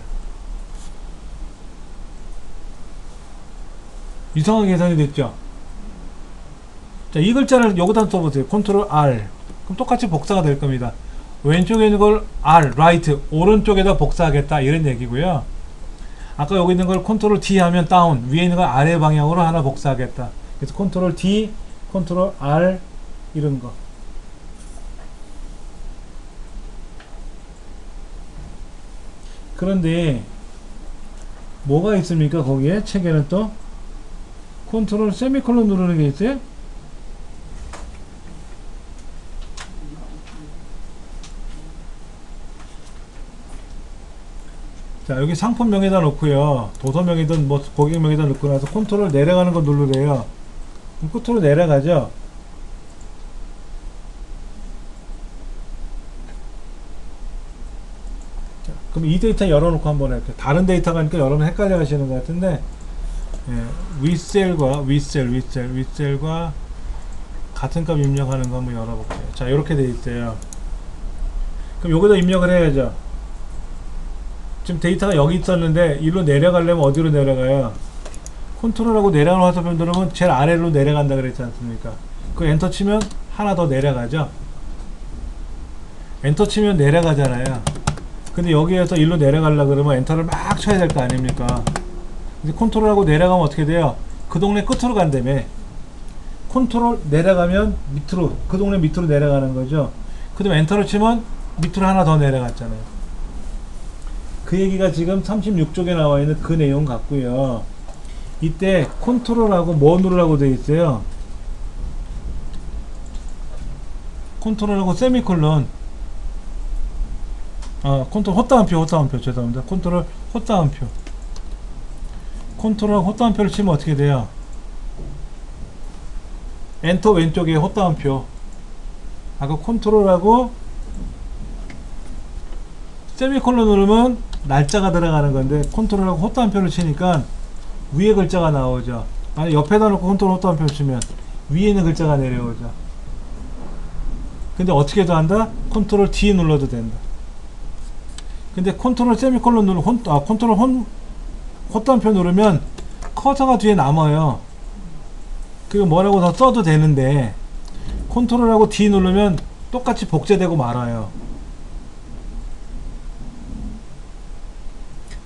S1: 이상하게 계산이 됐죠? 자, 이 글자를 여기다 써보세요. 컨트롤 R. 그럼 똑같이 복사가 될 겁니다. 왼쪽에 있는 걸 R, right, 오른쪽에다 복사하겠다 이런 얘기고요. 아까 여기 있는 걸 컨트롤 D 하면 다운, 위에 있는 걸 아래 방향으로 하나 복사하겠다. 그래서 컨트롤 D, 컨트롤 R 이런 거. 그런데 뭐가 있습니까? 거기에 책에는 또 컨트롤 세미콜론 누르는 게 있어요. 자, 여기 상품명에다 놓고요, 도서명이든 뭐 고객명에다 넣고 나서 컨트롤 내려가는 거 누르래요. 그럼 끝으로 내려가죠. 자, 그럼 이 데이터 열어놓고 한번 할게요. 다른 데이터가 니까 여러분 헷갈려 하시는 것 같은데, 예, 윗셀과 같은 값 입력하는 거 한번 열어볼게요. 자, 이렇게 돼 있어요. 그럼 여기다 입력을 해야죠. 지금 데이터가 여기 있었는데 일로 내려가려면 어디로 내려가요? 컨트롤하고 내려가는 화살표 누르면 제일 아래로 내려간다 그랬지 않습니까? 그 엔터 치면 하나 더 내려가죠. 엔터 치면 내려가잖아요. 근데 여기에서 일로 내려가려고 그러면 엔터를 막 쳐야 될 거 아닙니까? 이제 컨트롤하고 내려가면 어떻게 돼요? 그 동네 끝으로 간다며. 컨트롤 내려가면 밑으로, 그 동네 밑으로 내려가는 거죠. 그 다음에 엔터를 치면 밑으로 하나 더 내려갔잖아요. 그 얘기가 지금 36쪽에 나와 있는 그 내용 같고요. 이때 컨트롤하고 뭐 누르라고 되어 있어요? 컨트롤하고 세미콜론. 컨트롤 헛다운표 죄송합니다. 컨트롤 헛다운표. 컨트롤하고 헛다운표를 치면 어떻게 돼요? 엔터 왼쪽에 헛다운표. 아까 컨트롤하고 세미콜론 누르면 날짜가 들어가는 건데, 컨트롤하고 헛다운표를 치니까 위에 글자가 나오죠. 아니, 옆에다 놓고 컨트롤 헛다운표를 치면 위에 있는 글자가 내려오죠. 근데 어떻게 해도 한다? 컨트롤 D 눌러도 된다. 근데 컨트롤 세미콜론 컨트롤 헛다운표 누르면 커서가 뒤에 남아요. 그리고 뭐라고 더 써도 되는데, 컨트롤하고 D 누르면 똑같이 복제되고 말아요.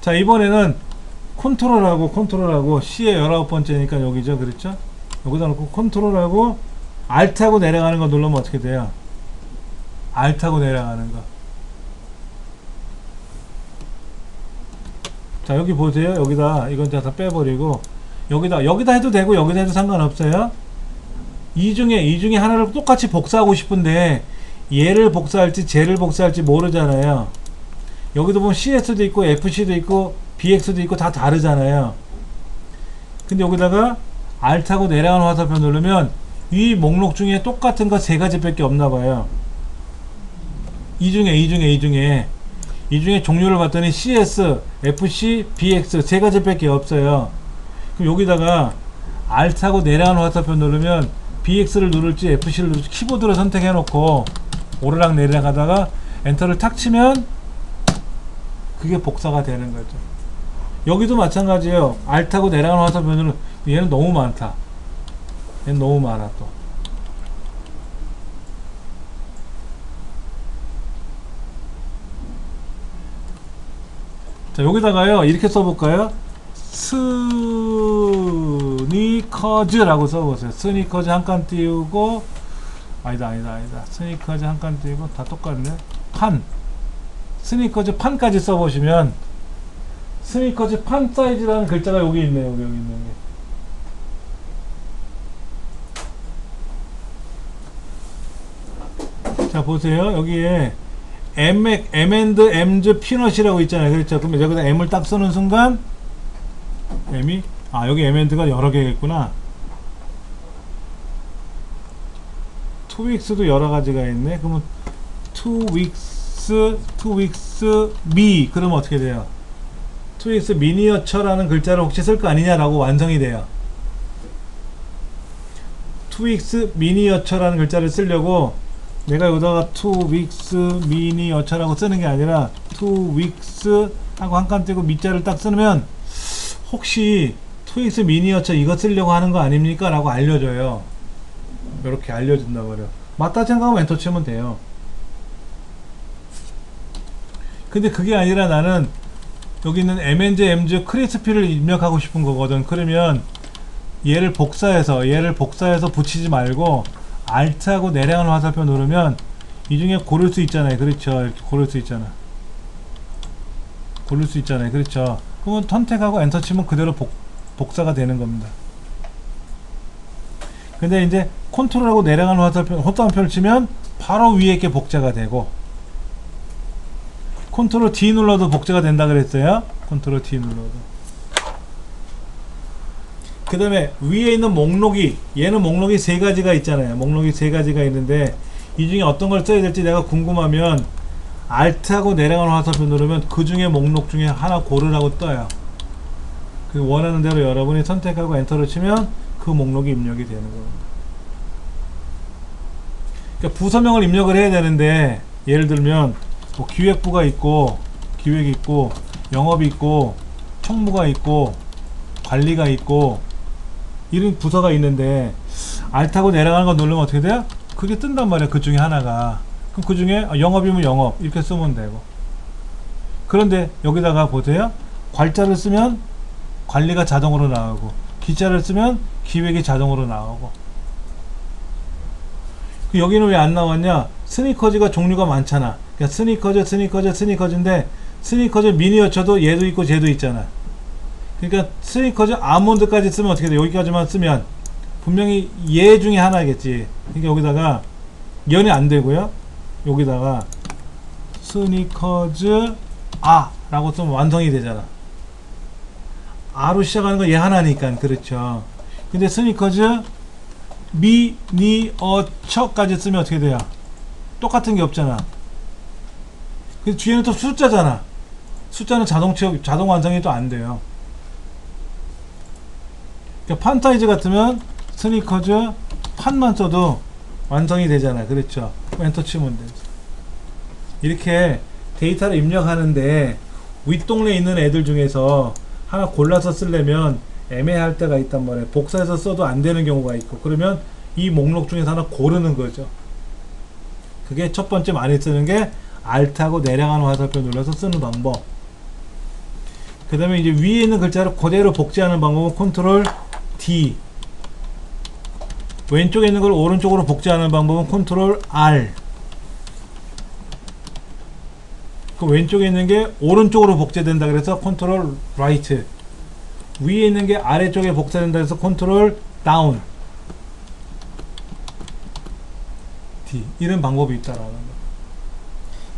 S1: 자, 이번에는 컨트롤하고 C의 19번째니까 여기죠. 그렇죠? 여기다 놓고 컨트롤하고 Alt하고 내려가는 거 누르면 어떻게 돼요? Alt하고 내려가는 거. 자, 여기 보세요. 여기다 이건 다 빼버리고 여기다 해도 되고 여기다 해도 상관없어요. 이 중에 하나를 똑같이 복사하고 싶은데 얘를 복사할지 쟤를 복사할지 모르잖아요. 여기도 보면 CS도 있고 FC도 있고 BX도 있고 다 다르잖아요. 근데 여기다가 Alt하고 내려가는 화살표 누르면 이 목록 중에 똑같은 거 세 가지밖에 없나봐요. 이 중에 종류를 봤더니 CS, FC, BX 세 가지밖에 없어요. 그럼 여기다가 Alt하고 내려가는 화살표 누르면 BX를 누를지 FC를 누를지 키보드로 선택해 놓고 오르락 내리락 하다가 엔터를 탁 치면 그게 복사가 되는 거죠. 여기도 마찬가지예요. Alt하고 내려가는 화살표 누르면 얘는 너무 많다. 얘는 너무 많아 또. 자, 여기다가요 이렇게 써볼까요? 스니커즈라고 써보세요. 스니커즈 한 칸 띄우고 아니다. 스니커즈 한 칸 띄우고 다 똑같네. 스니커즈 판까지 써보시면 스니커즈 판 사이즈라는 글자가 여기 있네요. 여기 있는 게. 자, 보세요. 여기에 M&M's 피넛이라고 있잖아요. 그렇죠? 그럼 여기다 M을 딱 쓰는 순간 M이 여기 M&가 여러 개겠구나. 투윅스도 여러 가지가 있네. 그러면 투윅스 미 그러면 어떻게 돼요? 투윅스 미니어처라는 글자를 혹시 쓸 거 아니냐라고 완성이 돼요. 투윅스 미니어처라는 글자를 쓰려고 내가 여기다가 투윅스 미니어처라고 쓰는 게 아니라 투윅스 하고 한 칸 띄고 밑자를 딱 쓰면 혹시 투윅스 미니어처 이거 쓰려고 하는 거 아닙니까? 라고 알려줘요. 이렇게 알려준다 말이야. 맞다 생각하면 엔터 치면 돼요. 근데 그게 아니라 나는 여기 있는 M&M's 크리스피를 입력하고 싶은 거거든. 그러면 얘를 복사해서 붙이지 말고 Alt하고 내려가는 화살표 누르면 이 중에 고를 수 있잖아요. 그렇죠? 이렇게 고를 수 있잖아요. 그렇죠? 그러면 선택하고 엔터 치면 그대로 복사가 되는 겁니다. 근데 이제 컨트롤하고 내려가는 화살표, 헛다운표를 치면 바로 위에 게 복제가 되고, 컨트롤 D 눌러도 복제가 된다 그랬어요. 컨트롤 D 눌러도. 그 다음에 위에 있는 목록이, 얘는 목록이 세 가지가 있잖아요. 목록이 세 가지가 있는데 이 중에 어떤 걸 써야 될지 내가 궁금하면 Alt하고 내려가는 화살표 누르면 그 중에 목록 중에 하나 고르라고 떠요. 그 원하는 대로 여러분이 선택하고 엔터를 치면 그 목록이 입력이 되는 겁니다. 그러니까 부서명을 입력을 해야 되는데, 예를 들면 뭐 기획부가 있고, 기획이 있고, 영업이 있고, 총무가 있고, 관리가 있고, 이런 부서가 있는데 Alt하고 내려가는 거 누르면 어떻게 돼요? 그게 뜬단 말이에요. 그 중에 하나가. 그럼 그 중에 영업이면 영업 이렇게 쓰면 되고. 그런데 여기다가 보세요. 괄자를 쓰면 관리가 자동으로 나오고, 기자를 쓰면 기획이 자동으로 나오고. 여기는 왜 안 나왔냐? 스니커즈가 종류가 많잖아. 그러니까 스니커즈인데 스니커즈 미니어처도 얘도 있고 쟤도 있잖아. 그러니까 스니커즈 아몬드까지 쓰면 어떻게 돼? 여기까지만 쓰면 분명히 얘 중에 하나겠지. 그러니까 여기다가 연이 안 되고요. 여기다가 스니커즈 아 라고 쓰면 완성이 되잖아. 아로 시작하는 거 얘 하나니까. 그렇죠. 근데 스니커즈 미니어처까지 쓰면 어떻게 돼요? 똑같은 게 없잖아. 그 뒤에는 또 숫자잖아. 숫자는 자동 완성이 또 안 돼요. 그러니까 판 사이즈 같으면 스니커즈 판만 써도 완성이 되잖아. 그렇죠. 엔터 치면 되지. 이렇게 데이터를 입력하는데 윗동네에 있는 애들 중에서 하나 골라서 쓰려면 애매할 때가 있단 말이에요. 복사해서 써도 안 되는 경우가 있고, 그러면 이 목록 중에서 하나 고르는 거죠. 그게 첫 번째 많이 쓰는 게 Alt하고 내려가는 화살표 눌러서 쓰는 방법. 그 다음에 이제 위에 있는 글자를 그대로 복제하는 방법은 Ctrl D. 왼쪽에 있는 걸 오른쪽으로 복제하는 방법은 Ctrl R. 그 왼쪽에 있는 게 오른쪽으로 복제된다 그래서 Ctrl Right. 위에 있는 게 아래쪽에 복사된다 그래서 Ctrl Down. D. 이런 방법이 있다라는 거.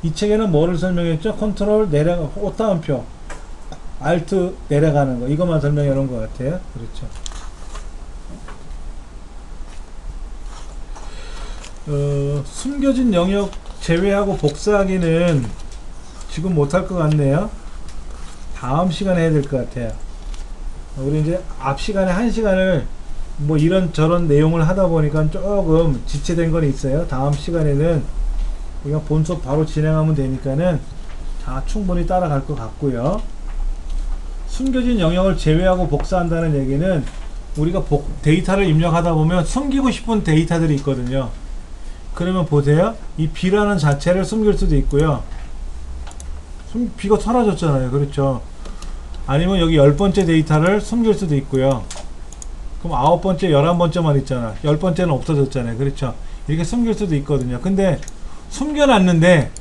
S1: 이 책에는 뭐를 설명했죠? Ctrl 내려가, 꽃다운표. Alt 내려가는 거. 이것만 설명해 놓은 것 같아요. 그렇죠. 숨겨진 영역 제외하고 복사하기는 지금 못할 것 같네요. 다음 시간에 해야 될 것 같아요. 우리 이제 앞 시간에 한 시간을 뭐 이런저런 내용을 하다 보니까 조금 지체된 건 있어요. 다음 시간에는 우리가 본 수업 바로 진행하면 되니까는 다 충분히 따라갈 것 같고요. 숨겨진 영역을 제외하고 복사한다는 얘기는 우리가 데이터를 입력하다 보면 숨기고 싶은 데이터들이 있거든요. 그러면 보세요. 이 B라는 자체를 숨길 수도 있고요. B가 사라졌잖아요. 그렇죠. 아니면 여기 10번째 데이터를 숨길 수도 있고요. 그럼 9번째, 11번째만 있잖아. 10번째는 없어졌잖아요. 그렇죠. 이렇게 숨길 수도 있거든요. 근데 숨겨놨는데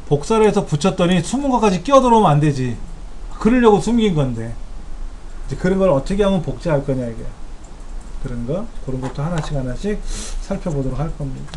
S1: 복사를 해서 붙였더니 숨은 것까지 끼어들어오면 안 되지. 그러려고 숨긴 건데 이제 그런 걸 어떻게 하면 복제할 거냐 이게. 그런 것도 하나씩 살펴보도록 할 겁니다.